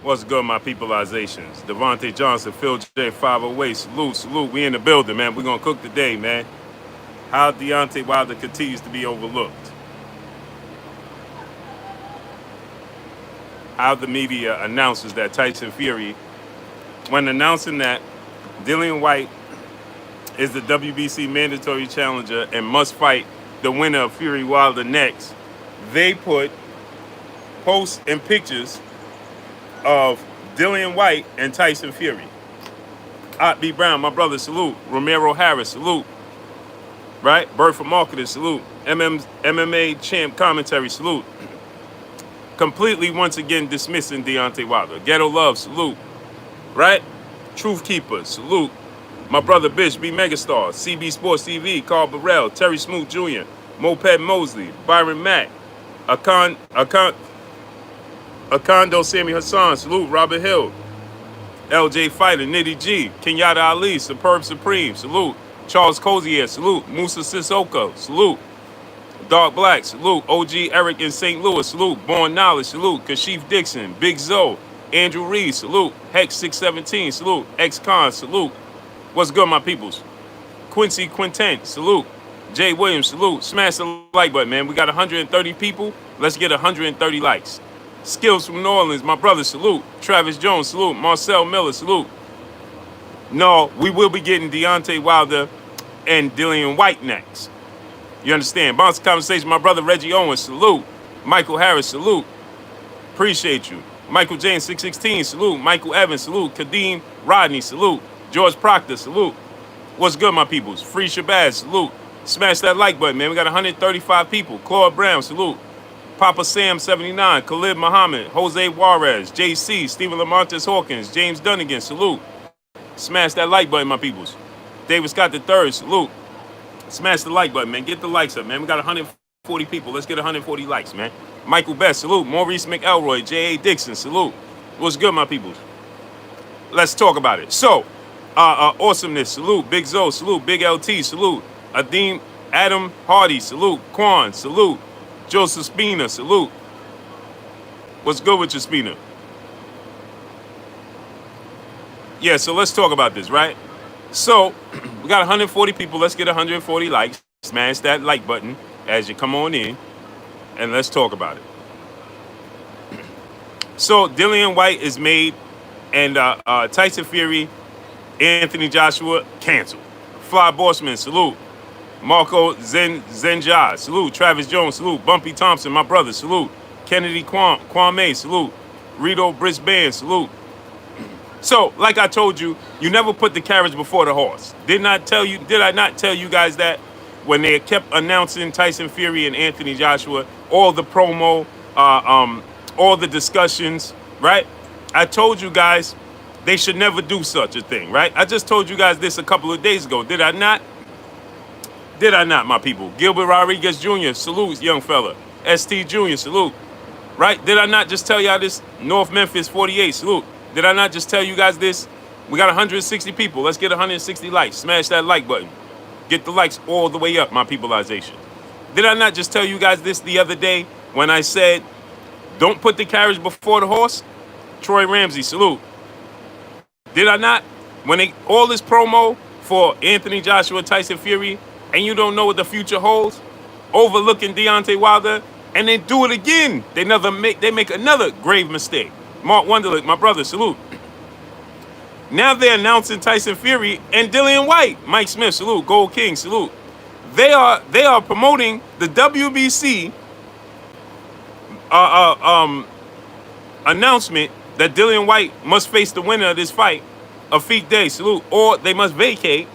What's good, my peopleizations? Devontae Johnson, Phil J, 508. Salute, salute. We in the building, man. We're going to cook today, man. How Deontay Wilder continues to be overlooked. How the media announces that Tyson Fury, when announcing that Dillian Whyte is the WBC mandatory challenger and must fight the winner of Fury Wilder next, they put posts and pictures of Dillian Whyte and Tyson Fury. Ot B. Brown, my brother, salute. Romero Harris, salute. Right? Bird for Marketing, salute. MMA champ commentary, salute. Completely once again dismissing Deontay Wilder. Ghetto Love, salute. Right? Truth Keeper, salute. My brother Bish, B. Megastar, CB Sports TV, Carl Burrell, Terry Smoot Jr., Moped Mosley, Byron Mack, Akando Sammy Hassan, salute. Robert Hill, LJ Fighter, Nitty G, Kenyatta Ali, Superb Supreme, salute. Charles Cozier, salute. Musa Sissoko, salute. Dark Black, salute. OG Eric in St. Louis, salute. Born Knowledge, salute. Kashif Dixon, Big Zoe, Andrew Reed, salute. Hex 617, salute. X-Con, salute. What's good, my peoples? Quincy Quinten, salute. Jay Williams, salute. Smash the like button, man. We got 130 people. Let's get 130 likes. Skills from New Orleans, my brother, salute. Travis Jones, salute. Marcel Miller, salute. No, we will be getting Deontay Wilder and Dillian Whyte next. You understand? Bounce conversation, my brother Reggie Owens, salute. Michael Harris, salute. Appreciate you. Michael James 616, salute. Michael Evans, salute. Kadeem Rodney, salute. George Proctor, salute. What's good, my peoples? Free Shabazz, salute. Smash that like button, man. We got 135 people. Claude Brown, salute. Papa Sam 79, Khalid Muhammad, Jose Juarez, JC, Stephen Lamontes Hawkins, James Dunnigan, salute. Smash that like button, my peoples. David Scott III, salute. Smash the like button, man. Get the likes up, man. We got 140 people. Let's get 140 likes, man. Michael Best, salute. Maurice McElroy, J.A. Dixon, salute. What's good, my peoples? Let's talk about it. So, awesomeness, salute. Big Zoe, salute. Big LT, salute. Adam Hardy, salute. Quan, salute. Joseph Spina, salute. What's good with your Spina? Yeah, so let's talk about this, right? So, we got 140 people. Let's get 140 likes. Smash that like button as you come on in, and let's talk about it. So, Dillian Whyte is made, and Tyson Fury, Anthony Joshua, canceled. Fly Bossman, salute. Marco Zenja, salute. Travis Jones, salute. Bumpy Thompson, my brother, salute. Kennedy Kwame, salute. Rito Brisbane, salute. So, like I told you, you never put the carriage before the horse. Did I not tell you guys that when they kept announcing Tyson Fury and Anthony Joshua, all the promo, all the discussions, right? I told you guys they should never do such a thing, right? I just told you guys this a couple of days ago. Did I not? Did I not, my people? Gilbert Rodriguez Jr., salute, young fella. ST Jr., salute. Right? Did I not just tell y'all this? North Memphis 48, salute. Did I not just tell you guys this? We got 160 people. Let's get 160 likes. Smash that like button. Get the likes all the way up, my peopleization. Did I not just tell you guys this the other day when I said, don't put the carriage before the horse? Troy Ramsey, salute. Did I not? When all this promo for Anthony Joshua, Tyson Fury, and you don't know what the future holds, overlooking Deontay Wilder, and they do it again. They make another grave mistake. Mark Wunderlich, my brother, salute. Now they're announcing Tyson Fury and Dillian Whyte. Mike Smith, salute. Gold King, salute. They are promoting the WBC announcement that Dillian Whyte must face the winner of this fight, Afiq Day, salute, or they must vacate.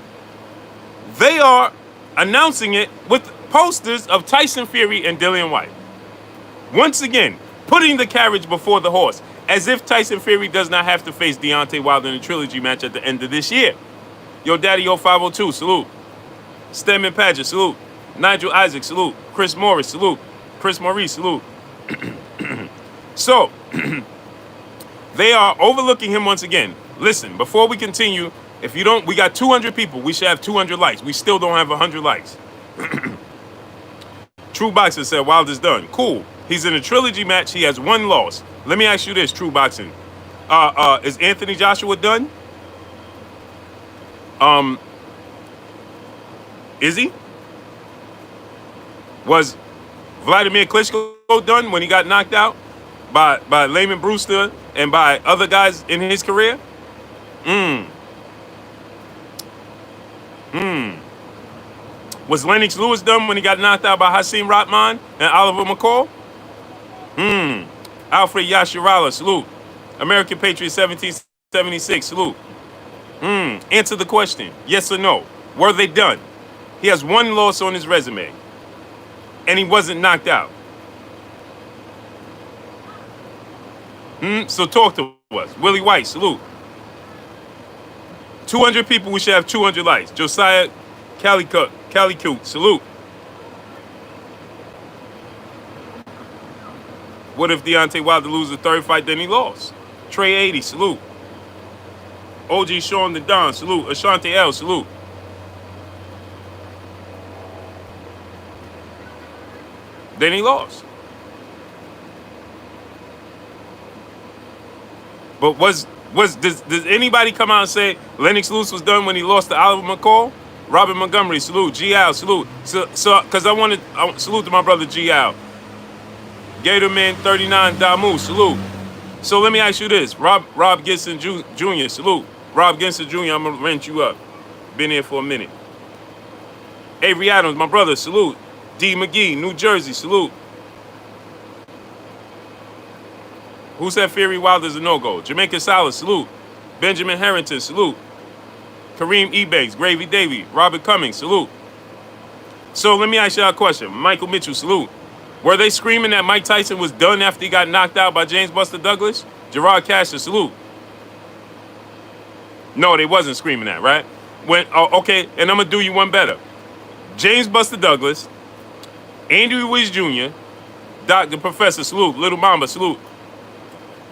They are announcing it with posters of Tyson Fury and Dillian Whyte. Once again, putting the carriage before the horse, as if Tyson Fury does not have to face Deontay Wilder in a trilogy match at the end of this year. Yo Daddy Yo 502, salute. Stedman Padgett, salute. Nigel Isaac, salute. Chris Morris, salute. Chris Maurice, salute. So, they are overlooking him once again. Listen, before we continue, we got 200 people. We should have 200 likes. We still don't have 100 likes. True Boxer said Wilder's done. Cool. He's in a trilogy match. He has one loss. Let me ask you this, True Boxing. Is Anthony Joshua done? Um, is he? Was Vladimir Klitschko done when he got knocked out by Layman Brewster and by other guys in his career? Hmm. Hmm. Was Lennox Lewis done when he got knocked out by Hasim Rahman and Oliver McCall? Hmm. Alfred Yashirala, salute. American Patriot 1776, salute. Hmm. Answer the question. Yes or no? Were they done? He has one loss on his resume, and he wasn't knocked out. So talk to us. Willie Whyte, salute. 200 people, we should have 200 likes. Josiah Calicut, salute. What if Deontay Wilder loses the third fight, then he lost? Trey 80, salute. OG Sean the Don, salute. Ashante L, salute. Then he lost. But does anybody come out and say Lennox Lewis was done when he lost to Oliver McCall? Robert Montgomery, salute. G. Al, salute. So because I salute to my brother G. Al. Gatorman 39 Damu, salute. So let me ask you this. Rob Gibson Jr., salute. Rob Gibson Jr., I'm going to rent you up. Been here for a minute. Avery Adams, my brother, salute. D. McGee, New Jersey, salute. Who said Fury Wilder's a no-go? Jamaica Salas, salute. Benjamin Harrington, salute. Kareem Ebanks, Gravy Davy, Robert Cummings, salute. So let me ask you a question. Michael Mitchell, salute. Were they screaming that Mike Tyson was done after he got knocked out by James Buster Douglas? Gerard Casher, salute. No, they wasn't screaming that, right? Okay, and I'm going to do you one better. James Buster Douglas, Andy Ruiz Jr., Dr. Professor, salute. Little Mamba, salute.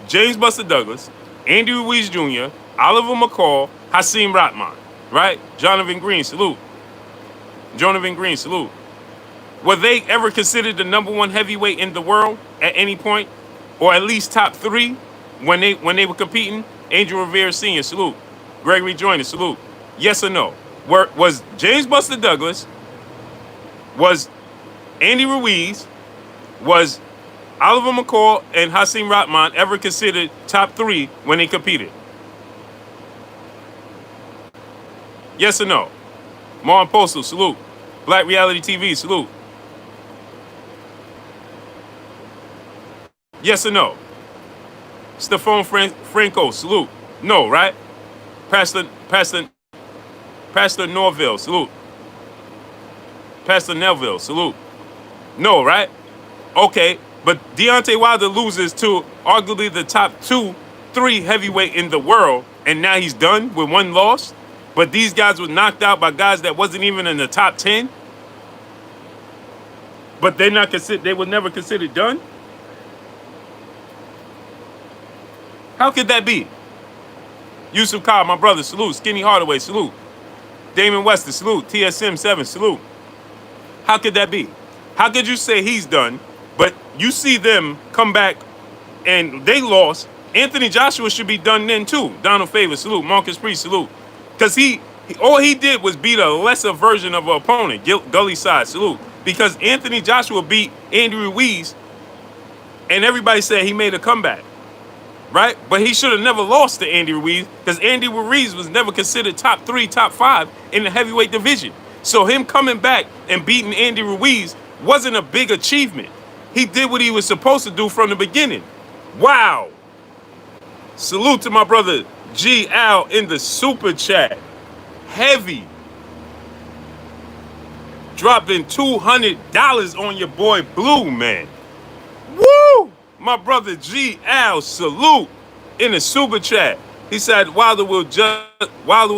James Buster Douglas, Andy Ruiz Jr., Oliver McCall, Hasim Rahman, right? Jonathan Green, salute. Jonathan Green, salute. Were they ever considered the #1 heavyweight in the world at any point? Or at least top 3 when they were competing? Angel Rivera Sr., salute. Gregory Joyner, salute. Yes or no? Was James Buster Douglas, was Andy Ruiz, was Oliver McCall and Hasim Rahman ever considered top 3 when they competed? Yes or no? Martin Postal, salute. Black Reality TV, salute. Yes or no? Stephane Franco, salute. No, right? Pastor Norville, salute. Pastor Neville, salute. No, right? Okay, but Deontay Wilder loses to arguably the top 2-3 heavyweight in the world, and now he's done with one loss. But these guys were knocked out by guys that wasn't even in the top 10. But they were never considered done. How could that be? Yusuf Khan, my brother, salute. Skinny Hardaway, salute. Damon Wester, salute. TSM 7, salute. How could that be? How could you say he's done, but you see them come back and they lost? Anthony Joshua should be done then too. Donald Favor, salute. Marcus Priest, salute. Because all he did was beat a lesser version of an opponent. Gully Side, salute. Because Anthony Joshua beat Andy Ruiz, and everybody said he made a comeback, right? But he should have never lost to Andy Ruiz, because Andy Ruiz was never considered top 3, top 5 in the heavyweight division. So him coming back and beating Andy Ruiz wasn't a big achievement. He did what he was supposed to do from the beginning. Wow. Salute to my brother G. Al in the super chat. Heavy. Dropping $200 on your boy Blue, man. Woo! My brother G. Al, salute in the super chat. He said Wilder will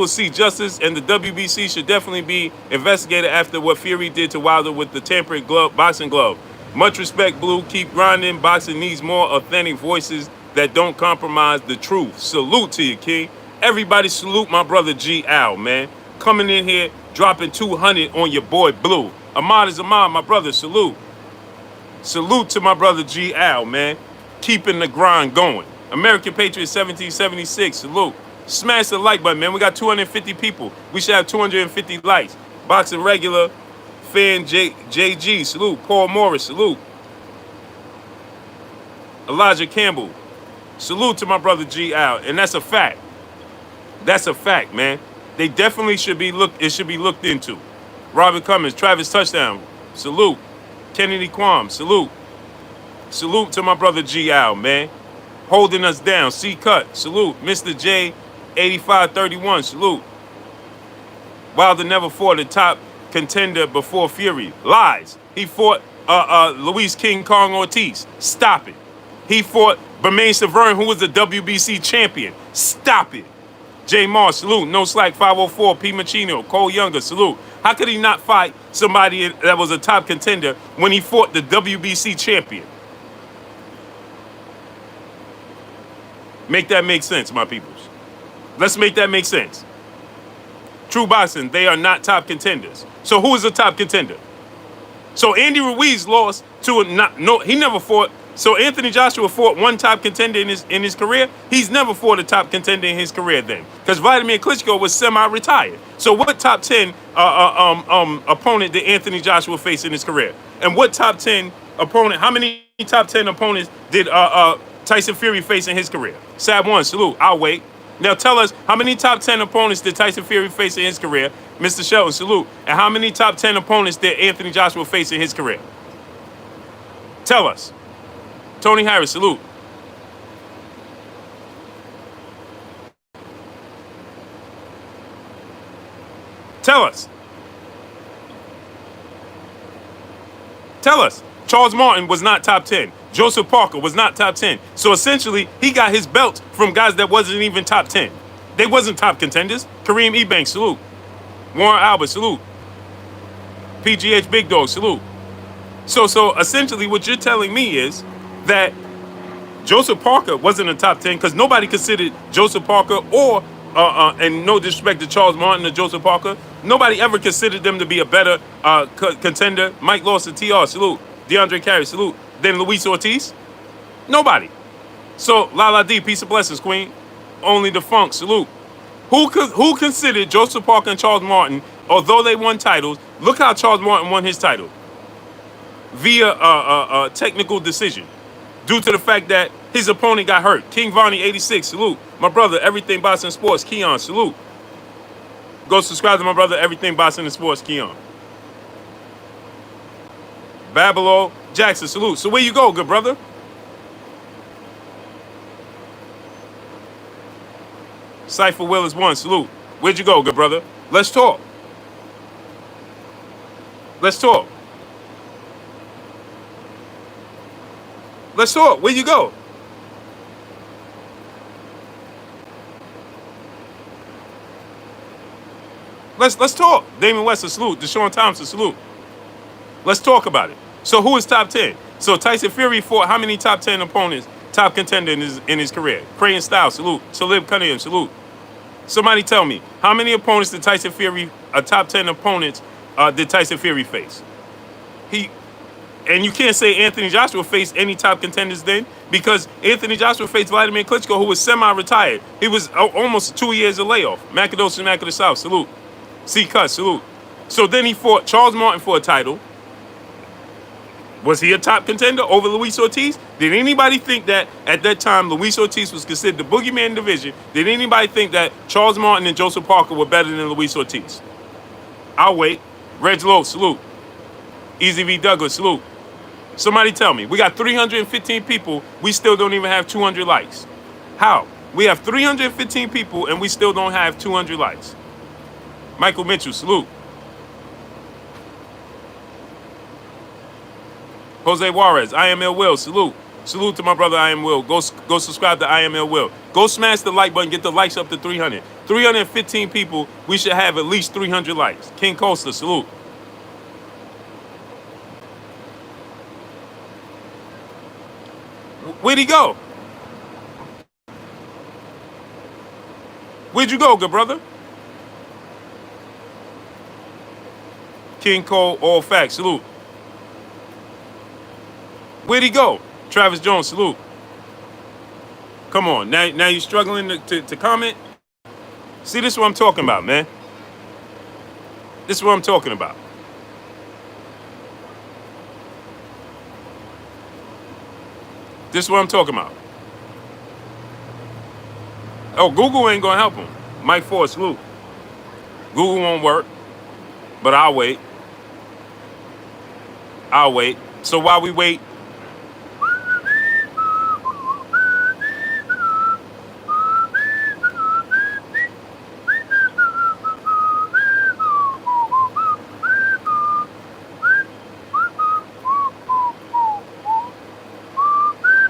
see justice, and the WBC should definitely be investigated after what Fury did to Wilder with the tempered boxing glove. Much respect, Blue. Keep grinding. Boxing needs more authentic voices that don't compromise the truth. Salute to you, King. Everybody salute my brother G. Al, man. Coming in here, dropping 200 on your boy Blue. Ahmad is Ahmad, my brother, salute. Salute to my brother G. Al, man. Keeping the grind going. American Patriots 1776. Salute. Smash the like button, man. We got 250 people. We should have 250 likes. Boxing regular fan JG. Salute. Paul Morris. Salute. Elijah Campbell. Salute to my brother G Al. And that's a fact. That's a fact, man. They definitely should be it should be looked into. Robert Cummins, Travis Touchdown. Salute. Kennedy Quam. Salute. Salute to my brother G Al, man. Holding us down. C Cut. Salute. Mr. J 8531. Salute. Wilder never fought a top contender before Fury. Lies. He fought Luis King Kong Ortiz. Stop it. He fought Bermain Severn, who was the WBC champion. Stop it. J Mars, salute. No Slack 504. P Machino. Cole Younger, salute. How could he not fight somebody that was a top contender when he fought the WBC champion? Make that make sense, my peoples. Let's make that make sense. True boxing, they are not top contenders. So who is a top contender? So Andy Ruiz lost to he never fought. So Anthony Joshua fought one top contender in his career. He's never fought a top contender in his career then, because Vladimir Klitschko was semi-retired. So what top 10 opponent did Anthony Joshua face in his career? And what top 10 opponent? How many top 10 opponents did Tyson Fury face in his career? Sab 1, salute. I'll wait. Now tell us, how many top 10 opponents did Tyson Fury face in his career? Mr. Shelton, salute. And how many top 10 opponents did Anthony Joshua face in his career? Tell us. Tony Harris, salute. Tell us. Tell us. Charles Martin was not top 10. Joseph Parker was not top 10. So essentially, he got his belts from guys that wasn't even top 10. They wasn't top contenders. Kareem Ebanks, salute. Warren Albert, salute. PGH Big Dog, salute. So essentially what you're telling me is that Joseph Parker wasn't a top 10 because nobody considered Joseph Parker or, and no disrespect to Charles Martin or Joseph Parker, nobody ever considered them to be a better contender. Mike Lawson, TR, salute. DeAndre Carey, salute. Then Luis Ortiz? Nobody. So, Lala D, peace and blessings, Queen. Only the Funk, salute. Who considered Joseph Parker and Charles Martin, although they won titles, look how Charles Martin won his title. Via a technical decision. Due to the fact that his opponent got hurt. King Vonnie, 86, salute. My brother, Everything Boxing Sports, Keon, salute. Go subscribe to my brother, Everything Boxing and Sports, Keon. Babalo Jackson, salute. So where you go, good brother? Cypher Willis 1, salute. Where'd you go, good brother? Let's talk. Let's talk. Let's talk. Where you go? Let's talk. Damon West, salute. Deshaun Thompson, salute. Let's talk about it. So who is top 10? So Tyson Fury fought how many top 10 opponents, top contender in his career? Creighton Styles, salute. Talib Cunningham, salute. Somebody tell me, how many opponents did Tyson Fury, top 10 opponents, did Tyson Fury face? And you can't say Anthony Joshua faced any top contenders then, because Anthony Joshua faced Vladimir Klitschko, who was semi-retired. He was almost 2 years of layoff. Macados Mac of the South, salute. C. Cut, salute. So then he fought Charles Martin for a title. Was he a top contender over Luis Ortiz? Did anybody think that at that time Luis Ortiz was considered the boogeyman division? Did anybody think that Charles Martin and Joseph Parker were better than Luis Ortiz? I'll wait. Reg Lowe, salute. Easy V. Douglas, salute. Somebody tell me. We got 315 people. We still don't even have 200 likes. How? We have 315 people and we still don't have 200 likes. Michael Mitchell, salute. Jose Juarez, I am Ill Will, salute. Salute to my brother I am Will. Go subscribe to I am Ill Will. Go smash the like button, get the likes up to 300. 315 people, we should have at least 300 likes. King Costa, salute. Where'd he go? Where'd you go, good brother? King Cole, all facts, salute. Where'd he go? Travis Jones, salute. Come on. Now you're struggling to comment? See, this is what I'm talking about, man. This is what I'm talking about. This is what I'm talking about. Oh, Google ain't gonna help him. Mike Ford, salute. Google won't work, but I'll wait. I'll wait. So while we wait,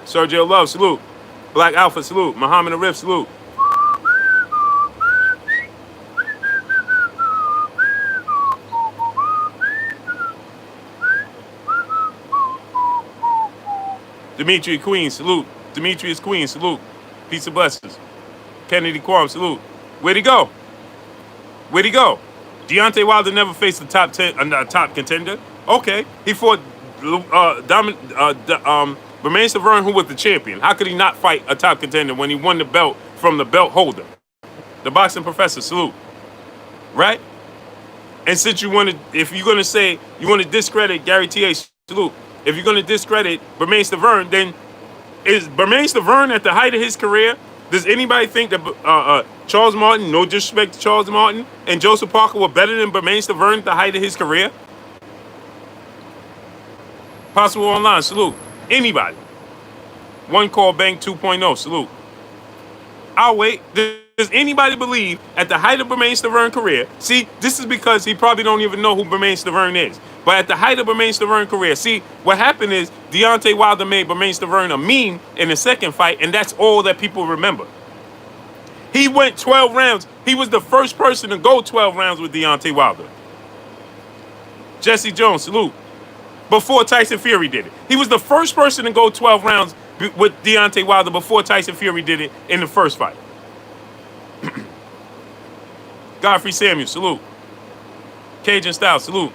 Sergio Love, salute. Black Alpha, salute. Muhammad Arif, salute. Dimitri Queen, salute. Demetrius Queen, salute. Peace and blessings. Kennedy Quam, salute. Where'd he go? Where'd he go? Deontay Wilder never faced a top contender. Okay, he fought Bermane Stiverne, who was the champion. How could he not fight a top contender when he won the belt from the belt holder? The boxing professor, salute. Right? And since if you're gonna say you want to discredit Gary T.A., salute. If you're gonna discredit Bermane Stiverne, then is Bermane Stiverne at the height of his career? Does anybody think that Charles Martin, no disrespect to Charles Martin, and Joseph Parker were better than Bermane Stiverne at the height of his career? Possible Online, salute. Anybody. One Call Bank 2.0, salute. I'll wait. Does anybody believe at the height of Bermane Stiverne's career, see, this is because he probably don't even know who Bermane Stiverne is, but at the height of Bermane Stiverne's career, see, what happened is Deontay Wilder made Bermane Stiverne a meme in the second fight, and that's all that people remember. He went 12 rounds. He was the first person to go 12 rounds with Deontay Wilder. Jesse Jones, salute. Before Tyson Fury did it. He was the first person to go 12 rounds with Deontay Wilder before Tyson Fury did it in the first fight. Godfrey Samuel, salute. Cajun Style, salute.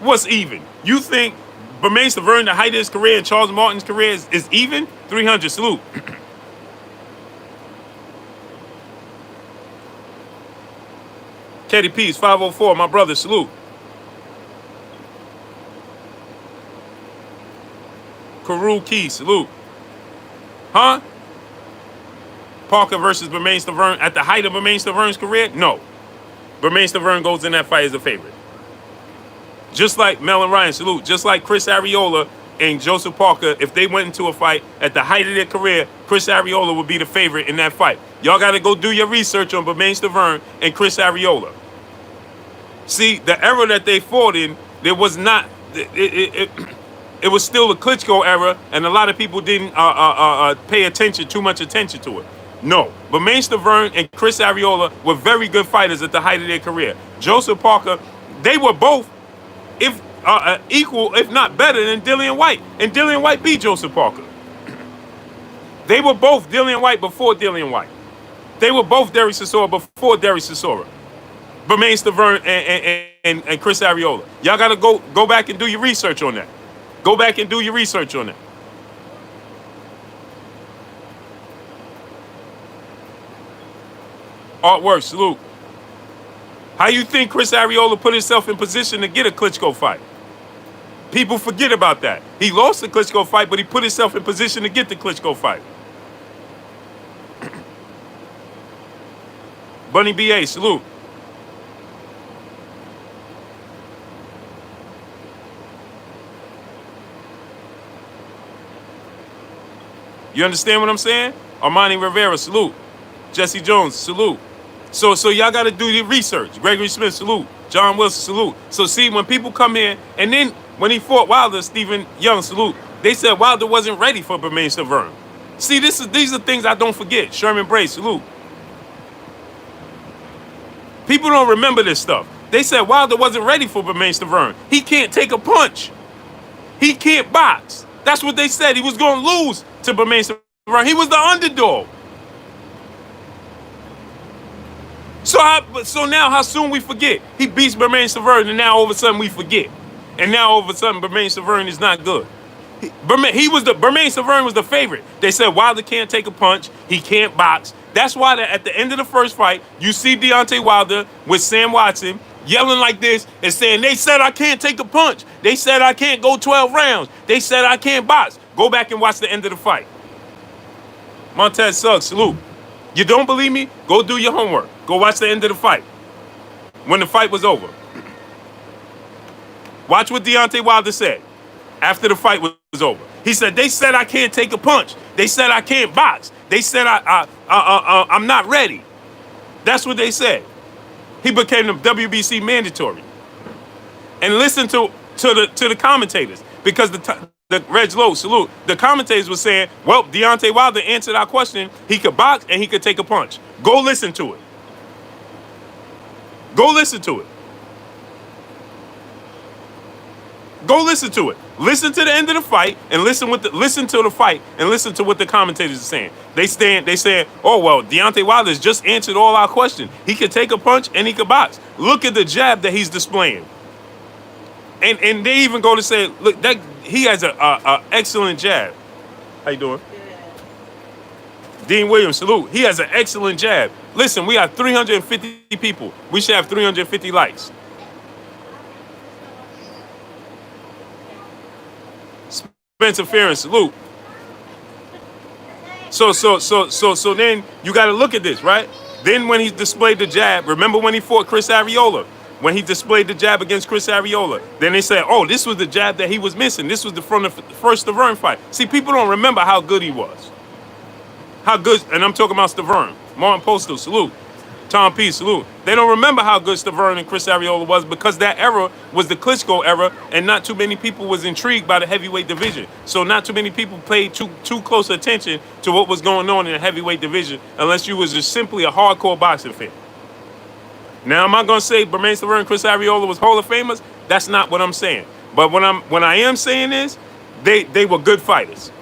What's even? You think Bermane Stiverne, the height of his career, and Charles Martin's career is even? 300, salute. Ketty Peace, 504, my brother, salute. Karul Key, salute. Huh? Parker versus Bermane Stiverne at the height of Bermane Stiverne's career? No. Bermane Stiverne goes in that fight as a favorite. Just like Mel and Ryan, salute. Just like Chris Arreola and Joseph Parker, if they went into a fight at the height of their career, Chris Arreola would be the favorite in that fight. Y'all got to go do your research on Bermane Stiverne and Chris Arreola. See, the era that they fought in, there was not... It was still a Klitschko era, and a lot of people didn't pay too much attention to it. No, Bermane Stiverne and Chris Arreola were very good fighters at the height of their career. Joseph Parker, they were both, if equal, if not better than Dillian Whyte, and Dillian Whyte beat Joseph Parker. They were both Dillian Whyte before Dillian Whyte. They were both Derek Chisora before Derek Chisora. Bermane Stiverne and Chris Arreola. Y'all got to go back and do your research on that. Go back and do your research on that. Artwork, salute. How you think Chris Arreola put himself in position to get a Klitschko fight? People forget about that. He lost the Klitschko fight, but he put himself in position to get the Klitschko fight. Bunny B.A., salute. You understand what I'm saying? Armani Rivera, salute. Jesse Jones, salute. So y'all got to do your research. Gregory Smith, salute. John Wilson, salute. So see, when people come in, and then when he fought Wilder, Stephen Young, salute. They said Wilder wasn't ready for Bermane Stiverne. See, these are things I don't forget. Sherman Bray, salute. People don't remember this stuff. They said Wilder wasn't ready for Bermane Stiverne. He can't take a punch. He can't box. That's what they said. He was going to lose to Bermane Stiverne. He was the underdog. So now how soon we forget? He beats Bermane Stiverne, and now all of a sudden we forget. And now all of a sudden Bermane Stiverne is not good. Bermain Severn was the favorite. They said Wilder can't take a punch. He can't box. That's why at the end of the first fight, you see Deontay Wilder with Sam Watson yelling like this and saying, they said I can't take a punch. They said I can't go 12 rounds. They said I can't box. Go back and watch the end of the fight. Montez Suggs, salute. You don't believe me? Go do your homework. Go watch the end of the fight. When the fight was over. Watch what Deontay Wilder said after the fight was over. He said, they said I can't take a punch. They said I can't box. They said I'm not ready. That's what they said. He became the WBC mandatory. And listen to the commentators, because the Reg Lowe, salute, the commentators were saying, well, Deontay Wilder answered our question. He could box and he could take a punch. Go listen to it. Go listen to it. Go listen to it. Listen to the end of the fight and listen to the fight and listen to what the commentators are saying. They saying, oh well, Deontay Wilder's just answered all our questions. He could take a punch and he could box. Look at the jab that he's displaying. And they even go to say, look, that he has a excellent jab. How you doing? Dean Williams, salute. He has an excellent jab. Listen, we have 350 people. We should have 350 likes. Spencer Farron, salute. So then you got to look at this, right? Then when he displayed the jab, remember when he fought Chris Arreola? When he displayed the jab against Chris Arreola, then they said, oh, this was the jab that he was missing. This was from the first Stavern fight. See, people don't remember how good he was. How good, and I'm talking about Stavern. Martin Postal, salute. Tom P, salute. They don't remember how good Stavern and Chris Arreola was, because that era was the Klitschko era, and not too many people was intrigued by the heavyweight division. So not too many people paid too close attention to what was going on in the heavyweight division, unless you was just simply a hardcore boxing fan. Now, am I going to say Bermain Stavern and Chris Arreola was Hall of Famers? That's not what I'm saying. But what I am saying is they were good fighters.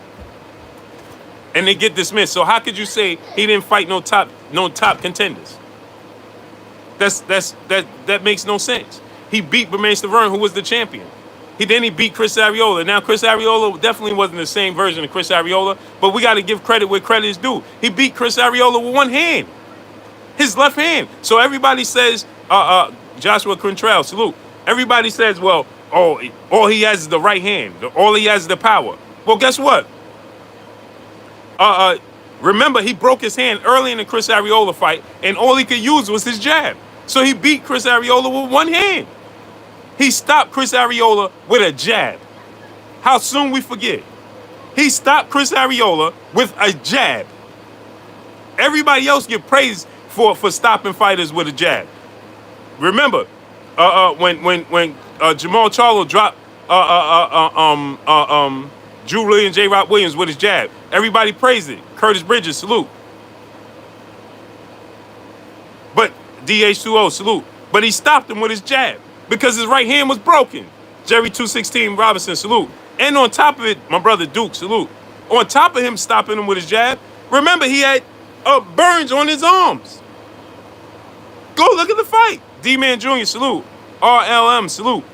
And they get dismissed. So how could you say he didn't fight no top contenders? That makes no sense. He beat Bermain Stavern, who was the champion. He beat Chris Arreola. Now, Chris Arreola definitely wasn't the same version of Chris Arreola, but we got to give credit where credit is due. He beat Chris Arreola with one hand. His left hand. So everybody says, Joshua Quintrell, salute. Everybody says, well, all he has is the right hand. All he has is the power. Well, guess what? Remember, he broke his hand early in the Chris Arreola fight, and all he could use was his jab. So he beat Chris Arreola with one hand. He stopped Chris Arreola with a jab. How soon we forget? He stopped Chris Arreola with a jab. Everybody else get praised for stopping fighters with a jab. Remember, when Jamal Charlo dropped Drew Lee and J-Rock Williams with his jab, everybody praised it. Curtis Bridges, salute. But DH2O, salute. But he stopped him with his jab because his right hand was broken. Jerry 216 Robinson, salute. And on top of it, my brother Duke, salute. On top of him stopping him with his jab, remember he had burns on his arms. Go look at the fight. D-Man Jr., salute. RLM, salute.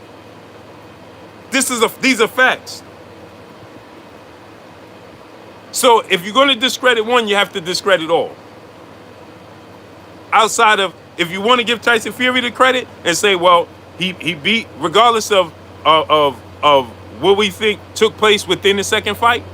These are facts. So if you're going to discredit one, you have to discredit all. Outside of, if you want to give Tyson Fury the credit and say, well, he beat, regardless of what we think took place within the second fight,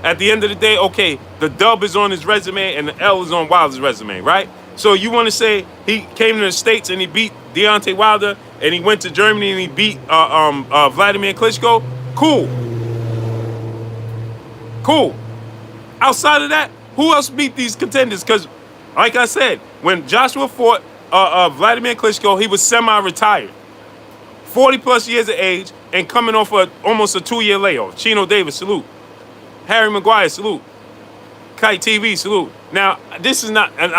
at the end of the day, okay, the dub is on his resume and the L is on Wilder's resume, right? So you want to say he came to the States and he beat Deontay Wilder, and he went to Germany and he beat Vladimir Klitschko? Cool. Outside of that, who else beat these contenders? Because, like I said, when Joshua fought Vladimir Klitschko, he was semi-retired. 40-plus years of age and coming off almost a 2-year layoff. Chino Davis, salute. Harry Maguire, salute. Kite TV, salute. Now, this is not, and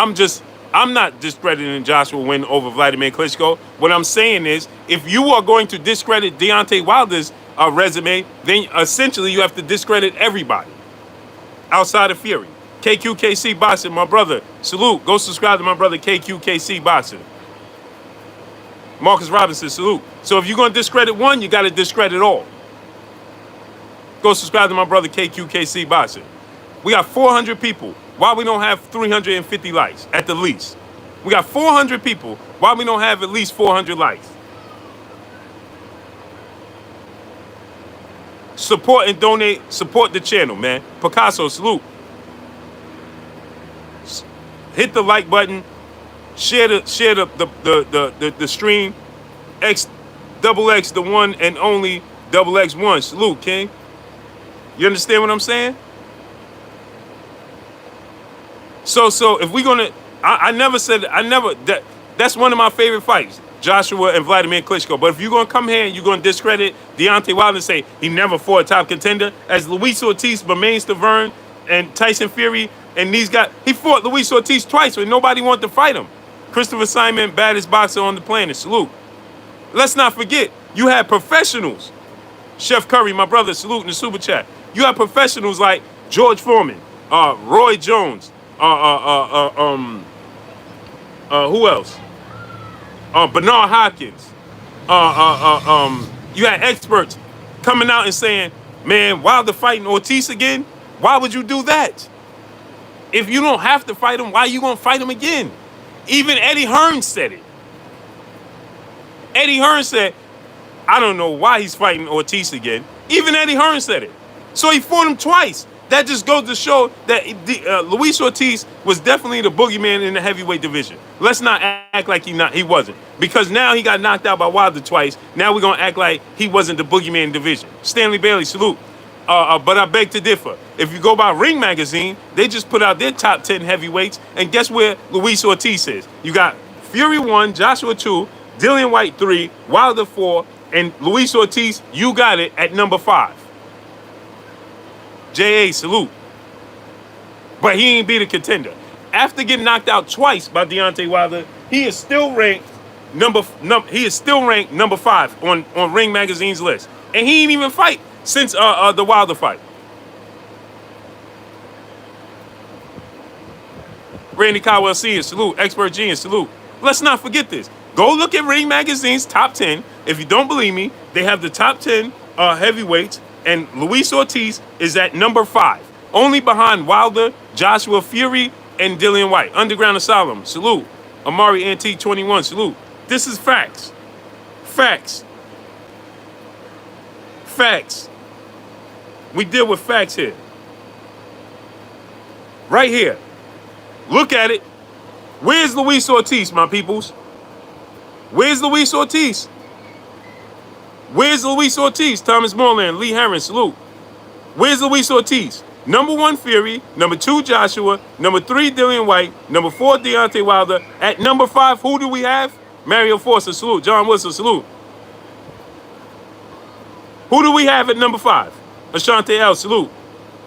I'm not discrediting Joshua win over Vladimir Klitschko. What I'm saying is, if you are going to discredit Deontay Wilder's resume, then essentially you have to discredit everybody outside of Fury. KQKC Boxing, my brother, salute. Go subscribe to my brother KQKC Boxing. Marcus Robinson, salute. So if you're going to discredit one, you got to discredit all. Go subscribe to my brother KQKC Boxing. We got 400 people. Why we don't have 350 likes at the least? We got 400 people. Why we don't have at least 400 likes? Support and donate. Support the channel, man. Picasso, salute. Hit the like button. Share the stream. XXX, the one and only XX1. Salute, King. You understand what I'm saying? So if we're gonna, that's one of my favorite fights, Joshua and Vladimir Klitschko. But if you're gonna come here and you're gonna discredit Deontay Wilder and say he never fought a top contender, as Luis Ortiz, Bermane Stiverne, and Tyson Fury, and these guys, he fought Luis Ortiz twice when nobody wanted to fight him. Christopher Simon, baddest boxer on the planet. Salute. Let's not forget, you had professionals. Chef Curry, my brother, salute in the super chat. You have professionals like George Foreman, Roy Jones, who else? Bernard Hopkins. You had experts coming out and saying, man, Wilder fighting Ortiz again? Why would you do that? If you don't have to fight him, why are you going to fight him again? Even Eddie Hearn said it. Eddie Hearn said, I don't know why he's fighting Ortiz again. Even Eddie Hearn said it. So he fought him twice. That just goes to show that Luis Ortiz was definitely the boogeyman in the heavyweight division. Let's not act like he wasn't. Because now he got knocked out by Wilder twice. Now we're going to act like he wasn't the boogeyman in the division. Stanley Bailey, salute. But I beg to differ. If you go by Ring Magazine, they just put out their top 10 heavyweights. And guess where Luis Ortiz is? You got Fury 1, Joshua 2, Dillian Whyte 3, Wilder 4, and Luis Ortiz, you got it, at number 5. J.A., salute. But he ain't beat a contender. After getting knocked out twice by Deontay Wilder, he is still ranked number 5 on Ring Magazine's list. And he ain't even fight since the Wilder fight. Randy Caldwell Sr., salute. Expert Genius, salute. Let's not forget this. Go look at Ring Magazine's top 10. If you don't believe me, they have the top 10 heavyweights, and Luis Ortiz is at number 5. Only behind Wilder, Joshua Fury, and Dillian Whyte. Underground Asylum, salute. Amari Antique 21, salute. This is facts. Facts. Facts. We deal with facts here. Right here. Look at it. Where's Luis Ortiz, my peoples? Where's Luis Ortiz? Where's Luis Ortiz? Thomas Moreland, Lee Herron, salute. Where's Luis Ortiz? Number 1, Fury. Number 2, Joshua. Number 3, Dillian Whyte. Number 4, Deontay Wilder. At number 5, who do we have? Mario Forza, salute. John Wilson, salute. Who do we have at number 5? Ashante L, salute.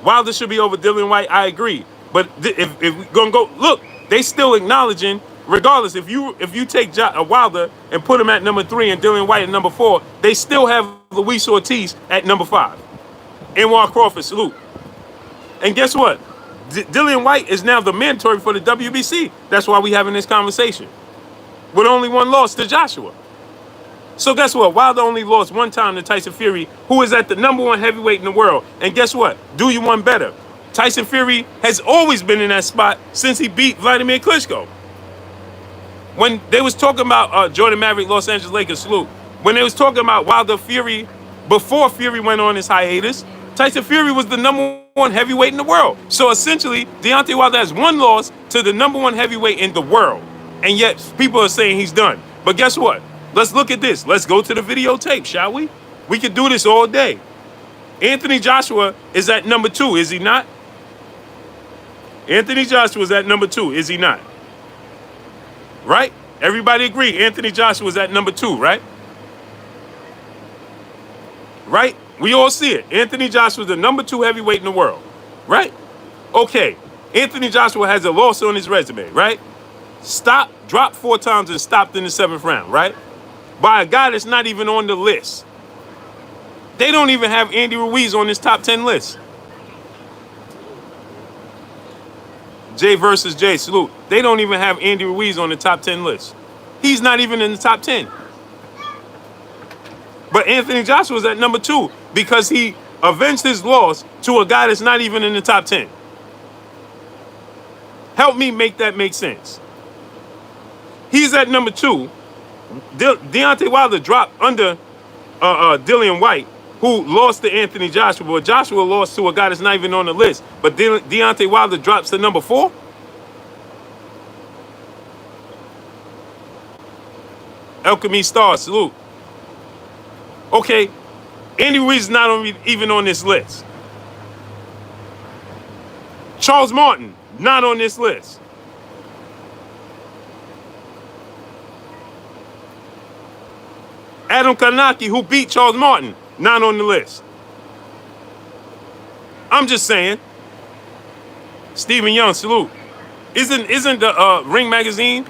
Wilder should be over Dillian Whyte, I agree. But if we're going to go, look, they still acknowledging, regardless, if you take Wilder and put him at number 3 and Dillian Whyte at number 4, they still have Luis Ortiz at number 5. Anwar Crawford, salute. And guess what? Dillian Whyte is now the mandatory for the WBC. That's why we're having this conversation. With only one loss to Joshua. So guess what? Wilder only lost one time to Tyson Fury, who is at the number 1 heavyweight in the world. And guess what? Do you one better? Tyson Fury has always been in that spot since he beat Vladimir Klitschko. When they was talking about Jordan Maverick, Los Angeles Lakers, salute. When they was talking about Wilder Fury, before Fury went on his hiatus, Tyson Fury was the number 1 heavyweight in the world. So essentially, Deontay Wilder has one loss to the number 1 heavyweight in the world. And yet, people are saying he's done. But guess what? Let's look at this. Let's go to the videotape, shall we? We could do this all day. Anthony Joshua is at number 2, is he not? Anthony Joshua is at number 2, is he not? Right? Everybody agree Anthony Joshua is at number 2, right? Right? We all see it. Anthony Joshua is the number 2 heavyweight in the world. Right? Okay. Anthony Joshua has a loss on his resume, right? Dropped 4 times and stopped in the 7th round, right? By a guy that's not even on the list. They don't even have Andy Ruiz on this top 10 list. J versus J, salute. They don't even have Andy Ruiz on the top 10 list. He's not even in the top 10. But Anthony Joshua is at number 2 because he avenged his loss to a guy that's not even in the top 10. Help me make that make sense. He's at number 2. Deontay Wilder dropped under Dillian Whyte, who lost to Anthony Joshua. But Joshua lost to a guy that's not even on the list. But Deontay Wilder drops to number 4. Alchemy Star, salute. Okay, Andy Ruiz is not even on this list. Charles Martin, not on this list. Adam Kanaki, who beat Charles Martin, not on the list. I'm just saying. Stephen Young, salute. Isn't the Ring magazine,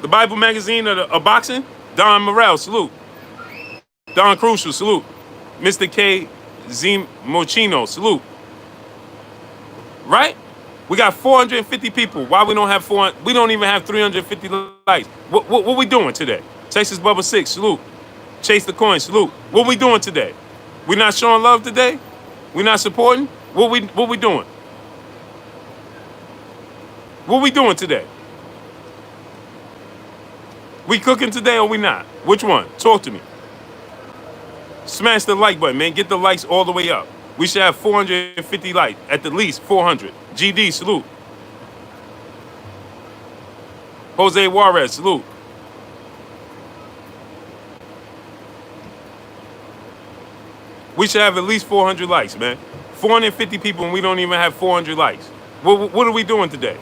the Bible magazine of boxing? Don Morrell, salute. Don Crucial, salute. Mr. K. Z. Mochino, salute. Right? We got 450 people. Why we don't have 400? We don't even have 350 likes. What we doing today? Texas Bubba 6, salute. Chase the Coin, salute. What we doing today? We not showing love today? We not supporting? What we doing? What we doing today? We cooking today or we not? Which one? Talk to me. Smash the like button, man. Get the likes all the way up. We should have 450 likes, at the least 400. GD, salute. Jose Juarez, salute. We should have at least 400 likes, man. 450 people and we don't even have 400 likes. What are we doing today?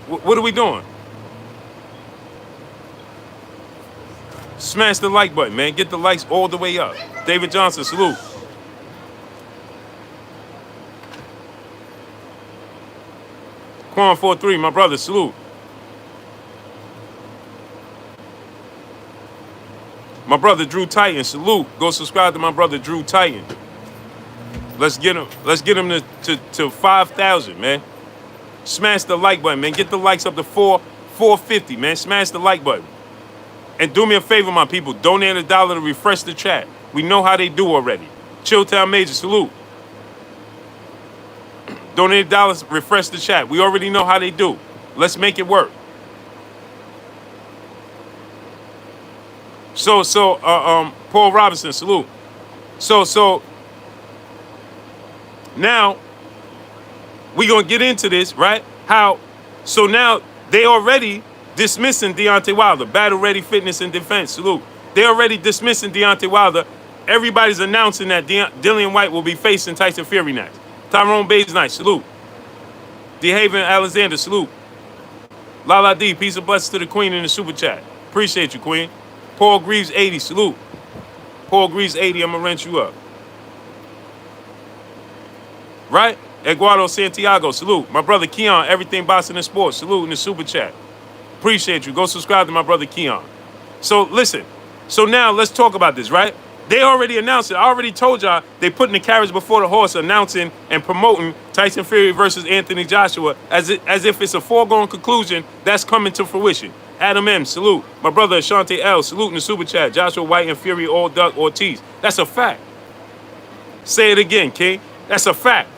What are we doing? Smash the like button, man. Get the likes all the way up. David Johnson, salute. Quan 43, my brother, salute. My brother Drew Titan, salute. Go subscribe to my brother Drew Titan. Let's get him to 5,000, man. Smash the like button, man. Get the likes up to 450, man. Smash the like button. And do me a favor, my people. Donate $1 to refresh the chat. We know how they do already. Chilltown Major, salute. Donate $1 to refresh the chat. We already know how they do. Let's make it work. So, Paul Robinson, salute. So, now, we gonna get into this, right? So now, they already dismissing Deontay Wilder. Battle Ready Fitness and Defense, salute. They already dismissing Deontay Wilder. Everybody's announcing that Dillian Whyte will be facing Tyson Fury next. Tyrone Bates Knight, salute. DeHaven Alexander, salute. Lala D, peace and blessings to the Queen in the super chat. Appreciate you, Queen. Paul Greaves 80, salute. Paul Greaves 80, I'm gonna rent you up. Right? Eduardo Santiago, salute. My brother Keon, Everything Boxing and Sports, salute in the super chat. Appreciate you. Go subscribe to my brother Keon. So listen. So now let's talk about this, right? They already announced it. I already told y'all they putting the carriage before the horse, announcing and promoting Tyson Fury versus Anthony Joshua as if it's a foregone conclusion that's coming to fruition. Adam M, salute. My brother Ashante L, salute in the super chat. Joshua Whyte and Fury all duck Ortiz. That's a fact. Say it again, King. That's a fact.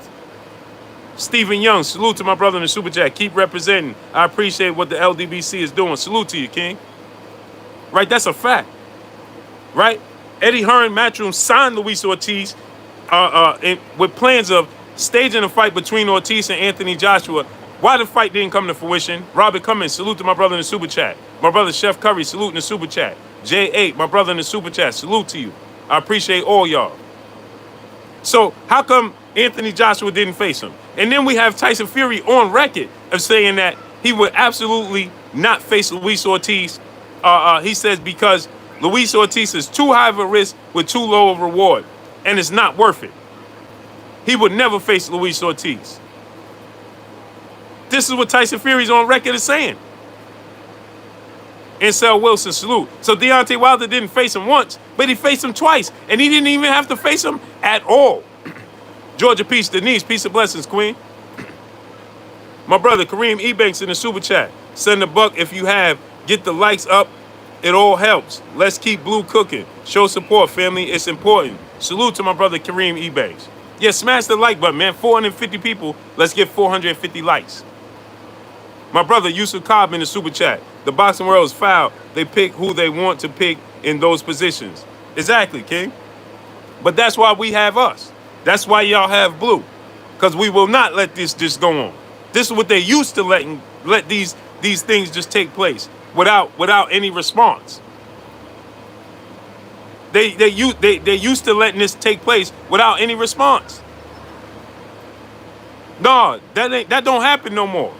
Stephen Young, salute to my brother in the super chat. Keep representing. I appreciate what the LDBC is doing. Salute to you, King. Right, that's a fact. Right? Eddie Hearn Matchroom signed Luis Ortiz with plans of staging a fight between Ortiz and Anthony Joshua. Why the fight didn't come to fruition? Robert Cummins, salute to my brother in the super chat. My brother Chef Curry, salute in the super chat. J8, my brother in the super chat, salute to you. I appreciate all y'all. So how come Anthony Joshua didn't face him? And then we have Tyson Fury on record of saying that he would absolutely not face Luis Ortiz. He says because Luis Ortiz is too high of a risk with too low of a reward, and it's not worth it. He would never face Luis Ortiz. This is what Tyson Fury's on record as saying. Ansel Wilson, salute. So Deontay Wilder didn't face him once, but he faced him twice, and he didn't even have to face him at all. Georgia Peace, Denise, peace and blessings, Queen. My brother Kareem Ebanks in the super chat. Send a buck if you have. Get the likes up It all helps. Let's keep blue cooking. Show support, family. It's important. Salute to my brother Kareem Ebays. Yeah, smash the like button, man. 450 people. Let's get 450 likes. My brother Yusuf Cobb in the super chat. The boxing world is foul. They pick who they want to pick in those positions. Exactly, King. But that's why we have us. That's why y'all have blue. Because we will not let this just go on. This is what they used to let these things just take place without any response. They used to letting this take place without any response. No, that don't happen no more.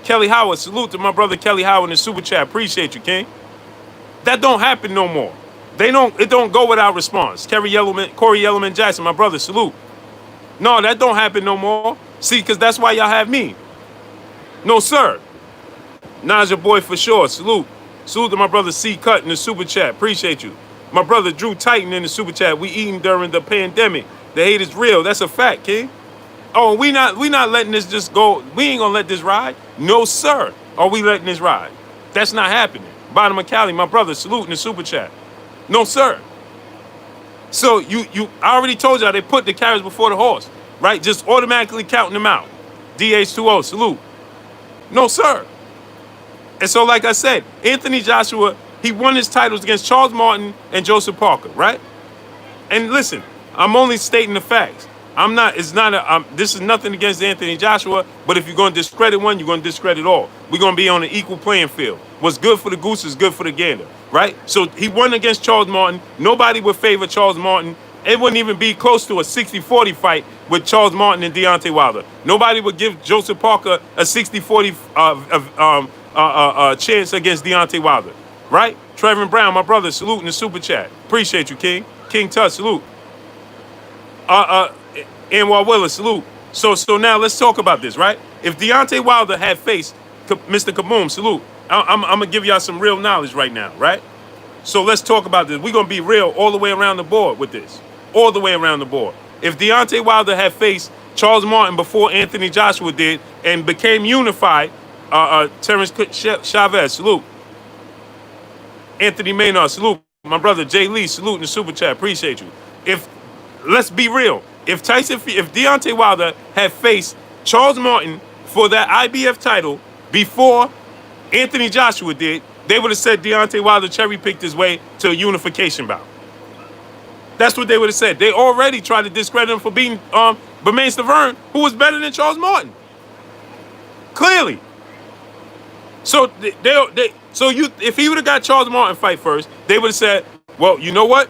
Kelly Howard, salute to my brother Kelly Howard in the super chat. Appreciate you, King. That don't happen no more. It don't go without response. Corey Yellowman Jackson, my brother, salute. No, that don't happen no more. See, because that's why y'all have me. No, sir. Nas your boy for sure. Salute. Salute to my brother C Cut in the super chat. Appreciate you. My brother Drew Titan in the super chat. We eating during the pandemic. The hate is real. That's a fact, King. Oh, we not letting this just go. We ain't gonna let this ride. No, sir. Are we letting this ride? That's not happening. Bottom of Cali, my brother, salute in the super chat. No, sir. So I already told y'all they put the carriage before the horse, right? Just automatically counting them out. DH20, salute. No, sir. And so, like I said, Anthony Joshua, he won his titles against Charles Martin and Joseph Parker, right? And listen, I'm only stating the facts. This is nothing against Anthony Joshua, but if you're going to discredit one, you're going to discredit all. We're going to be on an equal playing field. What's good for the goose is good for the gander, right? So he won against Charles Martin. Nobody would favor Charles Martin. It wouldn't even be close to a 60-40 fight with Charles Martin and Deontay Wilder. Nobody would give Joseph Parker a 60-40 chance against Deontay Wilder, right? Trevin Brown, my brother, salute in the super chat. Appreciate you, King. King Tut, salute. Anwar Willis, salute. So now let's talk about this, right? If Deontay Wilder had faced Mr. Kaboom, salute. I'm going to give y'all some real knowledge right now, right? So let's talk about this. We're going to be real all the way around the board with this. All the way around the board. If Deontay Wilder had faced Charles Martin before Anthony Joshua did and became unified, Terrence Chavez, salute. Anthony Maynard, salute. My brother Jay Lee, salute in the super chat. Appreciate you. Let's be real. If Deontay Wilder had faced Charles Martin for that IBF title before Anthony Joshua did, they would have said Deontay Wilder cherry-picked his way to a unification bout. That's what they would have said. They already tried to discredit him for beating Bermain Stavern, who was better than Charles Martin. Clearly. So if he would have got Charles Martin fight first, they would have said, well, you know what?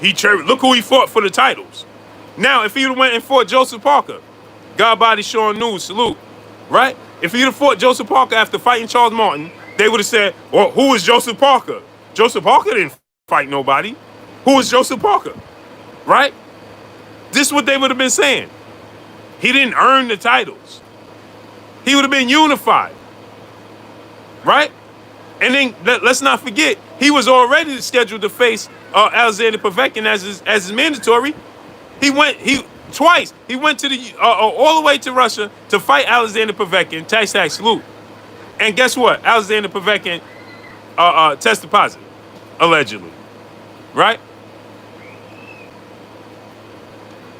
Look who he fought for the titles. Now, if he would have went and fought Joseph Parker, God body Sean News, salute, right? If he would have fought Joseph Parker after fighting Charles Martin, they would have said, well, who is Joseph Parker? Joseph Parker didn't fight nobody. Who is Joseph Parker? Right? This is what they would have been saying. He didn't earn the titles. He would have been unified. Right? And then let's not forget, he was already scheduled to face Alexander Povetkin as his mandatory. He went twice. He went to all the way to Russia to fight Alexander Povetkin. # salute. And guess what? Alexander Povetkin tested positive, allegedly. Right?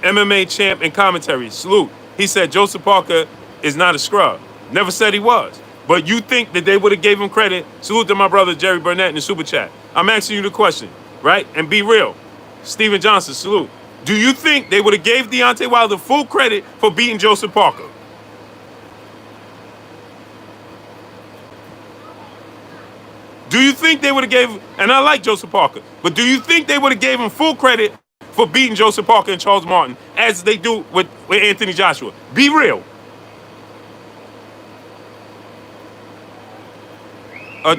MMA champ and commentary, salute. He said Joseph Parker is not a scrub. Never said he was. But you think that they would have gave him credit? Salute to my brother Jerry Burnett in the super chat. I'm asking you the question, right? And be real. Steven Johnson, salute. Do you think they would have gave Deontay Wilder full credit for beating Joseph Parker? Do you think they would have gave, and I like Joseph Parker, but do you think they would have gave him full credit for beating Joseph Parker and Charles Martin as they do with Anthony Joshua? Be real.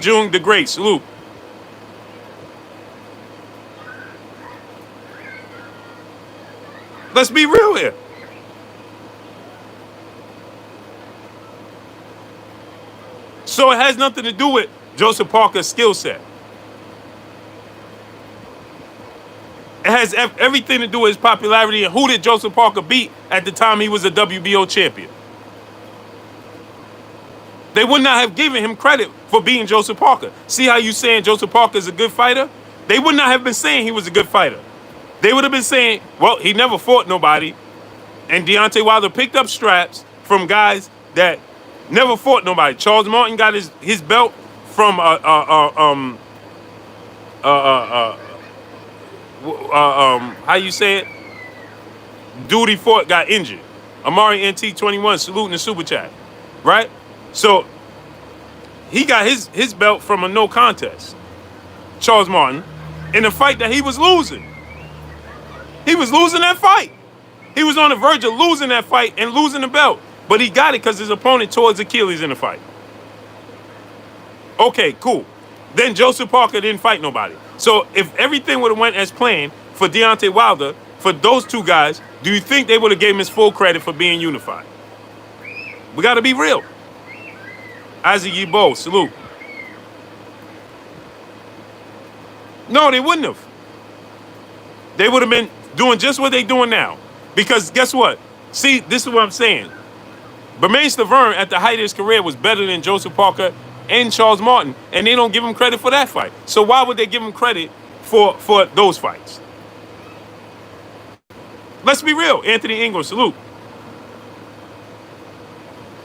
June the Great, salute. Let's be real here. So it has nothing to do with Joseph Parker's skill set. It has everything to do with his popularity and who did Joseph Parker beat at the time he was a WBO champion. They would not have given him credit for beating Joseph Parker. See how you saying Joseph Parker is a good fighter? They would not have been saying he was a good fighter. They would have been saying, well, he never fought nobody, and Deontay Wilder picked up straps from guys that never fought nobody. Charles Martin got his belt from how you say it? Dude he fought got injured. Amari NT21 saluting the super chat, right? So he got his belt from a no contest. Charles Martin, in a fight that he was losing. He was losing that fight. He was on the verge of losing that fight and losing the belt. But he got it because his opponent tore his Achilles in the fight. Okay, cool. Then Joseph Parker didn't fight nobody. So if everything would have went as planned for Deontay Wilder, for those two guys, do you think they would have gave him his full credit for being unified? We got to be real. Isaac Yebo, salute. No, they wouldn't have. They would have been doing just what they're doing now. Because guess what? See, this is what I'm saying. Bermane Stiverne, at the height of his career, was better than Joseph Parker and Charles Martin, and they don't give him credit for that fight. So why would they give him credit for those fights? Let's be real. Anthony Ingram, salute.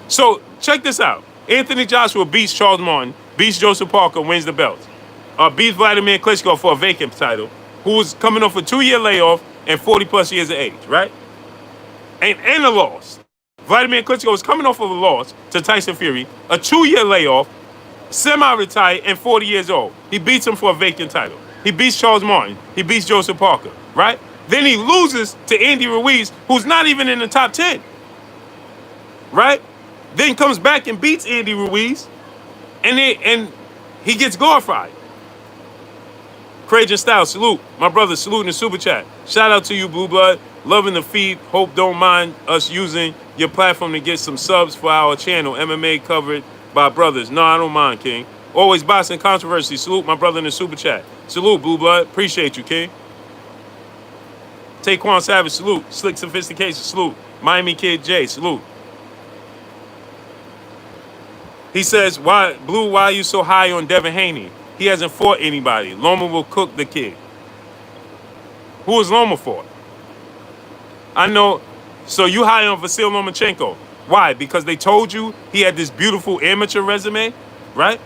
So check this out. Anthony Joshua beats Charles Martin, beats Joseph Parker, wins the belt. Beats Vladimir Klitschko for a vacant title, who was coming off a 2-year layoff and 40-plus years of age, right? And a loss. Vladimir Klitschko was coming off of a loss to Tyson Fury, a 2-year layoff, semi-retired, and 40 years old. He beats him for a vacant title. He beats Charles Martin. He beats Joseph Parker, right? Then he loses to Andy Ruiz, who's not even in the top 10, right? Then comes back and beats Andy Ruiz, and he gets glorified. Craig Styles, salute. My brother, salute in the super chat. Shout out to you, Blue Blood. Loving the feed. Hope don't mind us using your platform to get some subs for our channel. MMA covered by brothers. No, I don't mind, King. Always boxing controversy. Salute my brother in the super chat. Salute, Blue Blood. Appreciate you, King. Taquan Savage, salute. Slick Sophistication, salute. Miami Kid J, salute. He says, why are you so high on Devin Haney? He hasn't fought anybody. Loma will cook the kid. Who is Loma for? I know. So you high on Vasil Lomachenko. Why? Because they told you he had this beautiful amateur resume, right?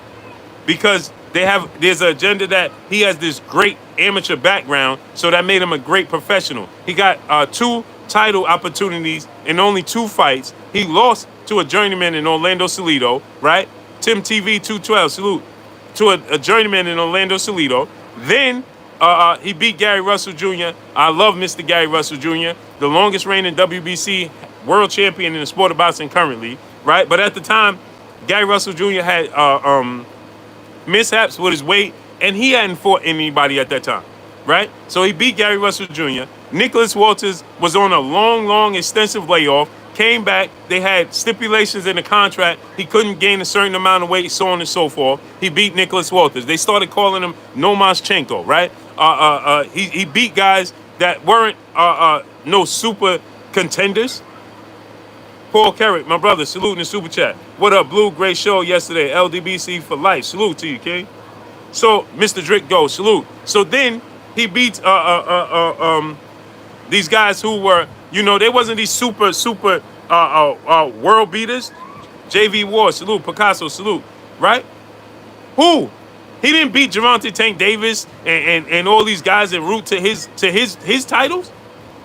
Because there's an agenda that he has this great amateur background, so that made him a great professional. He got 2 title opportunities in only 2 fights. He lost to a journeyman in Orlando Salido, right? Tim TV 212, salute. To a journeyman in Orlando Salido. Then he beat Gary Russell Jr. I love Mr. Gary Russell Jr., the longest reigning WBC world champion in the sport of boxing currently, right? But at the time, Gary Russell Jr. had mishaps with his weight, and he hadn't fought anybody at that time, right? So he beat Gary Russell Jr. Nicholas Walters was on a long, extensive layoff, came back. They had stipulations in the contract. He couldn't gain a certain amount of weight, so on and so forth. He beat Nicholas Walters. They started calling him Nomaschenko, right? He beat guys that weren't no super contenders. Paul Carrick, my brother, salute in the super chat. What up, Blue? Great show yesterday. LDBC for life. Salute to you, King. So, Mr. Drick Go, salute. So then he beats these guys who were, they wasn't these super world beaters. JV Ward, salute. Picasso, salute. Right? Who? He didn't beat Gervonta Tank Davis and all these guys en route to his titles.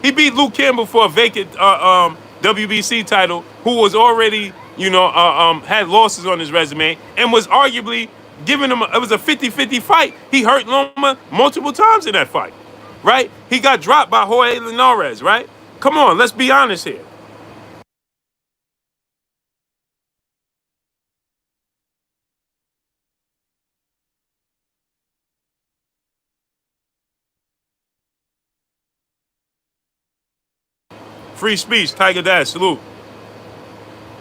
He beat Luke Campbell for a vacant WBC title, who was already, had losses on his resume and was arguably giving him, it was a 50-50 fight. He hurt Loma multiple times in that fight, right? He got dropped by Jorge Linares, right? Come on, let's be honest here. Free speech, Tiger Dash, salute.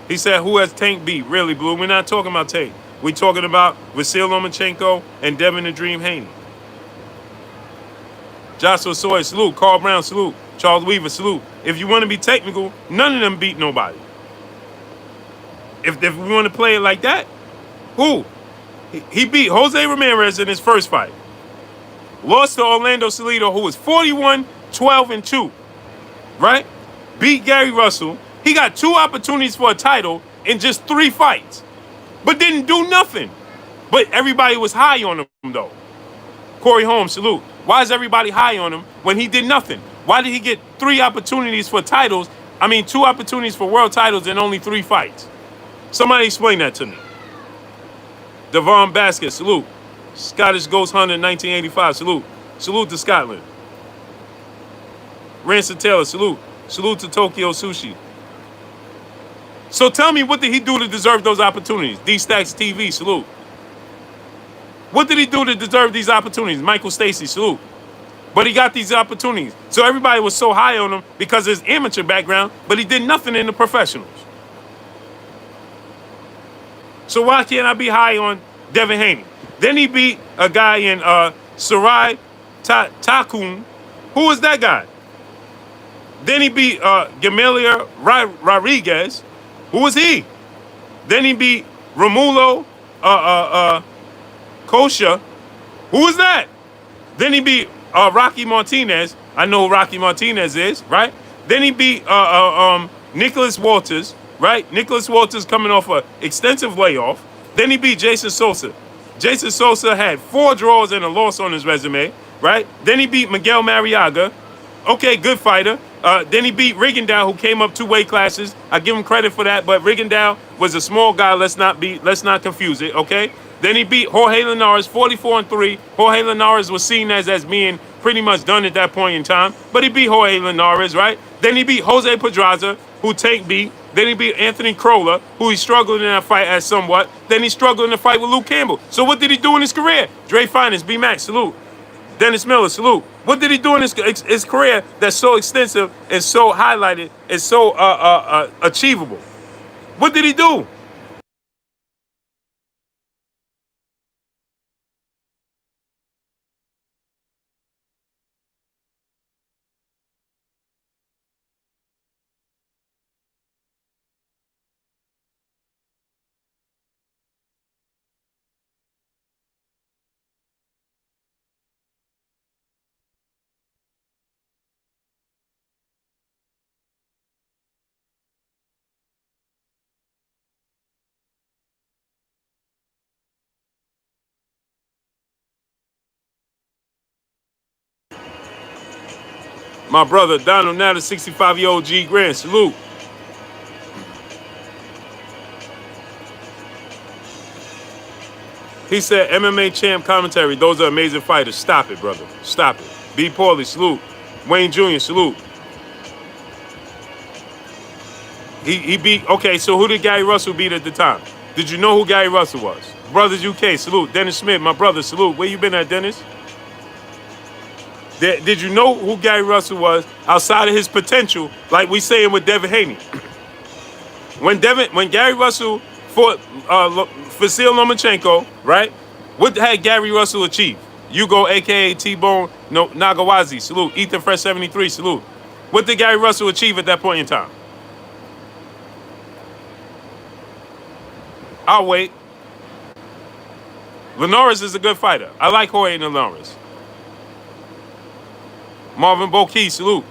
He said, who has Tank beat? Really, Blue? We're not talking about Tank. We're talking about Vasil Lomachenko and Devin the Dream Haney. Joshua Sawyer, salute. Carl Brown, salute. Charles Weaver, salute. If you want to be technical, none of them beat nobody. If we want to play it like that, who? He beat Jose Ramirez in his first fight. Lost to Orlando Salido, who was 41-12-2. Right? Beat Gary Russell. He got 2 opportunities for a title in just 3 fights. But didn't do nothing. But everybody was high on him, though. Corey Holmes, salute. Why is everybody high on him when he did nothing? Why did he get 3 opportunities for titles? 2 opportunities for world titles in only 3 fights. Somebody explain that to me. Devon Basket, salute. Scottish Ghost Hunter, 1985, salute. Salute to Scotland. Ransom Taylor, salute. Salute to Tokyo Sushi. So tell me, what did he do to deserve those opportunities? D-Stacks TV, salute. What did he do to deserve these opportunities? Michael Stacy, salute. But he got these opportunities. So everybody was so high on him because of his amateur background, but he did nothing in the professionals. So why can't I be high on Devin Haney? Then he beat a guy in Sarai Takun. Who was that guy? Then he beat Gamelia Rodriguez. Who was he? Then he beat Romulo Kosha. Who was that? Then he beat Rocky Martinez. I know who Rocky Martinez is, right? Then he beat Nicholas Walters, right? Nicholas Walters coming off an extensive layoff. Then he beat Jason Sosa. Jason Sosa had 4 draws and a loss on his resume, right? Then he beat Miguel Mariaga. Okay, good fighter. Then he beat Rigondeaux, who came up 2 weight classes. I give him credit for that, but Rigondeaux was a small guy. Let's not confuse it, okay? Then he beat Jorge Linares, 44-3. Jorge Linares was seen as being pretty much done at that point in time, but he beat Jorge Linares, right? Then he beat Jose Pedraza, who Tank beat. Then he beat Anthony Crolla, who he struggled in that fight as somewhat. Then he struggled in the fight with Luke Campbell. So what did he do in his career? Dre Finance, B-Max, salute. Dennis Miller, salute. What did he do in his career that's so extensive and so highlighted and so achievable? What did he do? My brother, Donald, now the 65-year-old G Grant, salute. He said, MMA champ commentary, those are amazing fighters. Stop it, brother. Stop it. B. Paulie, salute. Wayne Jr., salute. He beat, okay, so who did Gary Russell beat at the time? Did you know who Gary Russell was? Brothers UK, salute. Dennis Smith, my brother, salute. Where you been at, Dennis? Did you know who Gary Russell was outside of his potential, like we saying with Devin Haney? When Gary Russell fought Vasil Lomachenko, right? What had Gary Russell achieved? Hugo, a.k.a. T-Bone Nagawazi, salute. Ethan Fresh 73, salute. What did Gary Russell achieve at that point in time? I'll wait. Linares is a good fighter. I like Jorge Linares. Marvin Bokey, salute.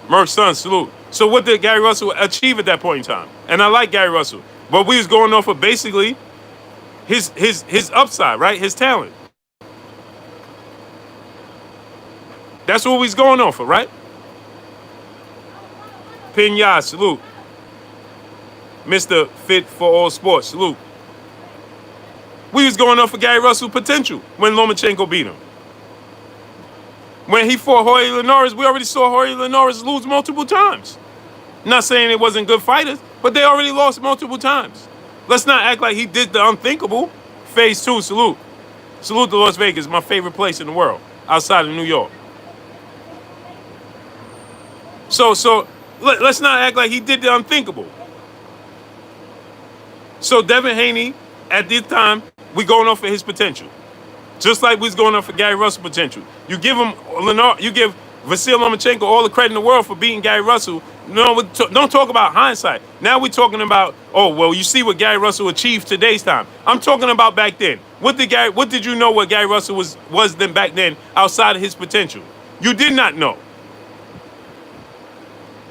Merck's son, salute. So what did Gary Russell achieve at that point in time? And I like Gary Russell. But we was going off of basically his upside, right? His talent. That's what we was going off of, right? Pinyard, salute. Mr. Fit for All Sports, salute. We was going off for Gary Russell's potential when Lomachenko beat him. When he fought Jorge Linares, we already saw Jorge Linares lose multiple times. Not saying it wasn't good fighters, but they already lost multiple times. Let's not act like he did the unthinkable. Phase 2, salute. Salute to Las Vegas, my favorite place in the world, outside of New York. So let's not act like he did the unthinkable. So Devin Haney, at this time, we going off for his potential. Just like we was going off for Gary Russell's potential. You give him Vasyl Lomachenko, all the credit in the world for beating Gary Russell. No, don't talk about hindsight. Now we're talking about, oh, well, you see what Gary Russell achieved today's time. I'm talking about back then. What did you know what Gary Russell was then back then outside of his potential? You did not know.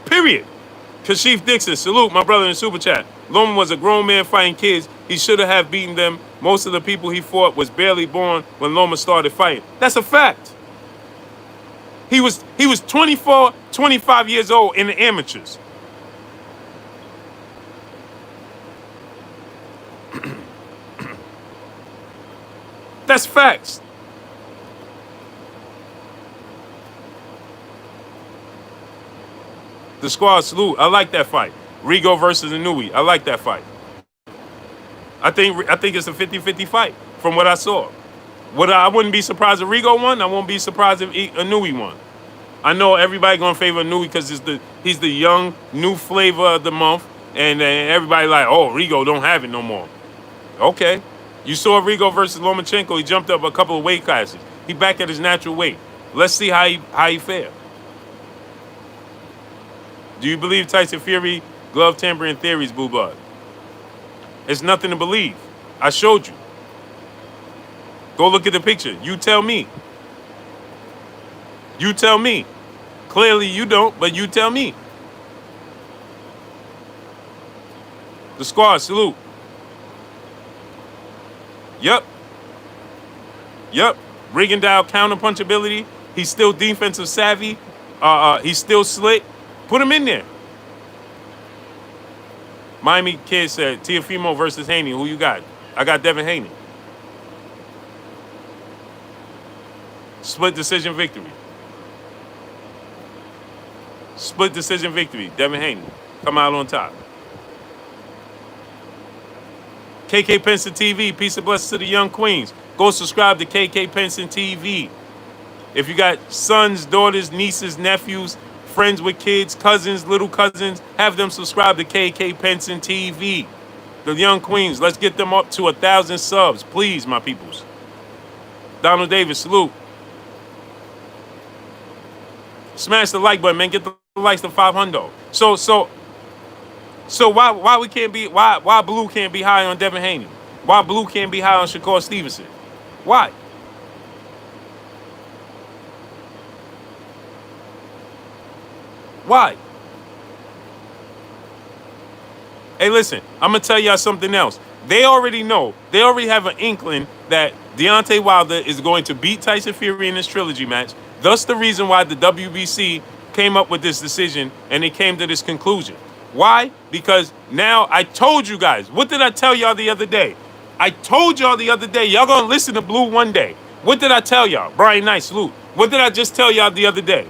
Period. Kashif Dixon, salute my brother in the super chat. Loma was a grown man fighting kids. He should have beaten them. Most of the people he fought was barely born when Loma started fighting. That's a fact. He was 24, 25 years old in the amateurs. That's facts. The squad salute. I like that fight. Rigo versus Inouye. I like that fight. I think it's a 50-50 fight from what I saw. I wouldn't be surprised if Rigo won. I won't be surprised if Inouye won. I know everybody gonna favor Inouye because he's the young new flavor of the month, and everybody like, oh, Rigo don't have it no more. Okay, you saw Rigo versus Lomachenko. He jumped up a couple of weight classes. He back at his natural weight. Let's see how he fared. Do you believe Tyson Fury glove tampering theories, Blue Blood? It's nothing to believe. I showed you. Go look at the picture. You tell me. You tell me. Clearly you don't, but you tell me. The squad, salute. Yep. Rigondeaux counterpunchability. He's still defensive savvy. He's still slick. Put him in there. Miami Kid said, Teofimo versus Haney. Who you got? I got Devin Haney. Split decision victory. Split decision victory. Devin Haney. Come out on top. KK Penson TV. Peace and blessings to the young queens. Go subscribe to KK Penson TV. If you got sons, daughters, nieces, nephews, friends with kids, cousins, little cousins, have them subscribe to KK Penson TV. The young queens, let's get them up to 1,000 subs. Please, my peoples. Donald Davis, salute. Smash the like button, man. Get the likes to 500. So why we can't be why Blue can't be high on Devin Haney? Why Blue can't be high on Shakur Stevenson? Why? Why? Hey, listen, I'm going to tell y'all something else. They already know. They already have an inkling that Deontay Wilder is going to beat Tyson Fury in this trilogy match. Thus the reason why the WBC came up with this decision and they came to this conclusion. Why? Because now I told you guys. What did I tell y'all the other day? I told y'all the other day. Y'all going to listen to Blue one day. What did I tell y'all? Brian Knight, salute. What did I just tell y'all the other day?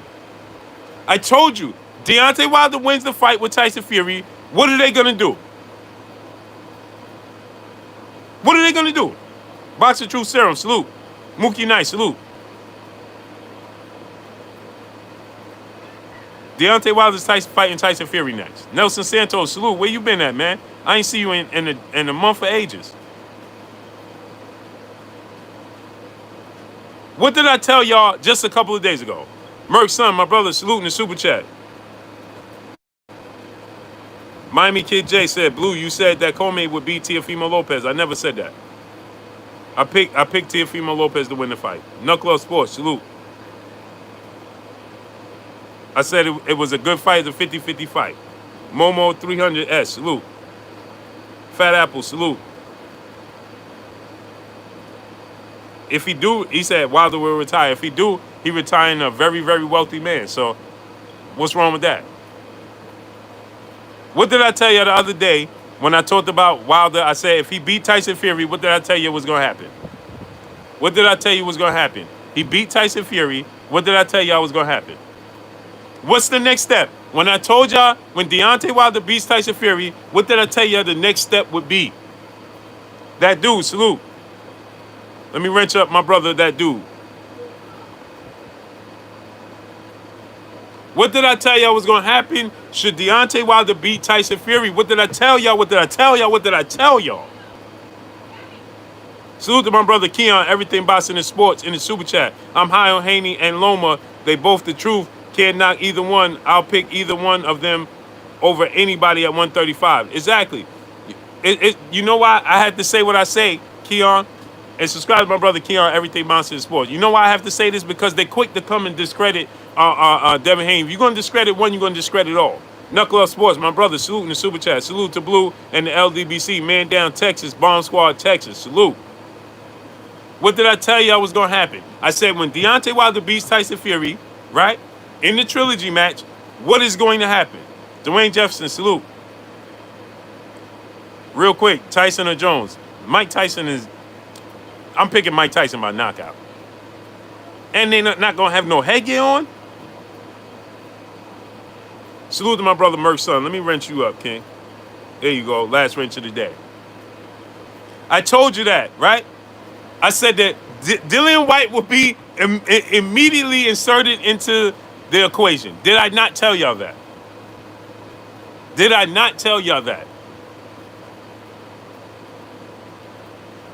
I told you. Deontay Wilder wins the fight with Tyson Fury. What are they going to do? What are they going to do? Boxer Truth Serum, salute. Mookie Knight, salute. Deontay Wilder's fighting Tyson Fury next. Nelson Santos, salute. Where you been at, man? I ain't see you in a month for ages. What did I tell y'all just a couple of days ago? Merk's son, my brother, salute in the super chat. Miami Kid J said, Blue, you said that Comey would beat Teofimo Lopez. I never said that. I picked Teofimo Lopez to win the fight. Knuckle Sports, salute. I said it was a good fight, it's a 50-50 fight. Momo 300S, salute. Fat Apple, salute. If he do, he said Wilder will retire. If he do, he retiring a very, very wealthy man. So what's wrong with that? What did I tell you the other day when I talked about Wilder? I said if he beat Tyson Fury, what did I tell you was going to happen? What did I tell you was going to happen? He beat Tyson Fury. What did I tell y'all was going to happen? What's the next step? When I told y'all when Deontay Wilder beats Tyson Fury, what did I tell y'all the next step would be? That dude, salute. Let me wrench up my brother, that dude. What did I tell y'all was going to happen? Should Deontay Wilder beat Tyson Fury? What did I tell y'all? What did I tell y'all? What did I tell y'all? Salute to my brother Keon, everything boxing and sports in the super chat. I'm high on Haney and Loma. They both the truth. Can't knock either one. I'll pick either one of them over anybody at 135. Exactly. You know why I had to say what I say, Keon? And subscribe to my brother Keon, Everything Monster in Sports. You know why I have to say this? Because they're quick to come and discredit Devin Haney. If you're going to discredit one, you're going to discredit all. Knuckle Up Sports, my brother, salute in the super chat. Salute to Blue and the LDBC, Man Down Texas, Bomb Squad Texas. Salute. What did I tell you was going to happen? I said when Deontay Wilder beats Tyson Fury, right, in the trilogy match, what is going to happen? Dwayne Jefferson, salute. Real quick, Tyson or Jones? Mike Tyson is... I'm picking Mike Tyson by knockout. And they're not going to have no headgear on? Salute to my brother Merk's son. Let me wrench you up, King. There you go. Last wrench of the day. I told you that, right? I said that Dillian Whyte will be immediately inserted into the equation. Did I not tell y'all that? Did I not tell y'all that?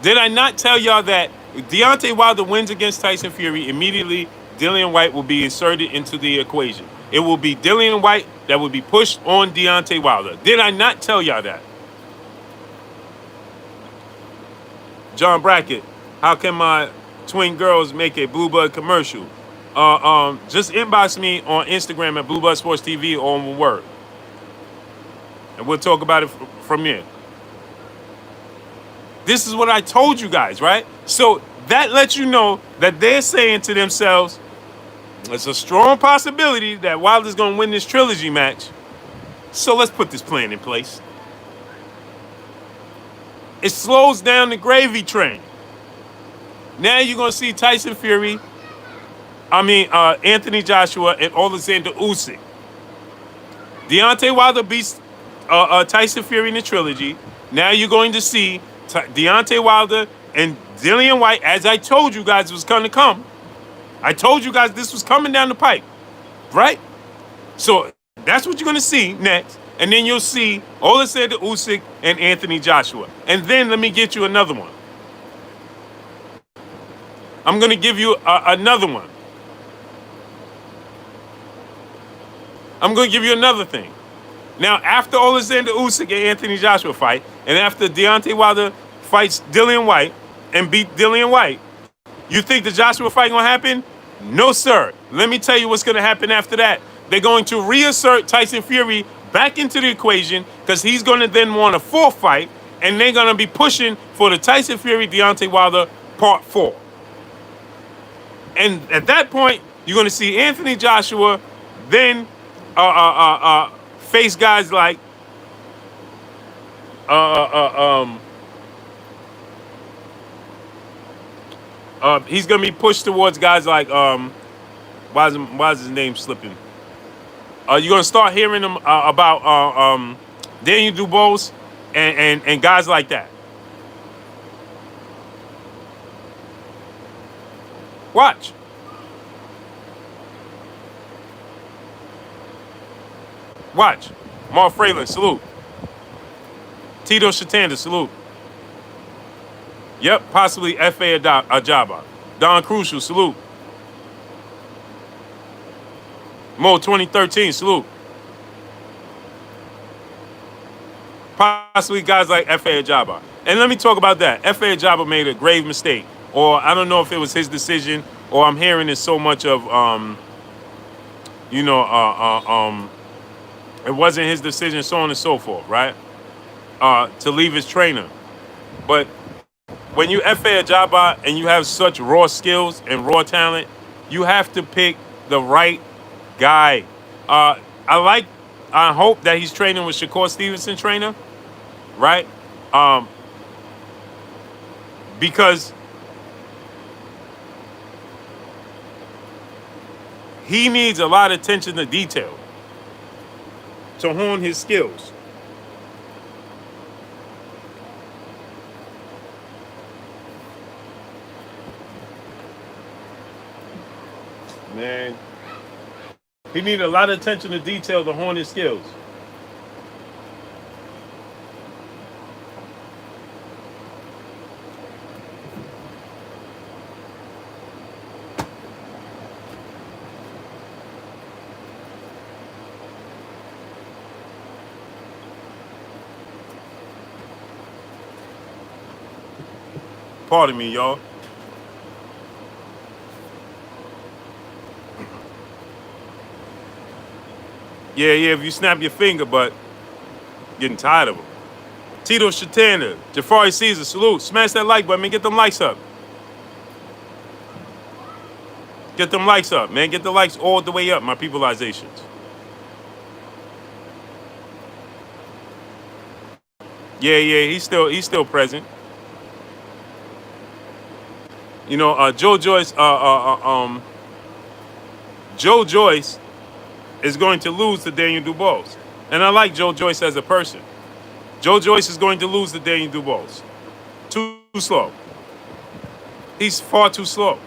Did I not tell y'all that if Deontay Wilder wins against Tyson Fury, immediately Dillian Whyte will be inserted into the equation? It will be Dillian Whyte that will be pushed on Deontay Wilder. Did I not tell y'all that? John Brackett, how can my twin girls make a Blue Blood commercial? Just inbox me on Instagram at Blue Blood Sports TV or on word. And we'll talk about it from here. This is what I told you guys, right? So that lets you know that they're saying to themselves, it's a strong possibility that Wilder's going to win this trilogy match. So let's put this plan in place. It slows down the gravy train. Now you're going to see Tyson Fury, Anthony Joshua, and Alexander Usyk. Deontay Wilder beats Tyson Fury in the trilogy. Now you're going to see Deontay Wilder and Dillian Whyte, as I told you guys was going to come. I told you guys this was coming down the pipe, right? So that's what you're going to see next. And then you'll see Alexander Usyk and Anthony Joshua. And then let me get you another one. I'm going to give you another one. I'm going to give you another thing. Now, after Alexander Usyk and Anthony Joshua fight, and after Deontay Wilder fights Dillian Whyte and beat Dillian Whyte, you think the Joshua fight going to happen? No, sir. Let me tell you what's going to happen after that. They're going to reassert Tyson Fury back into the equation because he's going to then want a fourth fight, and they're going to be pushing for the Tyson Fury-Deontay Wilder Part 4. And at that point, you're going to see Anthony Joshua then face guys like he's gonna be pushed towards guys like why is his name slipping? You're gonna start hearing them about Daniel Dubois and guys like that. Watch. Watch. Mark Fralin, salute. Tito Shatanda, salute. Yep, possibly F.A. Ajaba. Don Crucial, salute. Mo 2013, salute. Possibly guys like F.A. Ajaba. And let me talk about that. F.A. Ajaba made a grave mistake. Or I don't know if it was his decision, or I'm hearing it so much of, it wasn't his decision, so on and so forth, right? To leave his trainer. But when you F.A. Ajaba and you have such raw skills and raw talent, you have to pick the right guy. I hope that he's training with Shakur Stevenson trainer, right? Because he needs a lot of attention to detail to hone his skills. Man, he needs a lot of attention to detail to hone his skills. Pardon me, y'all. Yeah, if you snap your finger, but getting tired of them. Tito Shatana, Jafari Caesar, salute. Smash that like button, man. Get them likes up. Get them likes up, man. Get the likes all the way up, my peopleizations. Yeah, he's still present. You know, Joe Joyce, Joe Joyce is going to lose to Daniel Dubois. And I like Joe Joyce as a person. Joe Joyce is going to lose to Daniel Dubois. Too slow. He's far too slow.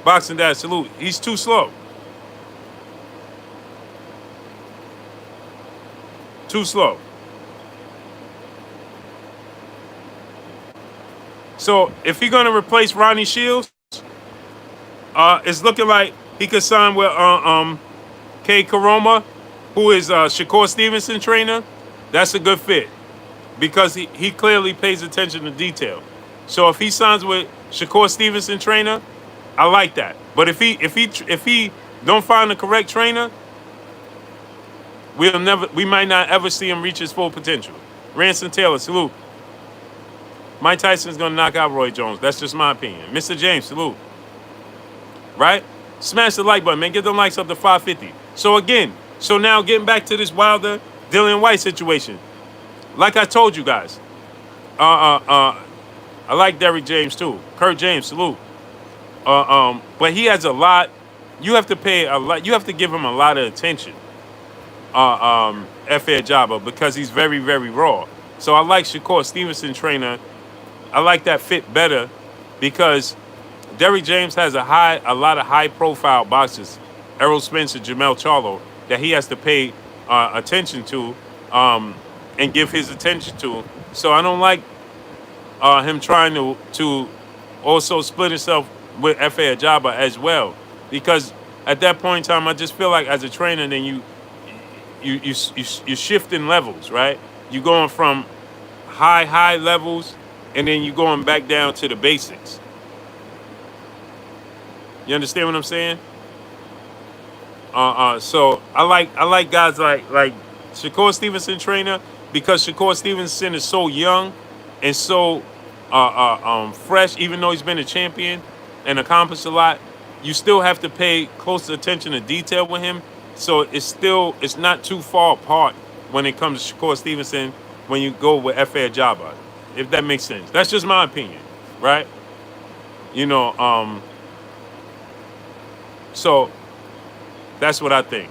Boxing Dad, salute. He's too slow. Too slow. So if he's going to replace Ronnie Shields, it's looking like he could sign with K. Karoma, who is Shakur Stevenson trainer. That's a good fit because he clearly pays attention to detail. So if he signs with Shakur Stevenson trainer, I like that. But if he don't find the correct trainer, we might not ever see him reach his full potential. Ransom Taylor, salute. Mike Tyson's gonna knock out Roy Jones. That's just my opinion. Mr. James, salute. Right? Smash the like button, man. Get them likes up to 550. So now getting back to this Wilder Dillian Whyte situation. Like I told you guys, I like Derrick James too. Kurt James, salute. But he has a lot. You have to pay a lot. You have to give him a lot of attention. F.A. Jabba, because he's very, very raw. So I like Shakur Stevenson trainer. I like that fit better because Derrick James has a lot of high-profile boxers, Errol Spence and Jamel Charlo, that he has to pay attention to and give his attention to. So I don't like him trying to also split himself with F.A. Ajaba as well, because at that point in time, I just feel like as a trainer, then you're shifting levels, right? You're going from high levels, and then you're going back down to the basics. You understand what I'm saying? So I like guys like Shakur Stevenson trainer, because Shakur Stevenson is so young and so fresh, even though he's been a champion and accomplished a lot. You still have to pay close attention to detail with him. So it's not too far apart when it comes to Shakur Stevenson when you go with F.A. Ajaba, if that makes sense. That's just my opinion, right? You know, so that's what I think.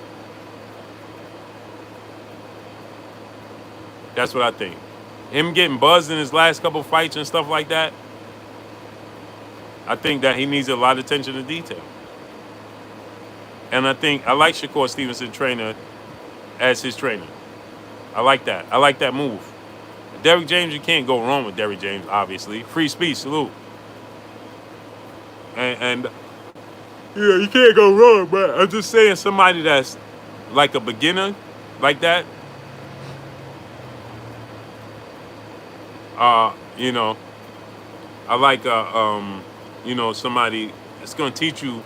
That's what I think. Him getting buzzed in his last couple fights and stuff like that, I think that he needs a lot of attention to detail. And I like Shakur Stevenson trainer as his trainer. I like that. I like that move. Derrick James, you can't go wrong with Derrick James, obviously. Free speech, salute. And yeah, you can't go wrong, but I'm just saying somebody that's like a beginner, like that, you know, I like, you know, somebody that's going to teach you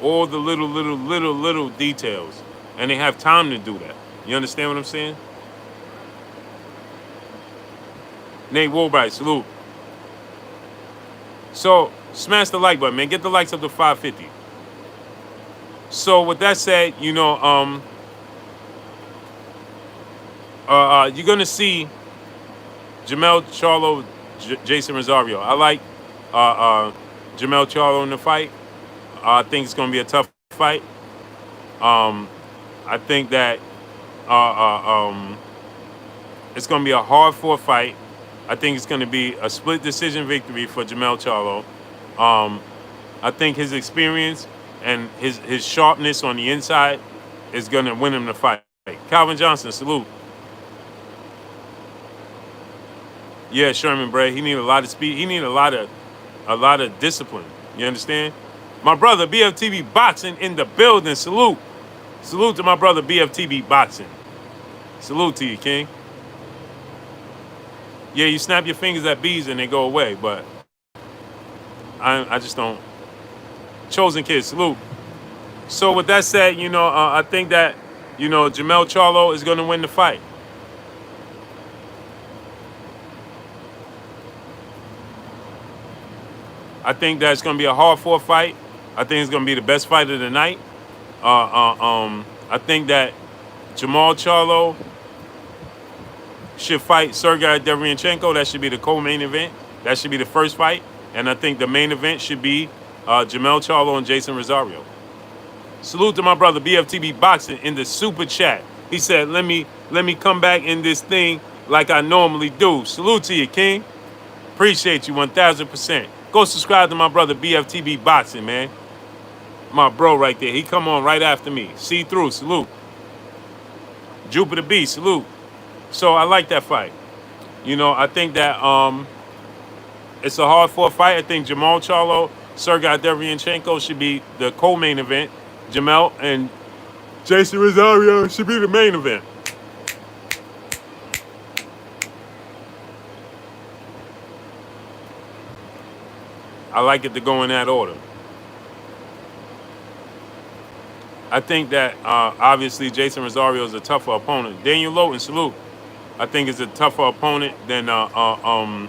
all the little details, and they have time to do that. You understand what I'm saying? Nate Woolbright, salute. So smash the like button, man. Get the likes up to 550. So with that said, you know, you're gonna see Jamel Charlo, Jason Rosario. I like Jamel Charlo in the fight. I think it's gonna be a tough fight. I think that it's gonna be a hard-fought fight. I think it's gonna be a split decision victory for Jamel Charlo. I think his experience and his sharpness on the inside is gonna win him the fight. Calvin Johnson, salute. Yeah, Sherman Bray. He need a lot of speed. He need a lot of discipline. You understand? My brother BFTV Boxing in the building. Salute. Salute to my brother BFTV Boxing. Salute to you, King. Yeah, you snap your fingers at bees and they go away, but I just don't. Chosen kid, salute. So with that said, I think that, Jamel Charlo is going to win the fight. I think that it's going to be a hard-fought fight. I think it's going to be the best fight of the night. I think that Jamal Charlo should fight Sergey Derevyanchenko. That should be the co-main event. That should be the first fight. And I think the main event should be Jamel Charlo and Jason Rosario. Salute to my brother BFTB Boxing in the super chat. He said, let me come back in this thing like I normally do. Salute to you, King. Appreciate you 1,000%. Go subscribe to my brother BFTB Boxing, man. My bro right there. He come on right after me. See through. Salute. Jupiter B. Salute. So I like that fight. I think that it's a hard-fought fight. I think Jamal Charlo, Sergey Derevyanchenko should be the co-main event. Jamel and Jason Rosario should be the main event. I like it to go in that order. I think that obviously Jason Rosario is a tougher opponent. Daniel Lowton, salute. I think it's a tougher opponent than Sergey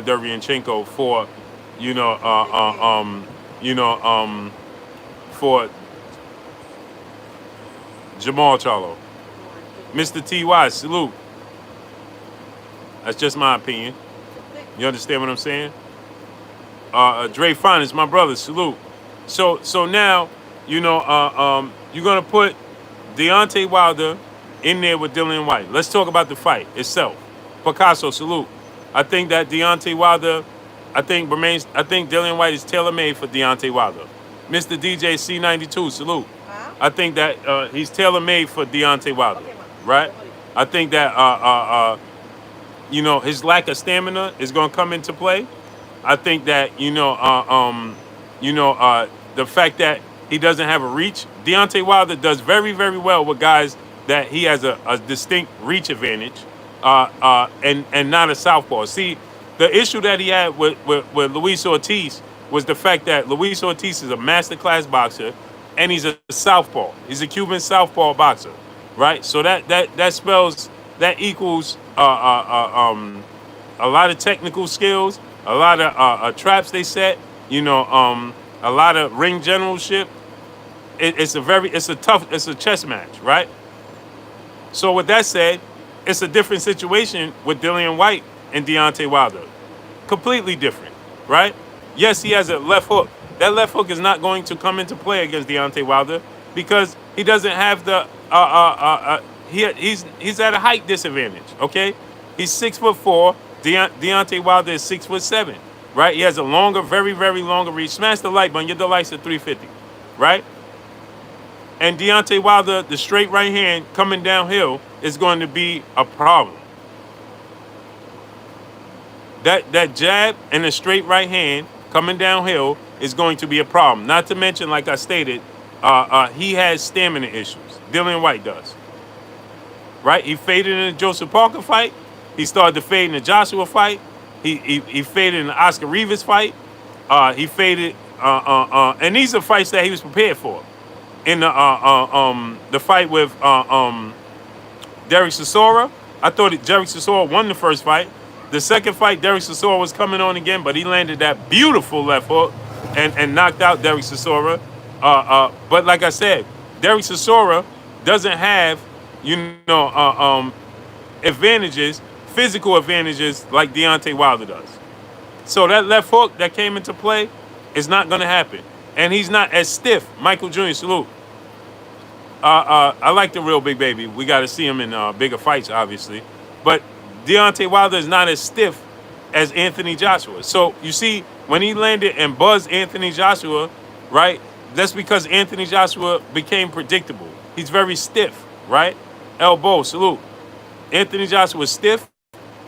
Derevyanchenko for, for Jamal Charlo. Mr. T.Y., salute. That's just my opinion. You understand what I'm saying? Dre Finance, my brother, salute. So now, you're gonna put Deontay Wilder in there with Dillian Whyte. Let's talk about the fight itself. Picasso, salute. I think that Deontay Wilder, I think Dillian Whyte is tailor-made for Deontay Wilder. Mr. DJ C92, salute. I think that he's tailor-made for Deontay Wilder, right? I think that his lack of stamina is going to come into play. I think that the fact that he doesn't have a reach. Deontay Wilder does very, very well with guys that he has a distinct reach advantage, and not a southpaw. See, the issue that he had with Luis Ortiz was the fact that Luis Ortiz is a masterclass boxer, and he's a southpaw. He's a Cuban southpaw boxer, right? So that equals a lot of technical skills, a lot of traps they set, a lot of ring generalship. It's a chess match, right? So with that said, it's a different situation with Dillian Whyte and Deontay Wilder. Completely different, right? Yes, he has a left hook. That left hook is not going to come into play against Deontay Wilder because he doesn't have the he's at a height disadvantage. Okay, he's 6'4". Deontay Wilder is 6'7", right? He has a longer, very, very longer reach. Smash the like button. Get the likes at 350, right? And Deontay Wilder, the straight right hand coming downhill is going to be a problem. That jab and the straight right hand coming downhill is going to be a problem. Not to mention, like I stated, he has stamina issues. Dillian Whyte does. Right? He faded in the Joseph Parker fight. He started to fade in the Joshua fight. He faded in the Oscar Rivas fight. He faded, and these are fights that he was prepared for. In the fight with Derek Chisora, I thought Derek Chisora won the first fight. The second fight, Derek Chisora was coming on again, but he landed that beautiful left hook and knocked out Derek Chisora. But like I said, Derek Chisora doesn't have, advantages, physical advantages like Deontay Wilder does. So that left hook that came into play is not going to happen. And he's not as stiff. Michael Jr., salute. I like the real big baby. We got to see him in bigger fights, obviously. But Deontay Wilder is not as stiff as Anthony Joshua. So you see, when he landed and buzzed Anthony Joshua, right, that's because Anthony Joshua became predictable. He's very stiff, right? Elbow, salute. Anthony Joshua is stiff,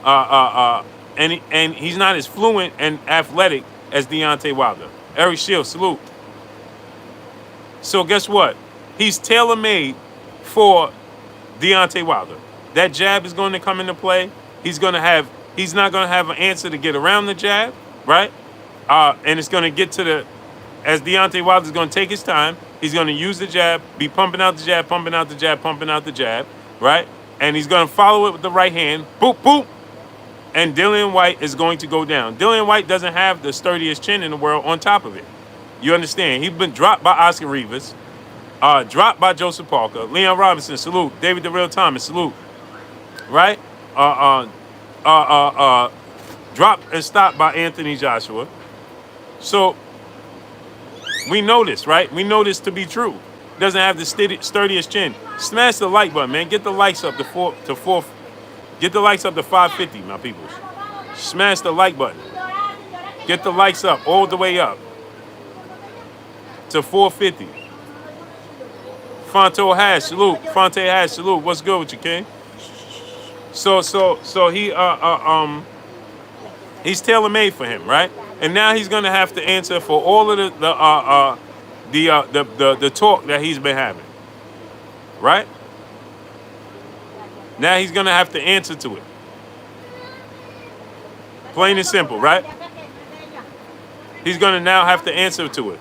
and he's not as fluent and athletic as Deontay Wilder. Eric Shields, salute. So guess what? He's tailor-made for Deontay Wilder. That jab is going to come into play. He's not gonna have an answer to get around the jab, right? And it's gonna get to as Deontay Wilder's gonna take his time. He's gonna use the jab, be pumping out the jab, pumping out the jab, pumping out the jab, right? And he's gonna follow it with the right hand, boop, boop. And Dillian Whyte is going to go down. Dillian Whyte doesn't have the sturdiest chin in the world on top of it. You understand? He's been dropped by Oscar Rivas, dropped by Joseph Parker, Leon Robinson, salute. David the Real Thomas, salute. Right? Dropped and stopped by Anthony Joshua. So we know this, right? We know this to be true. Doesn't have the sturdiest chin. Smash the like button, man. Get the likes up to 4. Get the likes up to 550, my peoples. Smash the like button. Get the likes up all the way up to 450. Fonto Hash, salute. Fonte Hash, salute. What's good with you, King? So he's tailor-made for him, right? And now he's gonna have to answer for all of the talk that he's been having, right? Now he's gonna have to answer to it. Plain and simple, right? He's gonna now have to answer to it.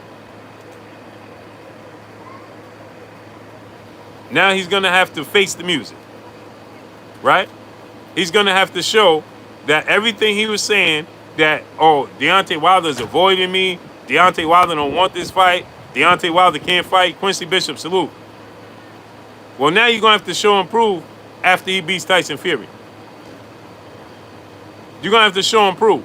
Now he's gonna have to face the music, right? He's gonna have to show that everything he was saying, that, oh, Deontay Wilder's avoiding me, Deontay Wilder don't want this fight, Deontay Wilder can't fight, Quincy Bishop, salute. Well, now you're gonna have to show and prove after he beats Tyson Fury. You're gonna have to show and prove.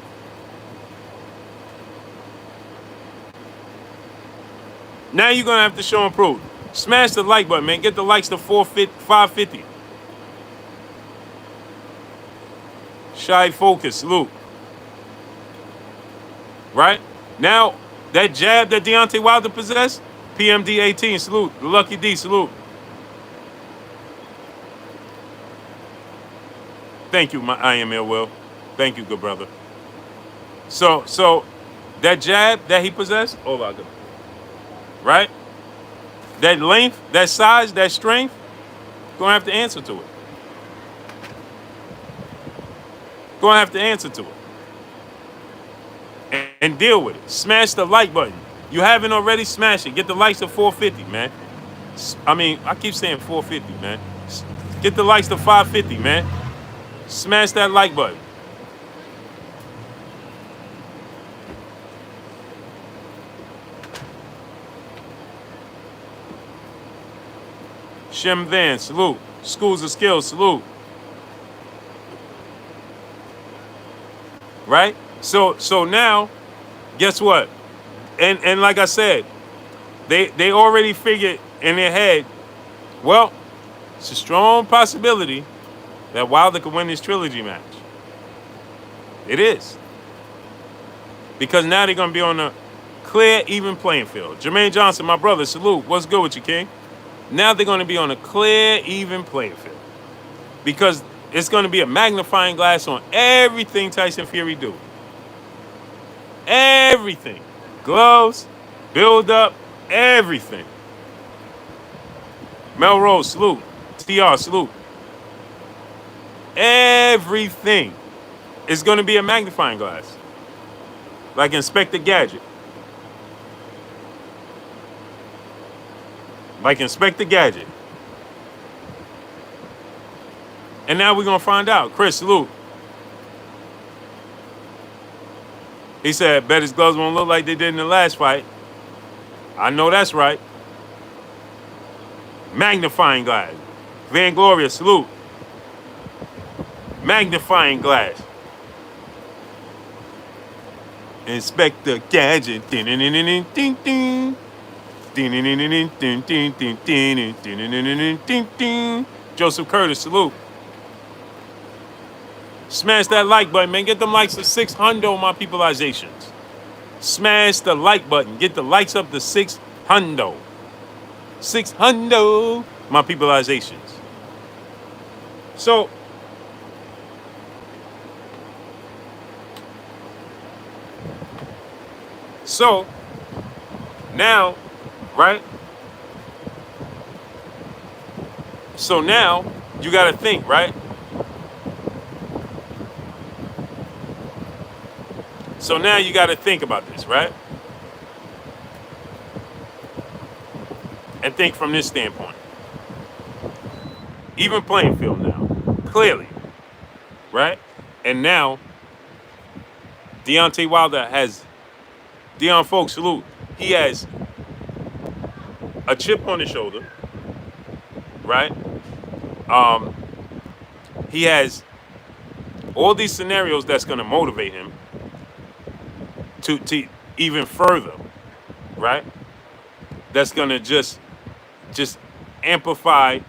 Now you're gonna have to show and prove. Smash the like button, man. Get the likes to 550. Shy Focus, salute. Right? Now, that jab that Deontay Wilder possessed, PMD 18, salute. The Lucky D, salute. Thank you, my I am ill will. Thank you, good brother. So that jab that he possessed, oh my God. Right? That length, that size, that strength, gonna have to answer to it. Gonna have to answer to it. And deal with it. Smash the like button. You haven't already, smash it. Get the likes to 450, man. I mean, I keep saying 450, man. Get the likes to 550, man. Smash that like button. Shem Van, salute. Schools of Skills, salute. Right? So now, guess what? And like I said, they already figured in their head, well, it's a strong possibility that Wilder could win this trilogy match. It is. Because now they're going to be on a clear, even playing field. Jermaine Johnson, my brother, salute. What's good with you, King? Now they're going to be on a clear, even playing field. Because it's going to be a magnifying glass on everything Tyson Fury do. Everything. Gloves, build up, everything. Melrose, salute. TR, salute. Everything is going to be a magnifying glass. Like Inspector Gadget. Like Inspector Gadget. And now we're going to find out. Chris, salute. He said, bet his gloves won't look like they did in the last fight. I know that's right. Magnifying glass. Van Gloria, salute. Magnifying glass. Inspector Gadget. Joseph Curtis, salute. Smash that like button, man. Get them likes to 600 on my peopleizations. Smash the like button. Get the likes up to 600. 600 my peopleizations. So now, right? So now you got to think, right? So now you got to think about this, right? And think from this standpoint. Even playing field now, clearly, right? And now Deontay Wilder has Dion Folks salute. He has a chip on his shoulder, right? Um, he has all these scenarios that's going to motivate him to even further, right? That's going to just amplify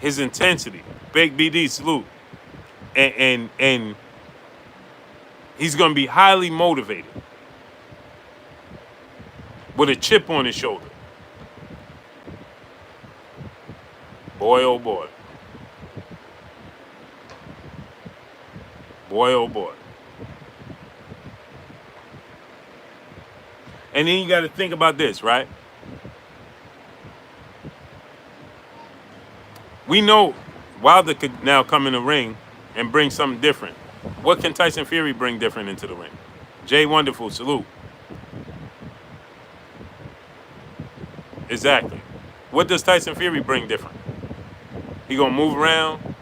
his intensity. Big BD salute, and he's going to be highly motivated with a chip on his shoulder. Boy, oh boy. Boy, oh boy. And then you got to think about this, right? We know Wilder could now come in the ring and bring something different. What can Tyson Fury bring different into the ring? Jay Wonderful, salute. Exactly. What does Tyson Fury bring different? He gonna move around,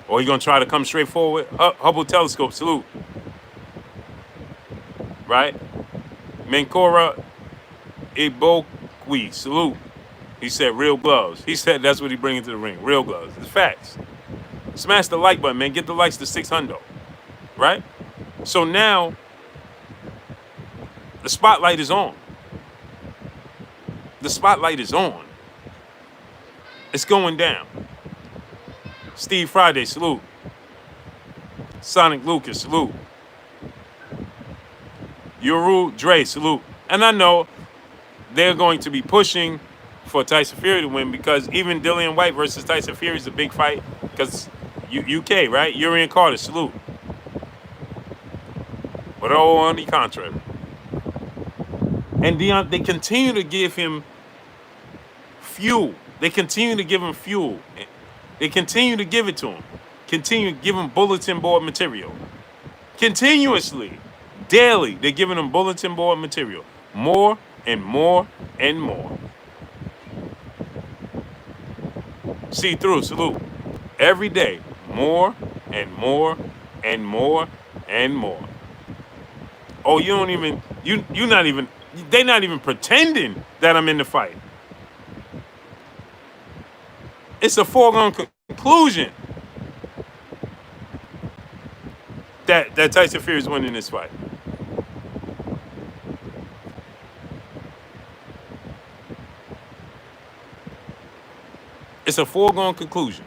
or he gonna try to come straight forward? Hubble telescope, salute. Right? Menkora Ibokwe, salute. He said real gloves. He said that's what he bringing to the ring. Real gloves. It's facts. Smash the like button, man. Get the likes to 600. Right? So now the spotlight is on. The spotlight is on. It's going down. Steve Friday, salute. Sonic Lucas, salute. Yoru Dre, salute. And I know they're going to be pushing for Tyson Fury to win because even Dillian Whyte versus Tyson Fury is a big fight because UK, right? Urian Carter, salute. But on the contrary. And they continue to give him fuel. They continue to give him fuel. They continue to give it to him. Continue to give him bulletin board material. Continuously, daily, they're giving him bulletin board material. More and more and more. See through, salute. Every day, more and more and more and more. Oh, you don't even, you not even, they're not even pretending that I'm in the fight. It's a foregone conclusion that Tyson Fury is winning this fight. It's a foregone conclusion.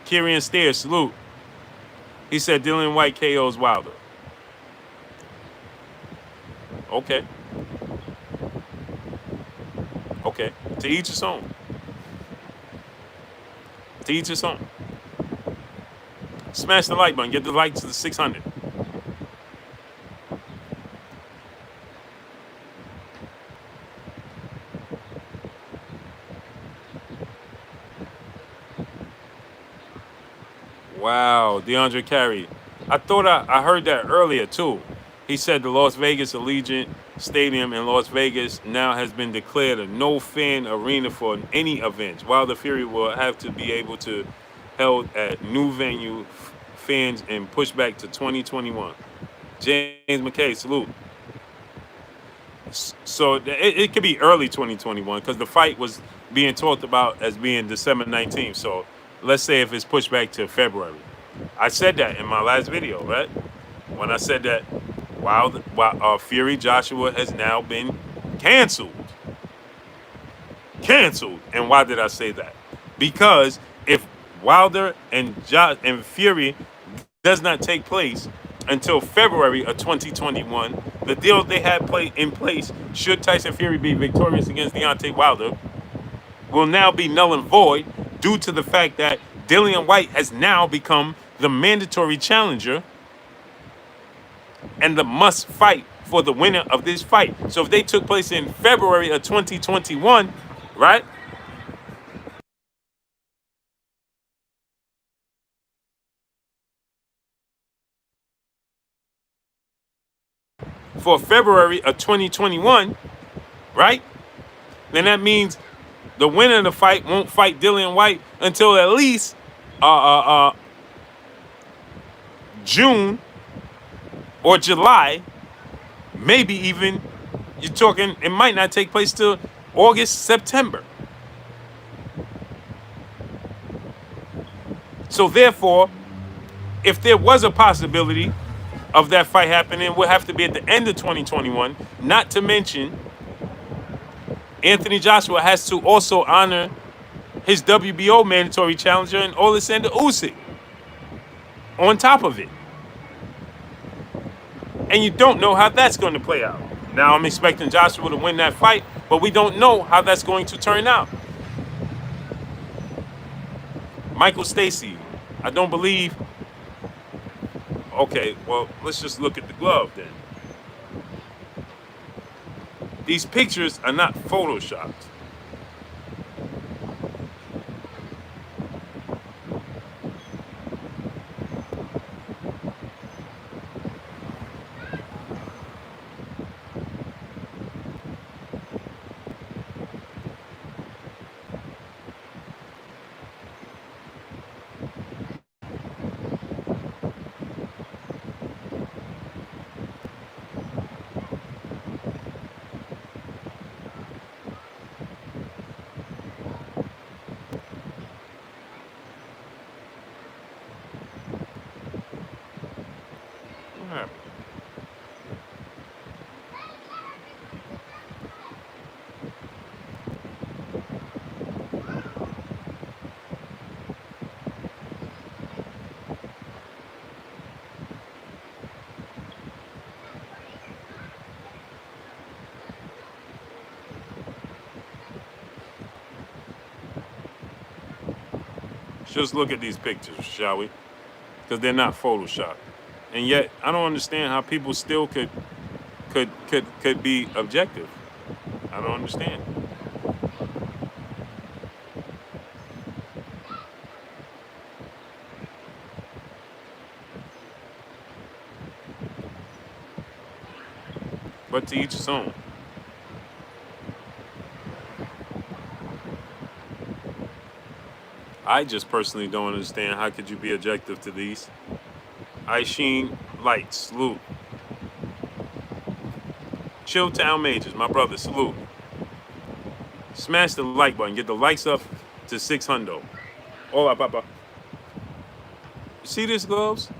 Kieran Steer, salute. He said Dillian Whyte KO's Wilder. Okay. Okay. To each his own. To each his own. Smash the like button. Get the like to the 600. Wow, DeAndre Carey. I thought I heard that earlier too. He said the Las Vegas Allegiant Stadium in Las Vegas now has been declared a no-fan arena for any events. Wilder Fury will have to be able to held at new venue fans and push back to 2021. James McKay, salute. So it could be early 2021 because the fight was being talked about as being December 19th. So let's say if it's pushed back to February. I said that in my last video, right? When I said that Fury Joshua has now been canceled. Canceled. And why did I say that? Because if Wilder and Fury does not take place until February of 2021, the deal they had in place, should Tyson Fury be victorious against Deontay Wilder, will now be null and void due to the fact that Dillian Whyte has now become the mandatory challenger and the must fight for the winner of this fight. So if they took place in February of 2021, right? for February of 2021, right? Then that means the winner of the fight won't fight Dillian Whyte until at least June or July, maybe even you're talking, it might not take place till August, September. So therefore, if there was a possibility of that fight happening, it would have to be at the end of 2021. Not to mention, Anthony Joshua has to also honor his WBO mandatory challenger and Alexander Usyk on top of it. And you don't know how that's going to play out. Now I'm expecting Joshua to win that fight, but we don't know how that's going to turn out. Michael Stacy, I don't believe. Okay, well, let's just look at the glove then. These pictures are not photoshopped. All right. Let's just look at these pictures, shall we? Because they're not photoshopped. And yet, I don't understand how people still could be objective. I don't understand. But to each his own. I just personally don't understand how could you be objective to these. Aishin Light, salute. Chilltown Majors, my brother, salute. Smash the like button. Get the likes up to 600. Hola, papa. You see this, gloves?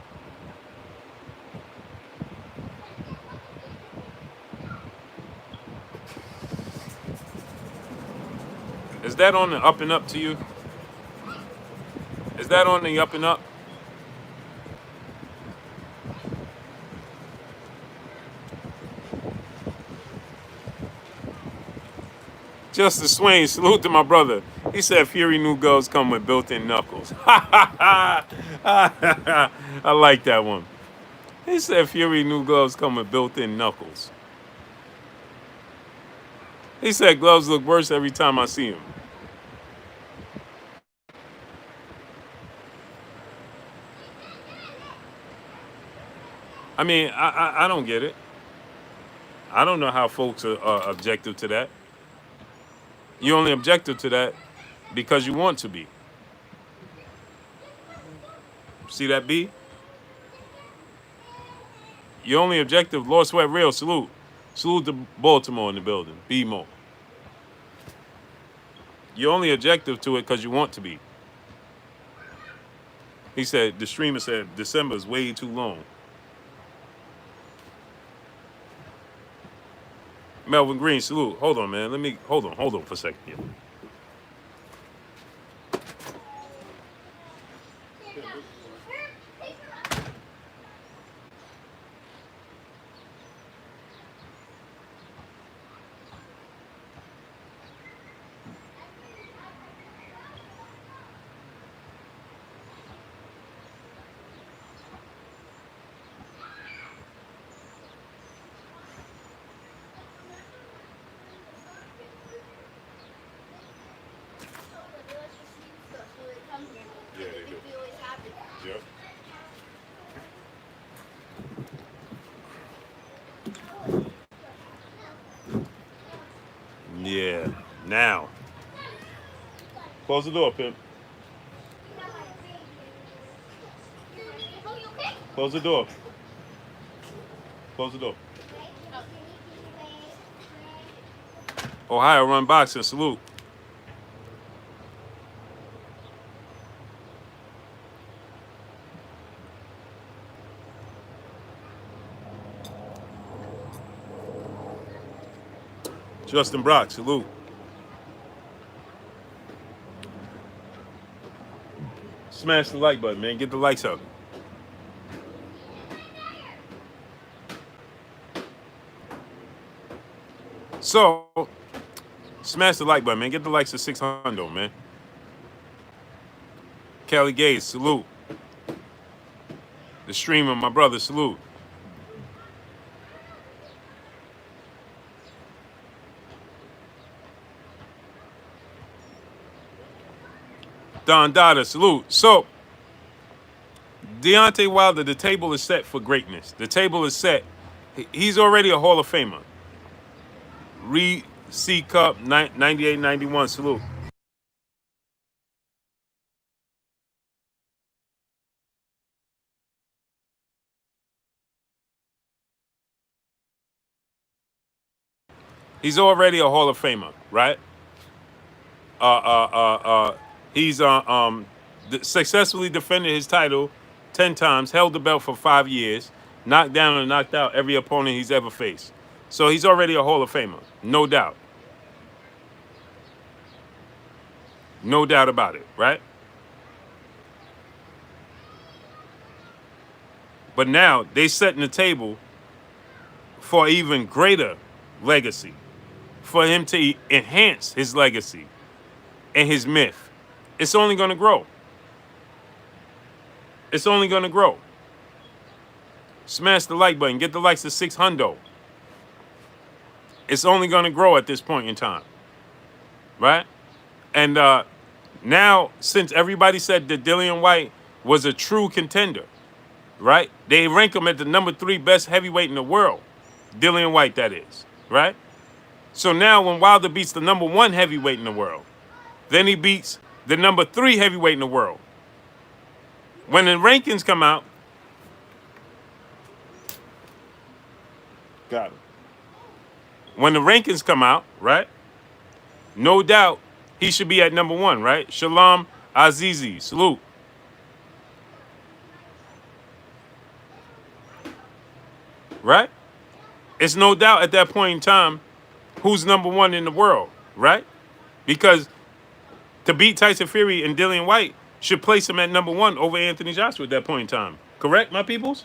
Is that on the up and up to you? Is that on the up and up? Justice Swain, salute to my brother. He said Fury new girls come with built-in knuckles. I like that one. He said Fury new gloves come with built-in knuckles. He said gloves look worse every time I see them. I mean, I don't get it. I don't know how folks are objective to that. You're only objective to that because you want to be. See that B? You're only objective. Lord Sweat Real, salute. Salute to Baltimore in the building. Be more. You're only objective to it because you want to be. He said, the streamer said, December is way too long. Melvin Green, salute. Hold on, man. Hold on for a second here. Yeah. Now. Close the door, pimp. Close the door. Close the door. Ohio run boxing. Salute. Justin Brock. Salute. Smash the like button, man. Get the likes up. So, smash the like button, man. Get the likes of 600, man. Kelly Gates, salute. The streamer, my brother, salute. Don Dada, salute. So, Deontay Wilder, the table is set for greatness. The table is set. He's already a Hall of Famer. Reed C. Cup, 98-91, salute. He's already a Hall of Famer, right? He's successfully defended his title 10 times, held the belt for 5 years, knocked down and knocked out every opponent he's ever faced. So he's already a Hall of Famer, no doubt. No doubt about it, right? But now they setting the table for even greater legacy, for him to enhance his legacy and his myth. It's only going to grow. It's only going to grow. Smash the like button. Get the likes to 600. It's only going to grow at this point in time, right? And now, since everybody said that Dillian Whyte was a true contender, right? They rank him at the number 3 best heavyweight in the world. Dillian Whyte, that is, right? So now when Wilder beats the number 1 heavyweight in the world, then he beats the number 3 heavyweight in the world. When the rankings come out, got him. When the rankings come out, right? No doubt he should be at number 1, right? Shalom Azizi, salute. Right? It's no doubt at that point in time who's number 1 in the world, right? Because to beat Tyson Fury and Dillian Whyte should place him at number 1 over Anthony Joshua at that point in time. Correct, my peoples?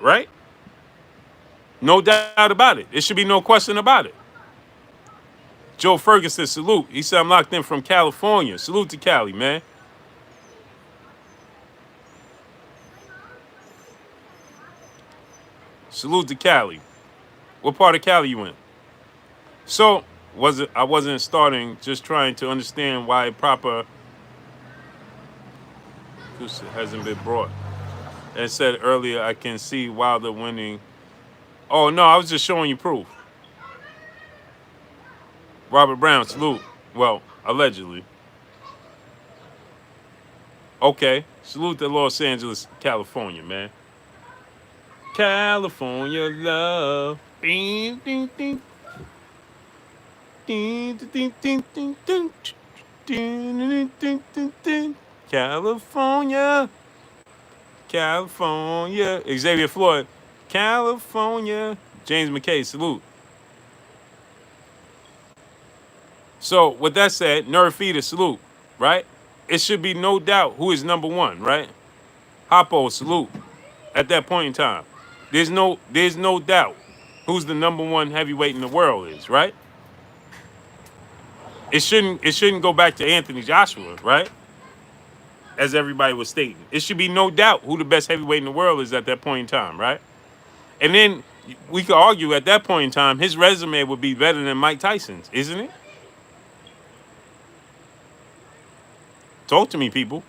Right? No doubt about it. There should be no question about it. Joe Ferguson, salute. He said, I'm locked in from California. Salute to Cali, man. Salute to Cali. What part of Cali you in? So, I wasn't starting, just trying to understand why proper hasn't been brought. And said earlier, I can see Wilder winning. Oh, no, I was just showing you proof. Robert Brown, salute. Well, allegedly. Okay, salute to Los Angeles, California, man. California love. Ding, ding, ding. Ding, ding, ding, ding, ding. Ding, ding, ding, ding. California. California. Xavier Floyd. California. James McKay, salute. So, with that said, Nerve Feeder, salute, right? It should be no doubt who is number 1, right? Hoppo, salute. At that point in time. There's no doubt who's the number 1 heavyweight in the world is, right? It shouldn't go back to Anthony Joshua, right? As everybody was stating. It should be no doubt who the best heavyweight in the world is at that point in time, right? And then we could argue at that point in time, his resume would be better than Mike Tyson's, isn't it? Talk to me, people.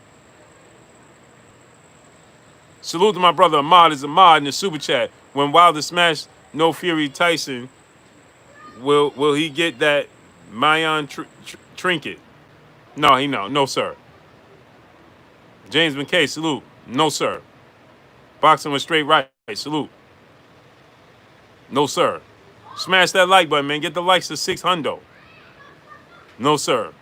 Salute to my brother Ahmad is Ahmad in the super chat. When Wilder smashed No Fury Tyson, will he get that Mayan trinket? No, no sir. James McKay, salute. No sir. Boxing with straight right, salute. No sir. Smash that like button, man. Get the likes to 600. No sir.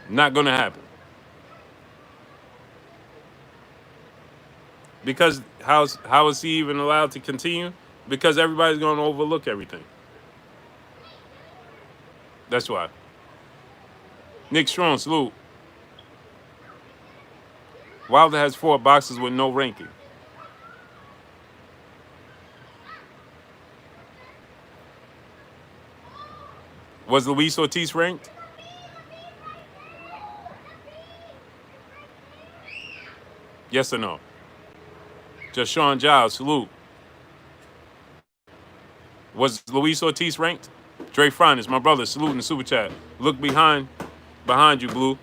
Not gonna happen. Because how is he even allowed to continue? Because everybody's gonna overlook everything. That's why. Nick Strong, salute. Wilder has 4 boxers with no ranking. Was Luis Ortiz ranked? Yes or no? Just Sean Giles, salute. Was Luis Ortiz ranked? Dre Frontis, my brother, salute in the super chat. Look behind you, Blue.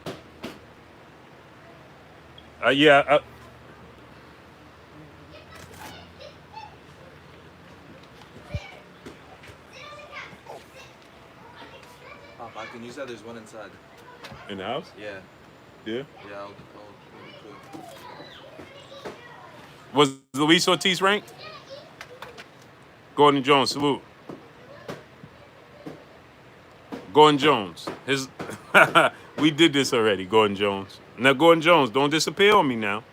Yeah. Pop, I can use that. There's one inside. In the house? Yeah. Yeah. Yeah. I'll cool. Was Luis Ortiz ranked? Gordon Jones, salute. Gordon Jones. We did this already, Gordon Jones. Now, Gordon Jones, don't disappear on me now.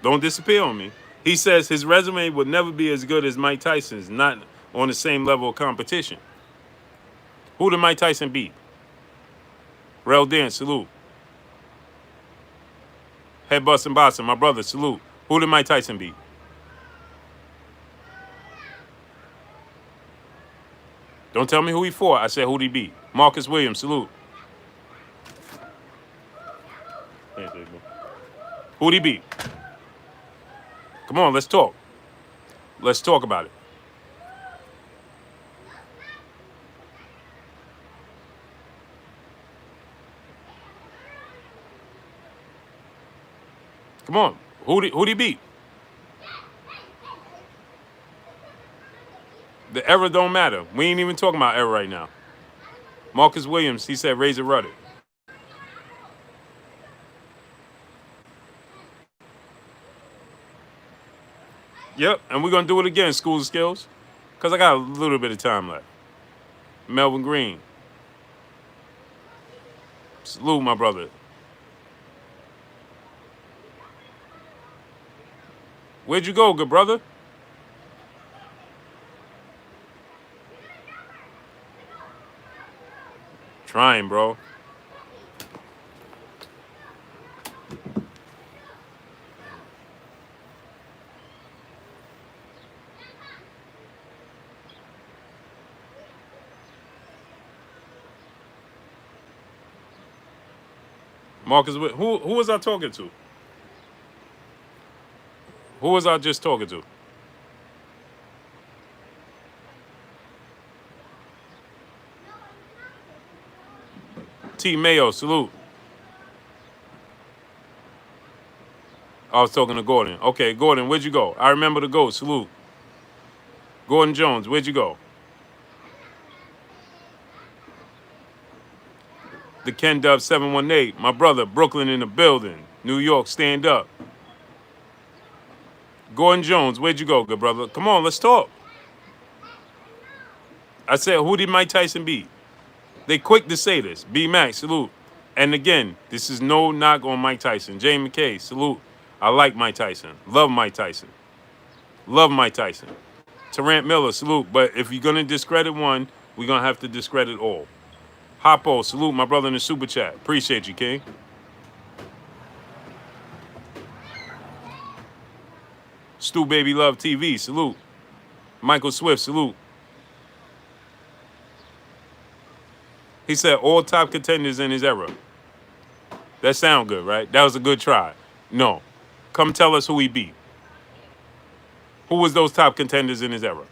Don't disappear on me. He says his resume would never be as good as Mike Tyson's, not on the same level of competition. Who did Mike Tyson beat? Rel Dan, salute. Head bustin' Boston, my brother, salute. Who did Mike Tyson beat? Don't tell me who he fought. I said who did he beat. Marcus Williams, salute. Who did he beat? Come on, let's talk. Let's talk about it. Come on. Who did he beat? The era don't matter. We ain't even talking about era right now. Marcus Williams, he said Razor Rudder. Yep, and we're going to do it again, School of Skills, because I got a little bit of time left. Melvin Green. Salute, my brother. Where'd you go, good brother? Trying, bro. Marcus, who was I talking to? Who was I just talking to? T. Mayo, salute. I was talking to Gordon. Okay, Gordon, where'd you go? I remember the go, salute. Gordon Jones, where'd you go? The Ken Dub 718, my brother, Brooklyn in the building. New York, stand up. Gordon Jones, where'd you go, good brother? Come on, let's talk. I said, who did Mike Tyson beat? They quick to say this. B-Max, salute. And again, this is no knock on Mike Tyson. James McKay, salute. I like Mike Tyson. Love Mike Tyson. Love Mike Tyson. Terrence Miller, salute. But if you're going to discredit one, we're going to have to discredit all. Hoppo, salute my brother in the super chat. Appreciate you, King. Stu Baby Love TV, salute. Michael Swift, salute. He said all top contenders in his era. That sound good, right? That was a good try. No. Come tell us who he beat. Who was those top contenders in his era?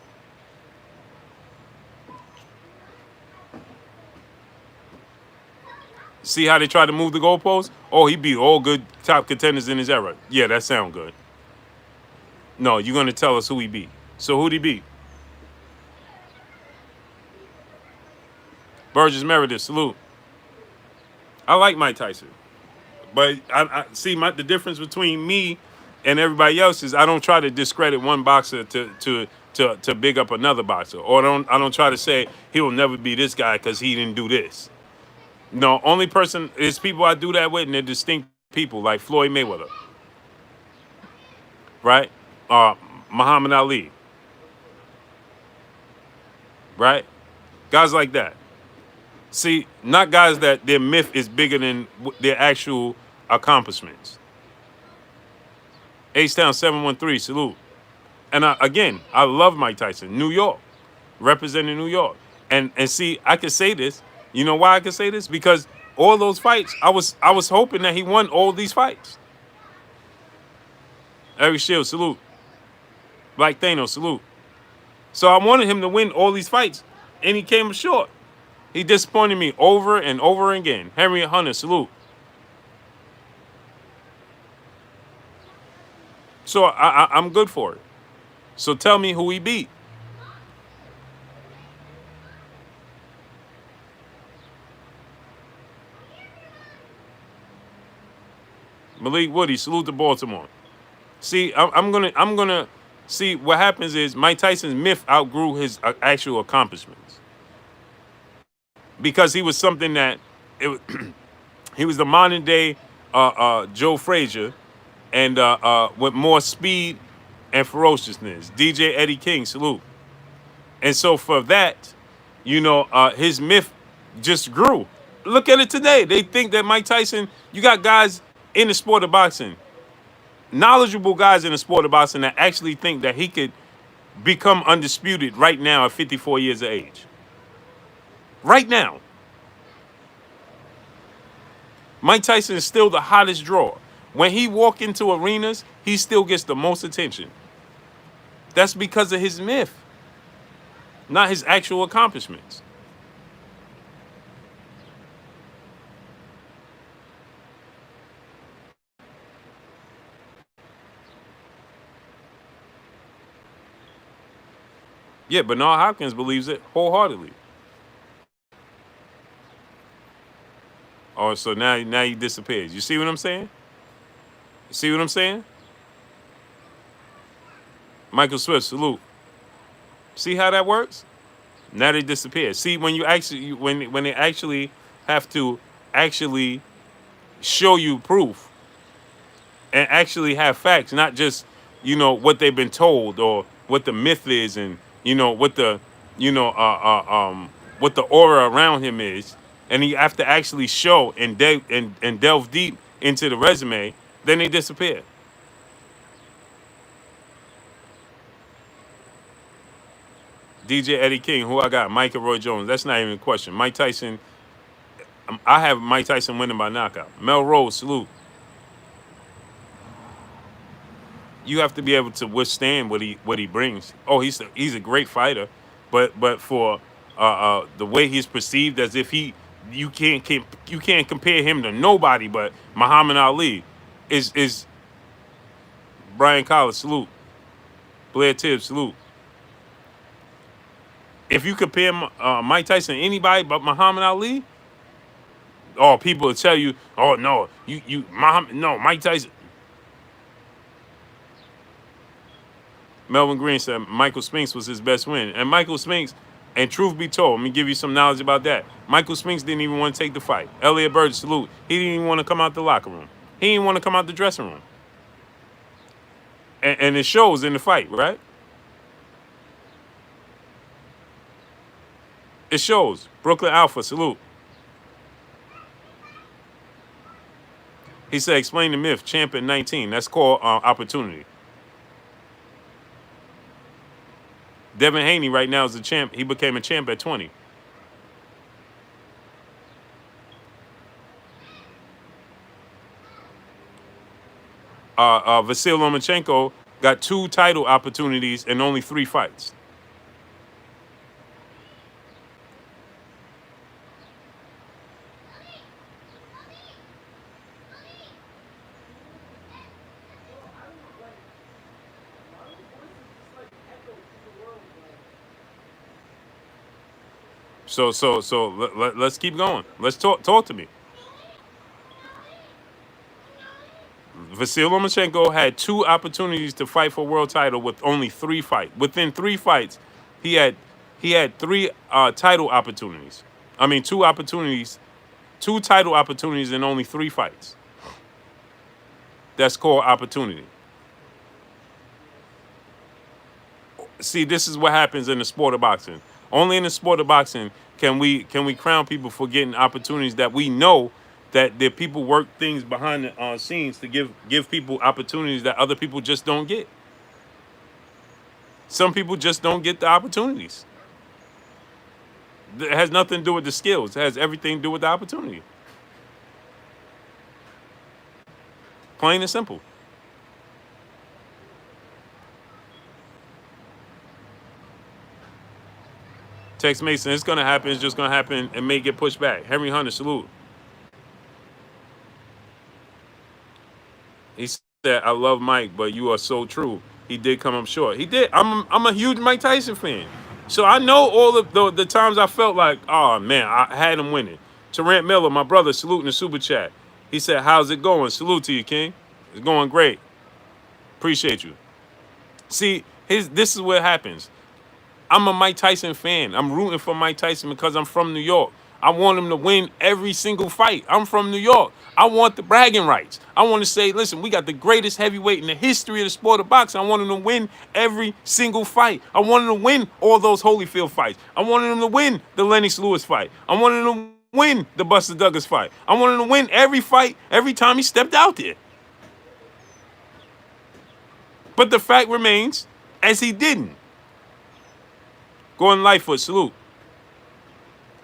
See how they tried to move the goalposts? Oh, he beat all good top contenders in his era. Yeah, that sound good. No, you're going to tell us who he beat. So who'd he beat? Burgess Meredith, salute. I like Mike Tyson. But I see the difference between me and everybody else is I don't try to discredit one boxer to big up another boxer. Or I don't try to say he'll never be this guy because he didn't do this. No, only person is people I do that with, and they're distinct people like Floyd Mayweather, right? Muhammad Ali, right? Guys like that. See, not guys that their myth is bigger than their actual accomplishments. H-Town 713, salute. And again, I love Mike Tyson, New York, representing New York. And see, I can say this. You know why I can say this? Because all those fights, I was hoping that he won all these fights. Eric Shields, salute. Black Thanos, salute. So I wanted him to win all these fights, and he came short. He disappointed me over and over again. Henry Hunter, salute. So I'm good for it. So tell me who he beat. Malik Woody, salute to Baltimore. See, I'm gonna see what happens is Mike Tyson's myth outgrew his actual accomplishments because he was something that he was the modern day Joe Frazier, and with more speed and ferociousness. DJ Eddie King, salute. And so for that, his myth just grew. Look at it today. They think that Mike Tyson, you got guys in the sport of boxing, knowledgeable guys in the sport of boxing that actually think that he could become undisputed right now at 54 years of age. Right now. Mike Tyson is still the hottest draw. When he walks into arenas, he still gets the most attention. That's because of his myth, not his actual accomplishments. Yeah, Bernard Hopkins believes it wholeheartedly. Oh, so now he disappears. You see what I'm saying? You see what I'm saying? Michael Swift, salute. See how that works? Now they disappear. See, when when they actually have to actually show you proof and actually have facts, not just what they've been told or what the myth is, and what the what the aura around him is, and you have to actually show and delve deep into the resume, then they disappear. DJ Eddie King, who I got? Mike and Roy Jones. That's not even a question. Mike Tyson. I have Mike Tyson winning by knockout. Mel Rose, salute. You have to be able to withstand what he brings. Oh, he's a great fighter, but for the way he's perceived, as if you can't compare him to nobody but Muhammad Ali. Is Brian Collins, salute. Blair Tibbs, salute. If you compare Mike Tyson to anybody but Muhammad Ali, oh, people will tell you, oh no, Mike Tyson. Melvin Green said Michael Spinks was his best win. And Michael Spinks, and truth be told, let me give you some knowledge about that. Michael Spinks didn't even want to take the fight. Elliot Burgess, salute. He didn't even want to come out the locker room. He didn't want to come out the dressing room. And it shows in the fight, right? It shows. Brooklyn Alpha, salute. He said, explain the myth, champ at 19. That's called opportunity. Devin Haney right now is a champ. He became a champ at 20. Vasyl Lomachenko got 2 title opportunities and only 3 fights. So let's keep going. Let's talk to me. Vasyl Lomachenko had 2 opportunities to fight for world title with only 3 fights. Within 3 fights, he had 3 title opportunities. I mean, 2 opportunities, 2 title opportunities in only 3 fights. That's called opportunity. See, this is what happens in the sport of boxing. Only in the sport of boxing can we crown people for getting opportunities that we know that the people work things behind the scenes to give people opportunities that other people just don't get. Some people just don't get the opportunities. It has nothing to do with the skills. It has everything to do with the opportunity. Plain and simple. Tex Mason, it's going to happen. It's just going to happen and may get pushed back. Henry Hunter, salute. He said, I love Mike, but you are so true. He did come up short. He did. I'm a huge Mike Tyson fan. So I know all of the times I felt like, oh, man, I had him winning. Tarrant Miller, my brother, saluting the super chat. He said, how's it going? Salute to you, King. It's going great. Appreciate you. See, this is what happens. I'm a Mike Tyson fan. I'm rooting for Mike Tyson because I'm from New York. I want him to win every single fight. I'm from New York. I want the bragging rights. I want to say, listen, we got the greatest heavyweight in the history of the sport of boxing. I want him to win every single fight. I want him to win all those Holyfield fights. I wanted him to win the Lennox Lewis fight. I wanted him to win the Buster Douglas fight. I wanted him to win every fight, every time he stepped out there. But the fact remains, as he didn't. Gordon Lightfoot, salute.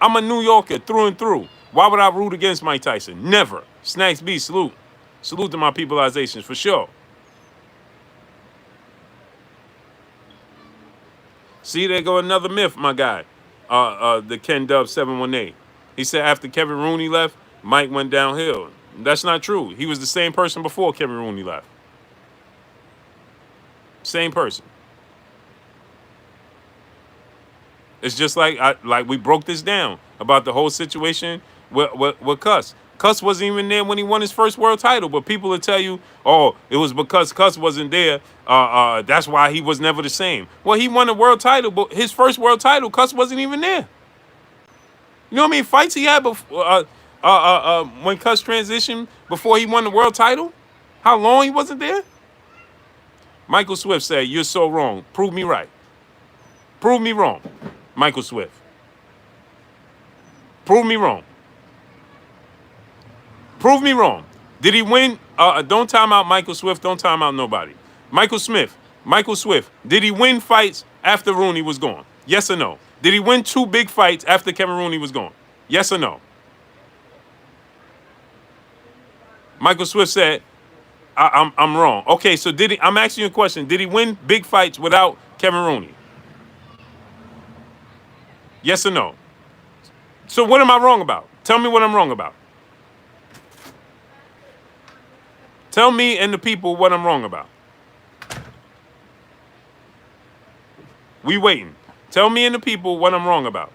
I'm a New Yorker through and through. Why would I root against Mike Tyson? Never. Snacks B, salute. Salute to my peopleizations, for sure. See, there go another myth, my guy. The Ken Dub 718. He said after Kevin Rooney left, Mike went downhill. That's not true. He was the same person before Kevin Rooney left. Same person. It's just like we broke this down about the whole situation with Cuss. Cuss wasn't even there when he won his first world title, but people will tell you, oh, it was because Cuss wasn't there. That's why he was never the same. Well, he won a world title, but his first world title, Cuss wasn't even there. You know what I mean? Fights he had before, when Cuss transitioned before he won the world title. How long he wasn't there? Michael Swift said, "You're so wrong. Prove me right. Prove me wrong." Michael Swift. Prove me wrong. Prove me wrong. Did he win? Don't time out Michael Swift. Don't time out nobody. Michael Swift. Did he win fights after Rooney was gone? Yes or no? Did he win 2 big fights after Kevin Rooney was gone? Yes or no? Michael Swift said, I'm wrong. Okay, so did he? I'm asking you a question. Did he win big fights without Kevin Rooney? Yes or no? So what am I wrong about? Tell me what I'm wrong about. Tell me and the people what I'm wrong about. We waiting. Tell me and the people what I'm wrong about.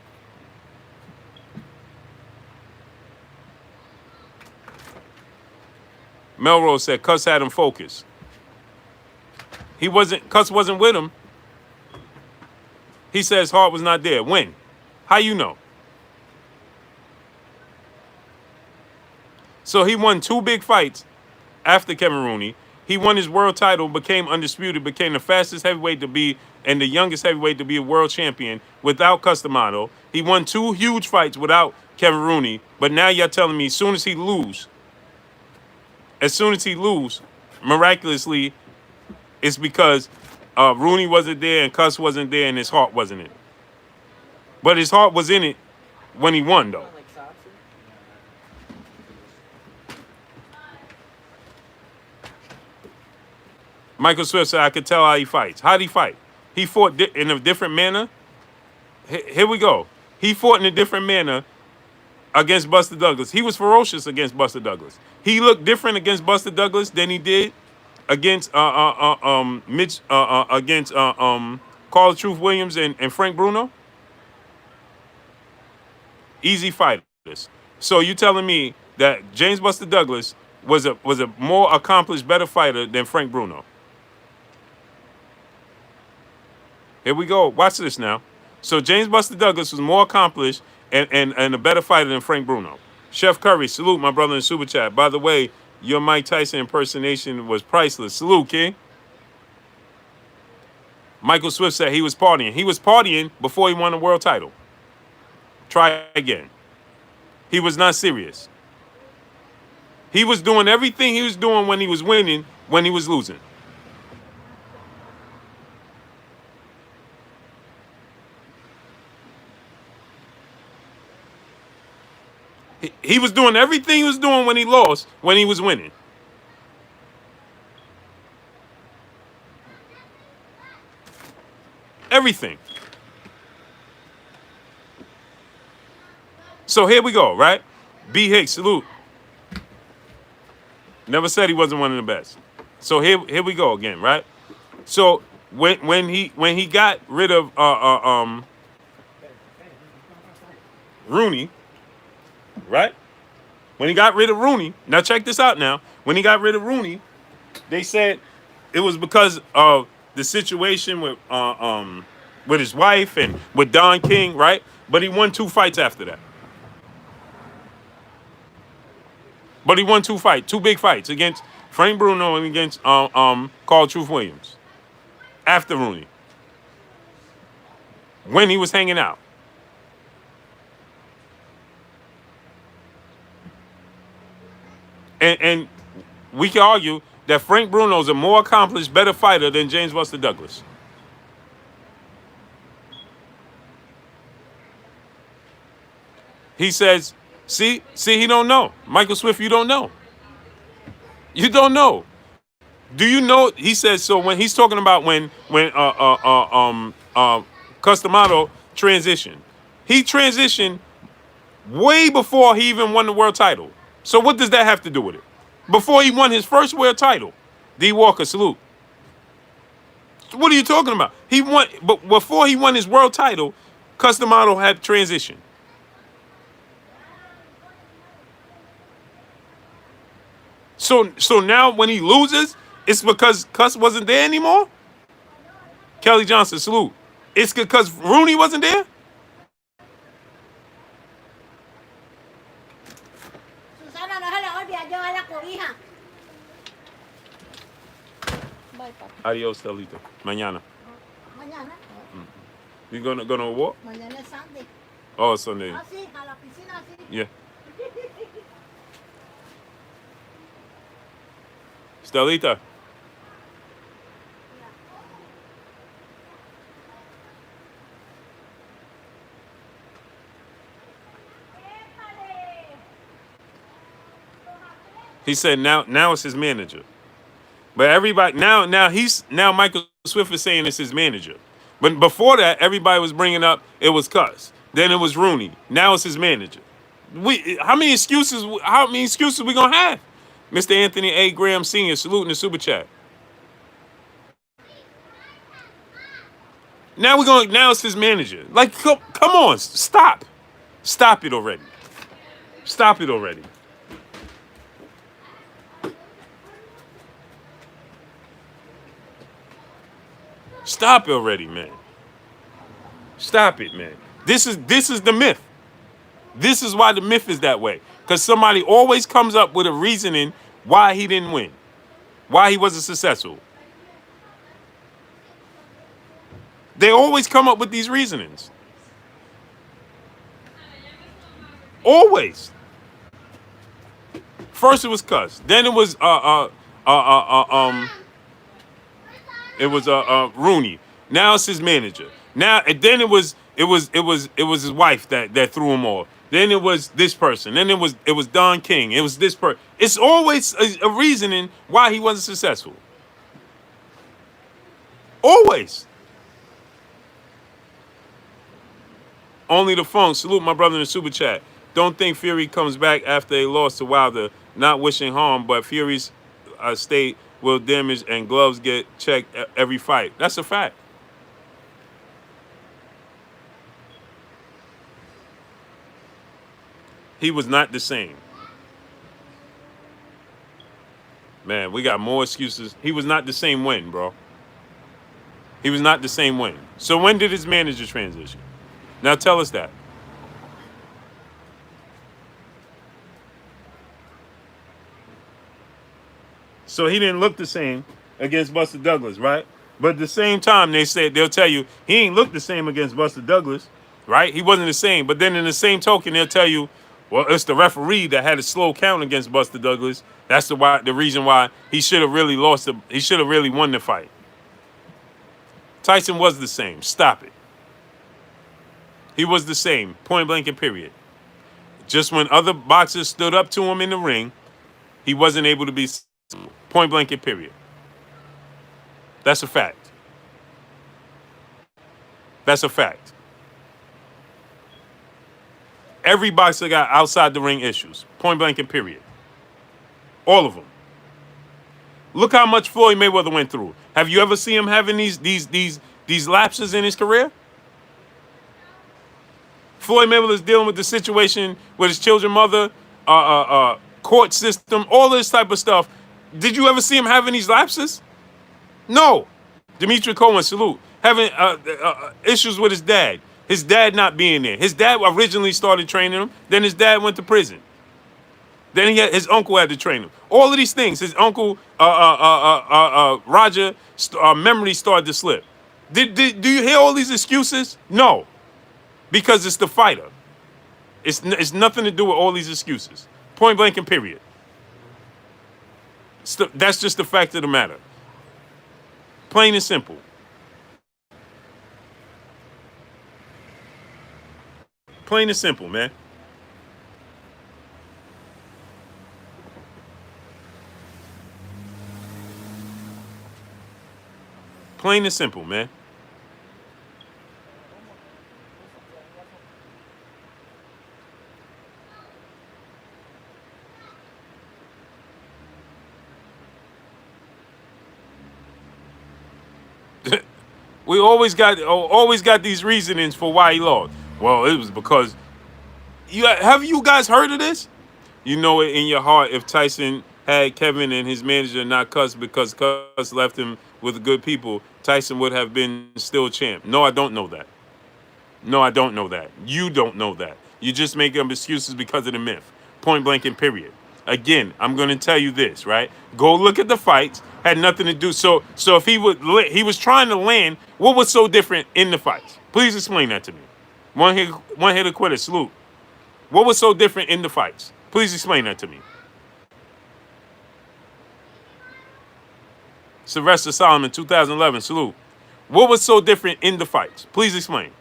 Melrose said Cuss had him focused. Cuss wasn't with him. He says Hart was not there. When? How you know? So he won 2 big fights after Kevin Rooney. He won his world title, became undisputed, became the fastest heavyweight to be and the youngest heavyweight to be a world champion without Cus D'Amato. He won 2 huge fights without Kevin Rooney. But now you're telling me as soon as he lose, miraculously, it's because Rooney wasn't there and Cus wasn't there and his heart wasn't in it. But his heart was in it when he won, though. Michael Swift said, I could tell how he fights. How'd he fight? He fought in a different manner. Here we go. He fought in a different manner against Buster Douglas. He was ferocious against Buster Douglas. He looked different against Buster Douglas than he did against against Carl Truth Williams and Frank Bruno. Easy fighters. So you telling me that James Buster Douglas was a more accomplished, better fighter than Frank Bruno? Here we go. Watch this now. So James Buster Douglas was more accomplished and a better fighter than Frank Bruno. Chef Curry, salute my brother in Super Chat. By the way, your Mike Tyson impersonation was priceless. Salute, King. Michael Swift said he was partying. He was partying before he won the world title. Try again. He was not serious. He was doing everything he was doing when he was winning, when he was losing. He was doing everything he was doing when he lost, when he was winning. Everything. So here we go, right? B. Hicks, salute. Never said he wasn't one of the best. So here we go again, right? So when he got rid of Rooney, right? When he got rid of Rooney, now check this out now. When he got rid of Rooney, they said it was because of the situation with his wife and with Don King, right? But he won 2 fights after that. But he won 2 fights, 2 big fights against Frank Bruno and against Carl Truth Williams after Rooney. When he was hanging out. And we can argue that Frank Bruno is a more accomplished, better fighter than James Buster Douglas. He says, see, he don't know. Michael Swift, you don't know. You don't know. Do you know? He says, so when he's talking about when Customato transitioned, he transitioned way before he even won the world title. So what does that have to do with it? Before he won his first world title, D. Walker, salute. What are you talking about? He won, but before he won his world title, Customato had transitioned. So now when he loses, it's because Cuss wasn't there anymore? Kelly Johnson, salute. It's because Rooney wasn't there? Adios, Telito. Mañana. Mañana. You gonna walk? Mañana es Sunday. Oh, Sunday. Ah, sí, a la piscina, sí. Yeah. Stelita. He said now it's his manager. But everybody now Michael Swift is saying it's his manager. But before that, everybody was bringing up it was Cuss. Then it was Rooney. Now it's his manager. How many excuses we gonna have? Mr. Anthony A. Graham Sr. saluting the super chat. Now it's his manager. Like, come on, stop. Stop it already. Stop it already. Stop it already, man. Stop it, man. This is the myth. This is why the myth is that way. Because somebody always comes up with a reasoning why he didn't win. Why he wasn't successful. They always come up with these reasonings. Always. First it was Cuss. Then it was Rooney. Now it's his manager. Now and then it was his wife that threw him off. Then it was this person. Then it was Don King. It was this person. It's always a reasoning why he wasn't successful. Always. Only the Funk. Salute my brother in the super chat. Don't think Fury comes back after a loss to Wilder. Not wishing harm, but Fury's state will damage and gloves get checked every fight. That's a fact. He was not the same. Man, we got more excuses. He was not the same when, bro. He was not the same when. So when did his manager transition? Now tell us that. So he didn't look the same against Buster Douglas, right? But at the same time, they'll tell you he ain't looked the same against Buster Douglas, right? He wasn't the same. But then in the same token, they'll tell you, well, it's the referee that had a slow count against Buster Douglas. That's the reason why he should have really lost. He should have really won the fight. Tyson was the same. Stop it. He was the same. Point blank and period. Just when other boxers stood up to him in the ring, he wasn't able to be. Point blank and period. That's a fact. That's a fact. Every boxer got outside the ring issues. Point blank and period. All of them. Look how much Floyd Mayweather went through. Have you ever seen him having these lapses in his career? Floyd Mayweather is dealing with the situation with his children's mother, court system, all this type of stuff. Did you ever see him having these lapses? No. Dimitri Cohen, salute. Having issues with his dad. His dad not being there. His dad originally started training him. Then his dad went to prison. Then his uncle had to train him. All of these things. His uncle, Roger, memory started to slip. Do you hear all these excuses? No. Because it's the fighter. It's nothing to do with all these excuses. Point blank and period. That's just the fact of the matter. Plain and simple. Plain and simple, man. Plain and simple, man. We always got these reasonings for why he lost. Well, it was because have you guys heard of this? You know it in your heart if Tyson had Kevin and his manager not cuss because Cuss left him with good people, Tyson would have been still champ. No, I don't know that. No, I don't know that. You don't know that. You just make up excuses because of the myth. Point blank and period. Again, I'm going to tell you this, right? Go look at the fights. Had nothing to do. So if he was trying to land, what was so different in the fights? Please explain that to me. One hit quitter. Salute. What was so different in the fights? Please explain that to me. Sylvester Solomon, 2011. Salute. What was so different in the fights? Please explain.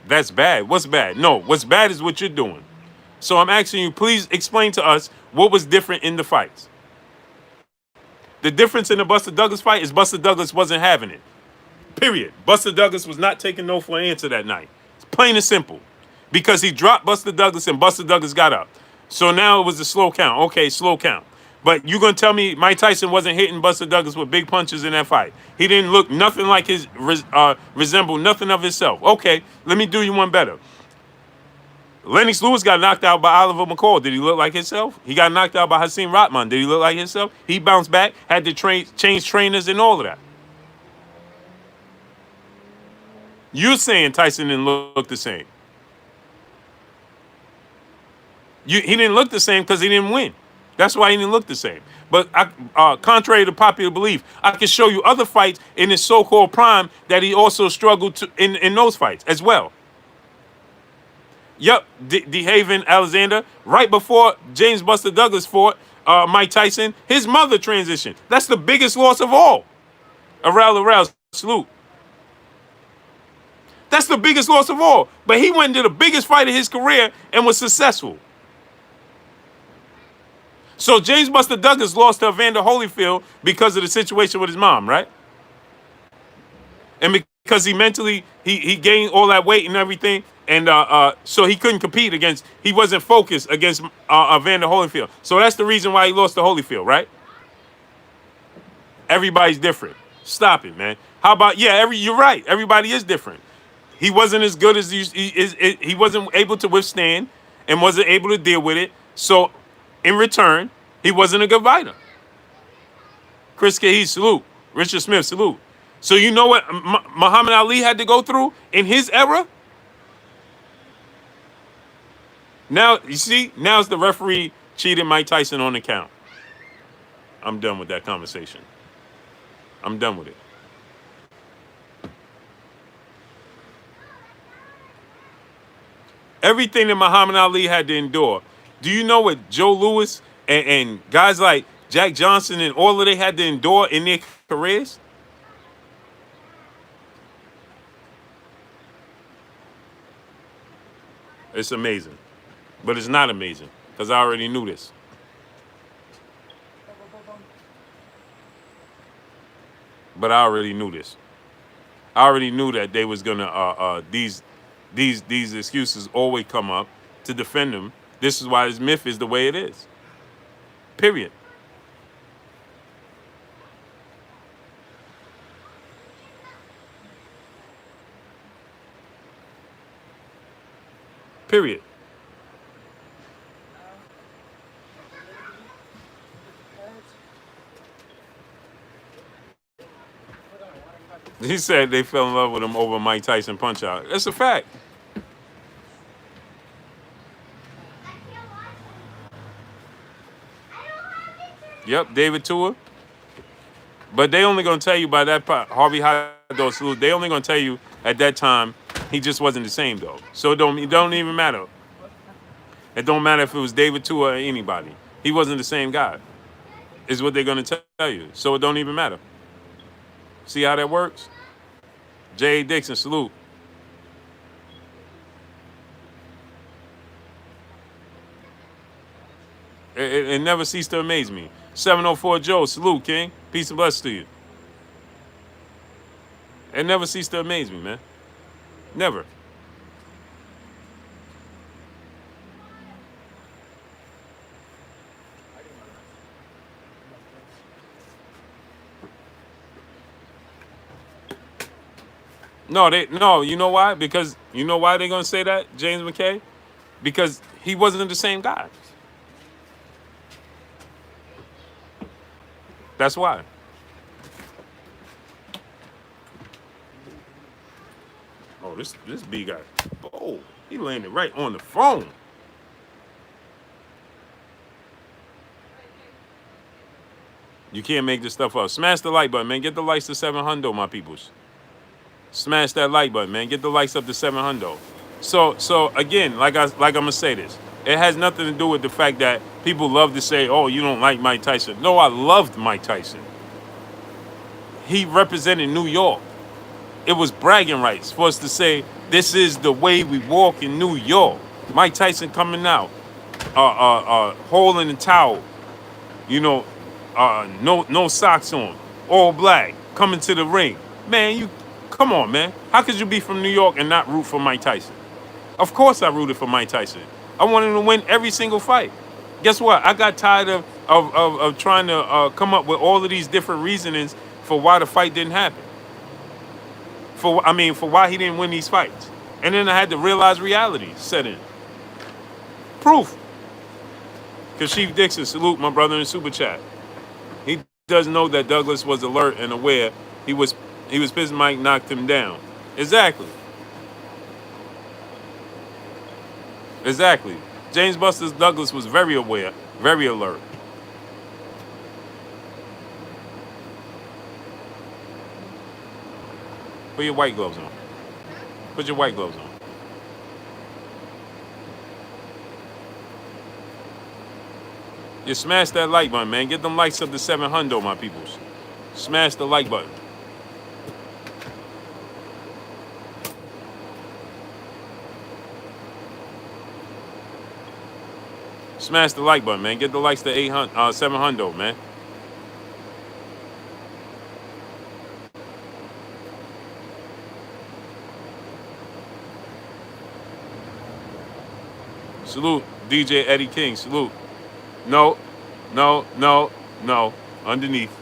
That's bad. What's bad? No, what's bad is what you're doing. So I'm asking you, please explain to us what was different in the fights. The difference in the Buster Douglas fight is Buster Douglas wasn't having it. Period. Buster Douglas was not taking no for an answer that night. It's plain and simple. Because he dropped Buster Douglas and Buster Douglas got up. So now it was a slow count. Okay, slow count. But you're going to tell me Mike Tyson wasn't hitting Buster Douglas with big punches in that fight. He didn't look nothing like resemble nothing of himself. Okay, let me do you one better. Lennox Lewis got knocked out by Oliver McCall. Did he look like himself? He got knocked out by Hasim Rahman. Did he look like himself? He bounced back, had to change trainers and all of that. You're saying Tyson didn't look the same. He didn't look the same because he didn't win. That's why he didn't look the same. But contrary to popular belief, I can show you other fights in his so-called prime that he also struggled in those fights as well. Yep, DeHaven Alexander, right before James Buster Douglas fought Mike Tyson, his mother transitioned. That's the biggest loss of all. Around, salute. That's the biggest loss of all. But he went into the biggest fight of his career and was successful. So James Buster Douglas lost to Evander Holyfield because of the situation with his mom, right? And because he mentally he gained all that weight and everything, and so he couldn't compete against. He wasn't focused against Evander Holyfield. So that's the reason why he lost to Holyfield, right? Everybody's different. Stop it, man. How about you're right. Everybody is different. He wasn't as good as he wasn't able to withstand and wasn't able to deal with it. So in return, he wasn't a good fighter. Chris Cahill, salute. Richard Smith, salute. So you know what Muhammad Ali had to go through in his era? Now, you see, now's the referee cheated Mike Tyson on the count. I'm done with that conversation. I'm done with it. Everything that Muhammad Ali had to endure. Do you know what Joe Louis and guys like Jack Johnson and all of they had to endure in their careers? It's amazing. But it's not amazing because I already knew this. But I already knew this. I already knew that they was gonna these excuses always come up to defend them. This is why this myth is the way it is. Period. Period. He said they fell in love with him over Mike Tyson punch out. That's a fact. Yep, David Tua. But they only gonna tell you by that part, Harvey Hotdog salute. They only gonna tell you at that time he just wasn't the same though. So it don't even matter. It don't matter if it was David Tua or anybody. He wasn't the same guy. Is what they're gonna tell you. So it don't even matter. See how that works? J.A. Dixon, salute. It never ceased to amaze me. 704 Joe, salute, King. Peace and blessings to you. It never ceased to amaze me, man. Never. No, you know why? Because you know why they're gonna say that, James McKay? Because he wasn't the same guy. That's why. Oh, this B guy. Oh, he landed right on the phone. You can't make this stuff up. Smash the like button, man. Get the likes to 700, my peoples. Smash that like button, man. Get the likes up to 700. So again, like I'm gonna say this. It has nothing to do with the fact that people love to say, "Oh, you don't like Mike Tyson." No, I loved Mike Tyson. He represented New York. It was bragging rights for us to say, "This is the way we walk in New York." Mike Tyson coming out, hole in the towel, you know, no socks on, all black, coming to the ring. Man, you come on, man. How could you be from New York and not root for Mike Tyson? Of course I rooted for Mike Tyson. I wanted him to win every single fight. Guess what? I got tired of trying to come up with all of these different reasonings for why the fight didn't happen. For why he didn't win these fights. And then I had to realize reality set in. Proof. Kashif Dixon, salute my brother in Super Chat. He does know that Douglas was alert and aware. He was pissed Mike knocked him down. Exactly. James Buster Douglas was very aware, very alert. Put your white gloves on. Put your white gloves on. You smash that like button, man. Get them likes up to 700, my peoples. Smash the like button. Smash the like button, man. Get the likes to 800, 700, man. Salute, DJ Eddie King. Salute. No, no, no, no. Underneath.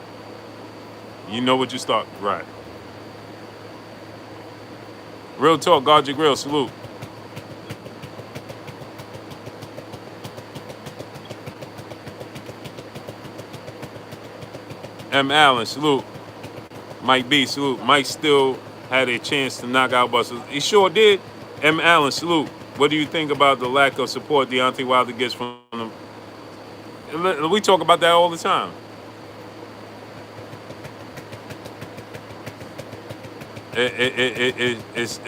You know what you start. Right. Real talk, guard your grill. Salute. M. Allen. Salute. Mike B. Salute. Mike still had a chance to knock out Buster. He sure did. M. Allen. Salute. What do you think about the lack of support Deontay Wilder gets from them? We talk about that all the time. It's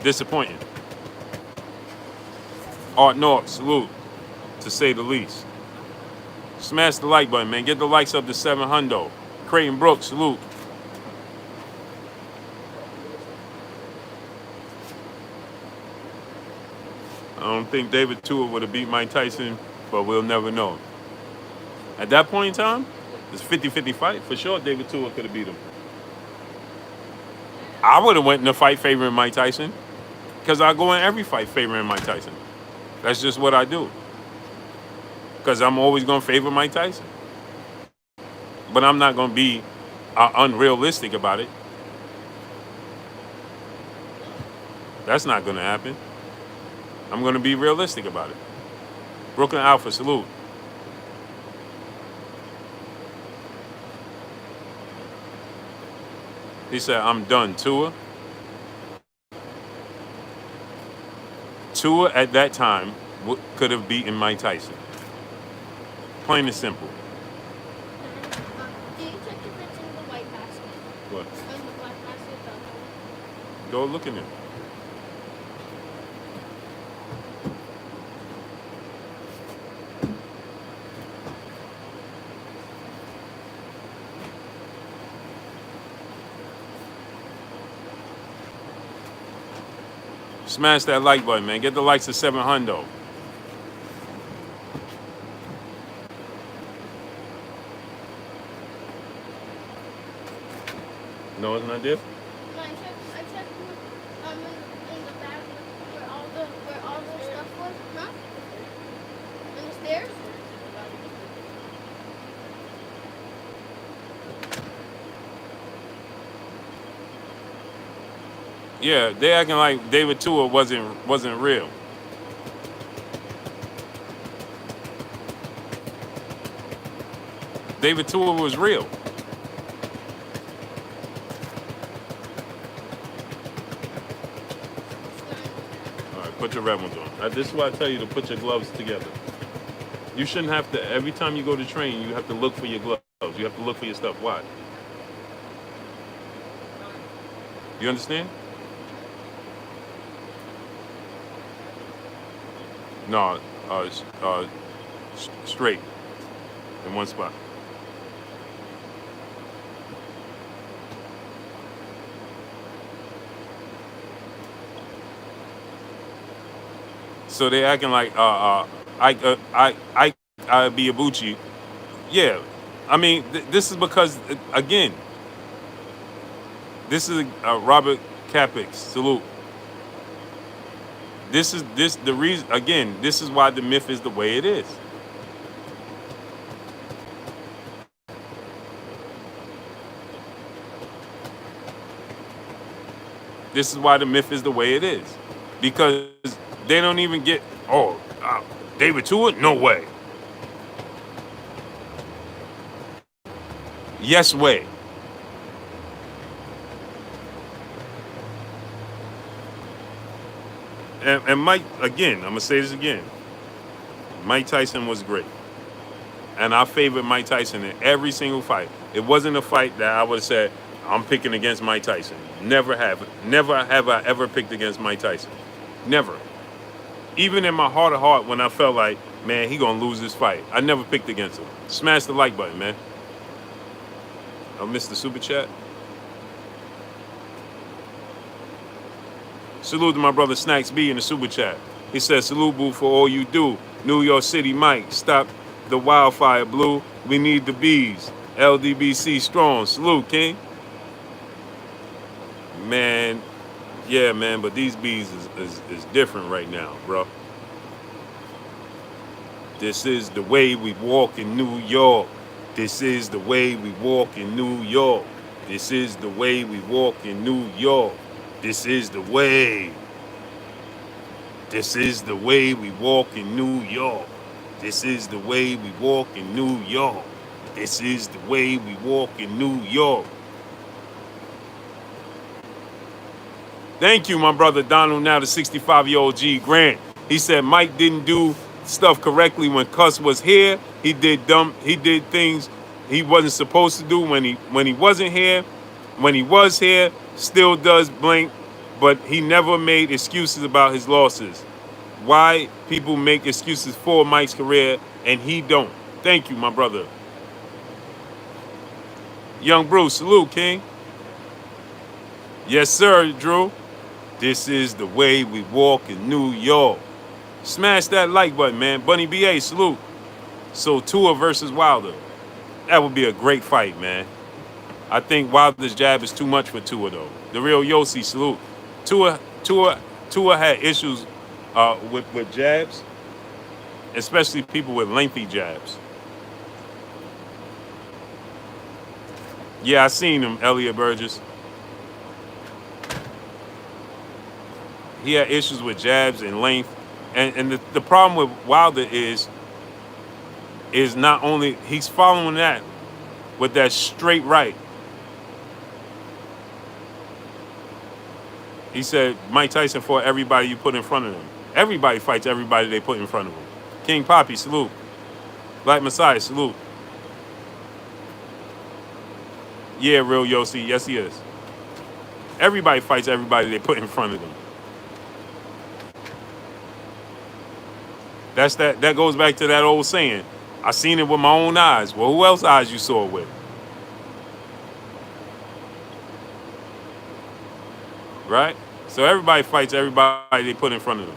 disappointing. Art North, salute, to say the least. Smash the like button, man. Get the likes up to 700. Creighton Brooks, salute. I don't think David Tua would have beat Mike Tyson, but we'll never know. At that point in time, it's 50-50 fight. For sure, David Tua could have beat him. I would have went in a fight favoring Mike Tyson because I go in every fight favoring Mike Tyson. That's just what I do. Because I'm always going to favor Mike Tyson. But I'm not going to be unrealistic about it. That's not going to happen. I'm going to be realistic about it. Brooklyn Alpha, salute. He said, I'm done. Tua at that time could have beaten Mike Tyson. Plain and simple. Do you check if it's in the white basket? What? In the black basket, Go look in it. Smash that like button, man. Get the likes to 700. No, it's not there. No, I checked in the back where all the stuff was, huh? In the stairs? Yeah, they acting like David Tua wasn't real. David Tua was real. All right, put your red ones on. This is why I tell you to put your gloves together. You shouldn't have to, every time you go to train, you have to look for your gloves. You have to look for your stuff. Why? You understand? No, straight in one spot. So they acting like I be Ibuchi. Yeah, I mean this is because again, this is Robert Capix. Salute. This is the reason. Again, this is why the myth is the way it is. This is why the myth is the way it is, because they don't even get. David Tua? No way. Yes way. And Mike, again, I'm going to say this again. Mike Tyson was great. And I favored Mike Tyson in every single fight. It wasn't a fight that I would have said, I'm picking against Mike Tyson. Never have I ever picked against Mike Tyson. Never. Even in my heart of heart, when I felt like, man, he going to lose this fight, I never picked against him. Smash the like button, man. I missed the super chat. Salute to my brother Snacks B in the super chat. He says, salute, boo, for all you do. New York City Mike, stop the wildfire, Blue. We need the bees. LDBC strong. Salute, King. Man, yeah, man, but these bees is different right now, bro. This is the way we walk in New York. This is the way we walk in New York. This is the way we walk in New York. This is the way. This is the way we walk in New York. This is the way we walk in New York. This is the way we walk in New York. Thank you, my brother Donald, now the 65-year-old G Grant. He said Mike didn't do stuff correctly when Cuss was here. He did things he wasn't supposed to do when he wasn't here. When he was here, still does blink, but he never made excuses about his losses. Why people make excuses for Mike's career and he don't? Thank you, my brother. Young Bruce, salute, King. Yes, sir, Drew. This is the way we walk in New York. Smash that like button, man. Bunny BA, salute. So Tua versus Wilder. That would be a great fight, man. I think Wilder's jab is too much for Tua, though. The real Yossi, salute. Tua had issues with jabs, especially people with lengthy jabs. Yeah, I seen him, Elliot Burgess. He had issues with jabs and length. And the problem with Wilder is not only he's following that with that straight right. He said Mike Tyson fought everybody you put in front of him. Everybody fights everybody they put in front of him. King Poppy, salute. Black Messiah, salute. Yeah, real Yossi, yes he is. Everybody fights everybody they put in front of them. That goes back to that old saying. I seen it with my own eyes. Well, who else eyes you saw it with? Right? So everybody fights everybody they put in front of them.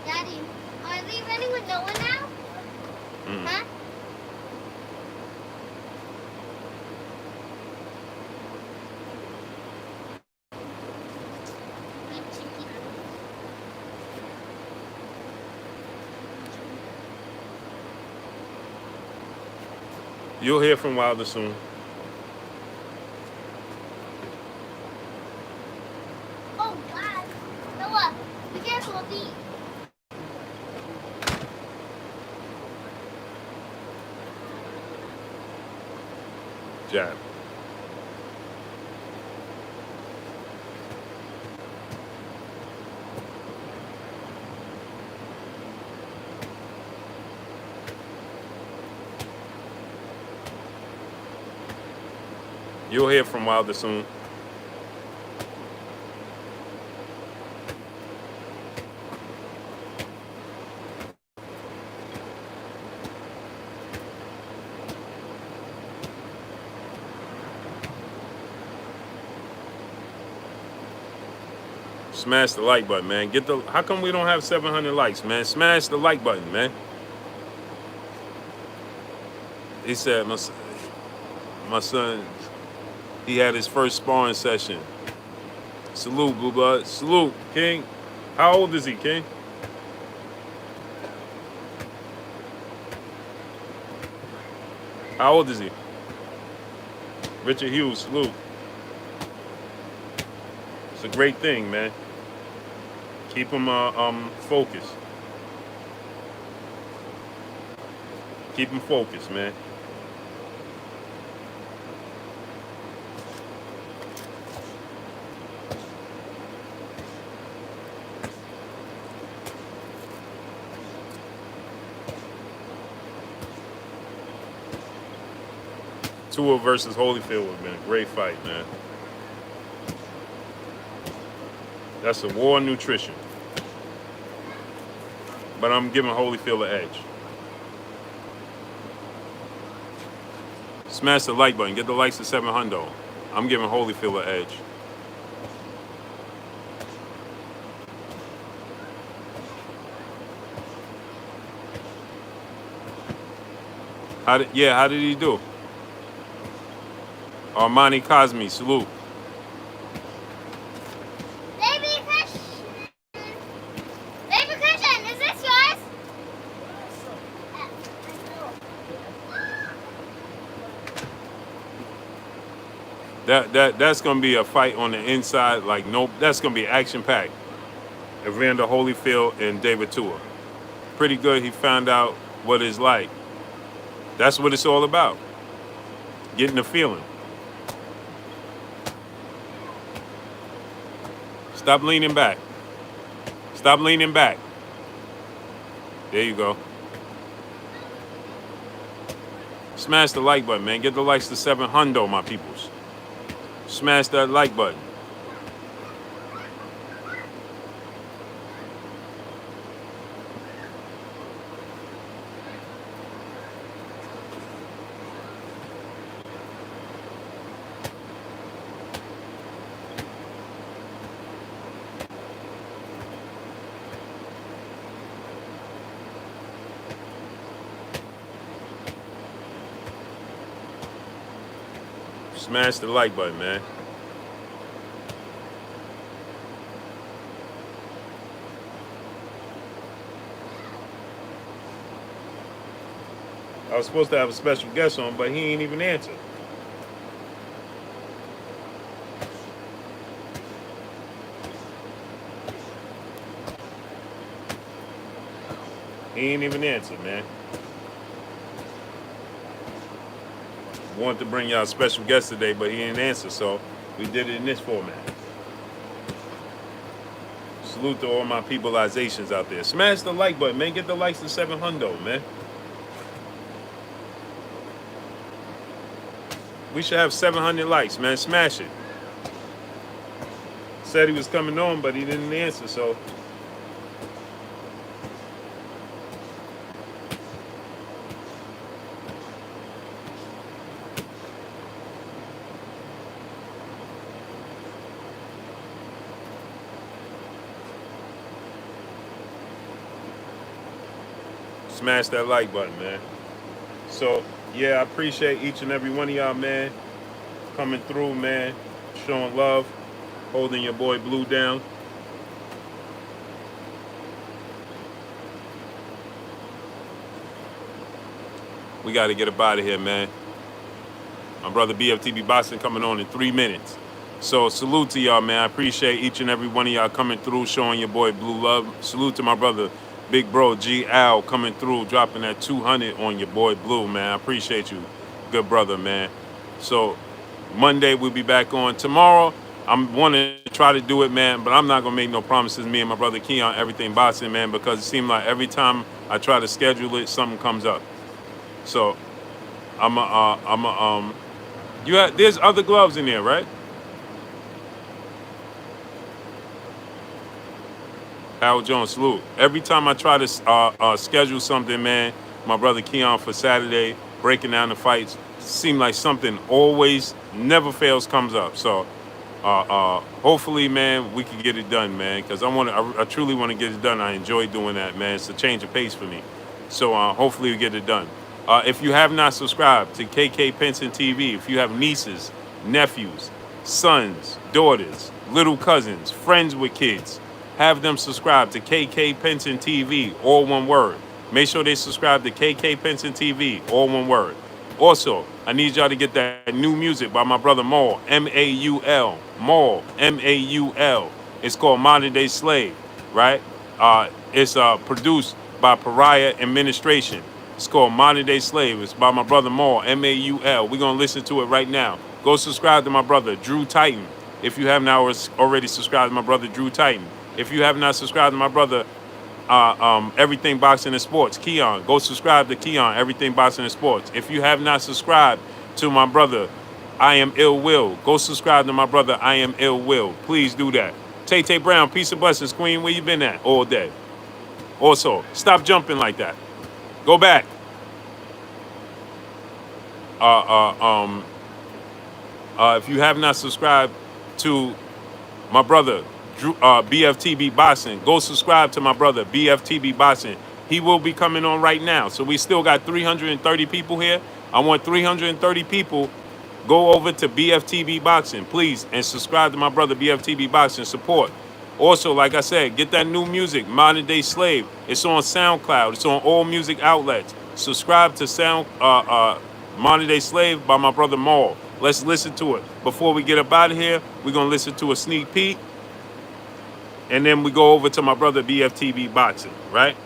Daddy, are we running with no one now? Huh? You'll hear from Wilder soon. Oh, God. Noah, be careful of these. Jab. You'll hear from Wilder soon. Smash the like button, man. How come we don't have 700 likes, man? Smash the like button, man. He said my son, he had his first sparring session. Salute, Blue Blood. Salute, King. How old is he, King? How old is he? Richard Hughes, salute. It's a great thing, man. Keep him focused. Keep him focused, man. Tua versus Holyfield would have been a great fight, man. That's a war on nutrition. But I'm giving Holyfield an edge. Smash the like button. Get the likes to 700. I'm giving Holyfield an edge. How did he do? Armani Cosme, salute. Baby Christian. Baby Christian, is this yours? That's gonna be a fight on the inside, like no, that's gonna be action packed. Evander Holyfield and David Tua. Pretty good. He found out what it's like. That's what it's all about. Getting the feeling. Stop leaning back. Stop leaning back. There you go. Smash the like button, man. Get the likes to 700, my peoples. Smash that like button. Smash the like button, man. I was supposed to have a special guest on, but he ain't even answered. He ain't even answered, man. Wanted to bring y'all a special guest today, but he didn't answer, so we did it in this format. Salute to all my peopleizations out there. Smash the like button, man. Get the likes to 700, man. We should have 700 likes, man. Smash it. Said he was coming on, but he didn't answer, so. Smash that like button, man. So, yeah, I appreciate each and every one of y'all, man, coming through, man, showing love, holding your boy Blue down. We got to get up out of here, man. My brother BFTB Boxing coming on in 3 minutes. So, salute to y'all, man. I appreciate each and every one of y'all coming through, showing your boy Blue love. Salute to my brother Big Bro G Al coming through, dropping that 200 on your boy Blue, man. I appreciate you, good brother, man. So Monday we'll be back on. Tomorrow I'm wanting to try to do it, man, but I'm not gonna make no promises. Me and my brother Keon, everything boxing, man, because it seems like every time I try to schedule it, something comes up. So there's other gloves in there, right? Howard Jones, salute. Every time I try to schedule something, man, my brother Keon for Saturday, breaking down the fights, seem like something always, never fails, comes up. So hopefully, man, we can get it done, man, because I truly want to get it done. I enjoy doing that, man. It's a change of pace for me. So hopefully we get it done. If you have not subscribed to KK Penson TV, if you have nieces, nephews, sons, daughters, little cousins, friends with kids, have them subscribe to KK Penson TV, all one word. Make sure they subscribe to KK Penson TV, all one word. Also, I need y'all to get that new music by my brother Maul, M-A-U-L, Maul, M-A-U-L. It's called Modern Day Slave, right? It's produced by Pariah Administration. It's called Modern Day Slave. It's by my brother Maul, M-A-U-L. We're going to listen to it right now. Go subscribe to my brother, Drew Titan. If you have not already subscribed to my brother, Drew Titan. If you have not subscribed to my brother, Everything Boxing and Sports, Keon, go subscribe to Keon, Everything Boxing and Sports. If you have not subscribed to my brother, I Am Ill Will. Go subscribe to my brother, I Am Ill Will. Please do that. Tay Brown, peace and blessings, Queen. Where you been at all day? Also, stop jumping like that. Go back. If you have not subscribed to my brother, BFTB Boxing, go subscribe to my brother, BFTB Boxing. He will be coming on right now. So we still got 330 people here. I want 330 people. Go over to BFTB Boxing, please, and subscribe to my brother, BFTB Boxing. Support. Also, like I said, get that new music, Modern Day Slave. It's on SoundCloud. It's on all music outlets. Subscribe to Modern Day Slave by my brother Maul. Let's listen to it. Before we get up out of here, we're going to listen to a sneak peek. And then we go over to my brother, BFTB Boxing, right?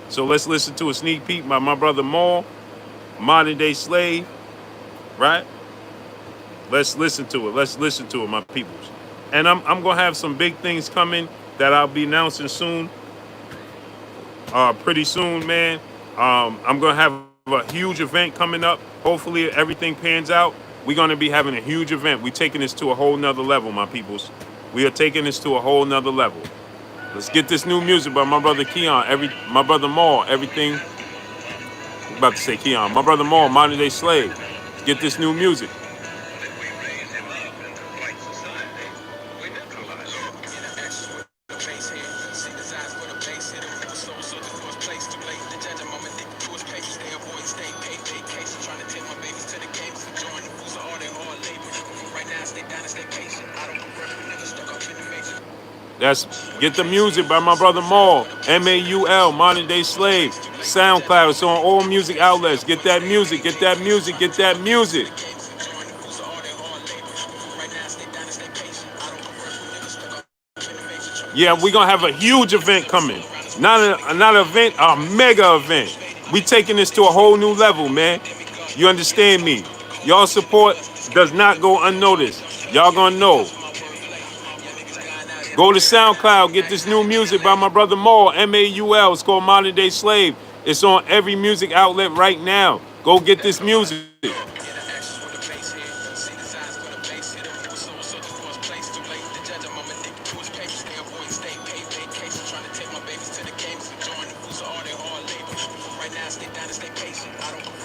So let's listen to a sneak peek by my brother Maul, Modern Day Slave, right? Let's listen to it. Let's listen to it, my peoples. And I'm going to have some big things coming that I'll be announcing soon. Pretty soon, man. I'm going to have a huge event coming up. Hopefully everything pans out. We're going to be having a huge event. We're taking this to a whole nother level, my peoples. We are taking this to a whole nother level. Let's get this new music by my brother Keon. My brother Maul, everything. I'm about to say Keon. My brother Maul, Modern Day Slave. Let's get this new music. Get the music by my brother Maul, MAUL, Modern Day Slave, SoundCloud. It's on all music outlets. Get that music, get that music, get that music. Yeah, we're going to have a huge event coming. Not an event, a mega event. We taking this to a whole new level, man. You understand me? Y'all support does not go unnoticed. Y'all going to know. Go to SoundCloud, get this new music by my brother Maul, MAUL. It's called Modern Day Slave. It's on every music outlet right now. Go get this music.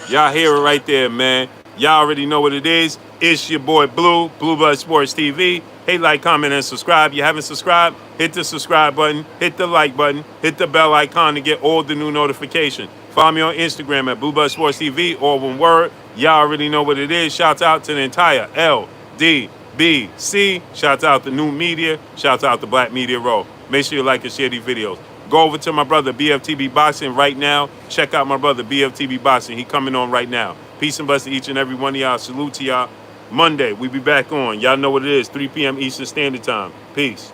Y'all hear it right there, man. Y'all already know what it is. It's your boy Blue, Blue Blood Sports TV. Hey, like, comment, and subscribe. You haven't subscribed? Hit the subscribe button, hit the like button, hit the bell icon to get all the new notifications. Follow me on Instagram at Blue Blood Sports TV, all one word. Y'all already know what it is. Shouts out to the entire LDBC. Shouts out to New Media. Shouts out to Black Media Row. Make sure you like and share these videos. Go over to my brother BFTB Boxing right now. Check out my brother BFTB Boxing. He coming on right now. Peace and blessings to each and every one of y'all. Salute to y'all. Monday, we be back on. Y'all know what it is. 3 p.m. Eastern Standard Time. Peace.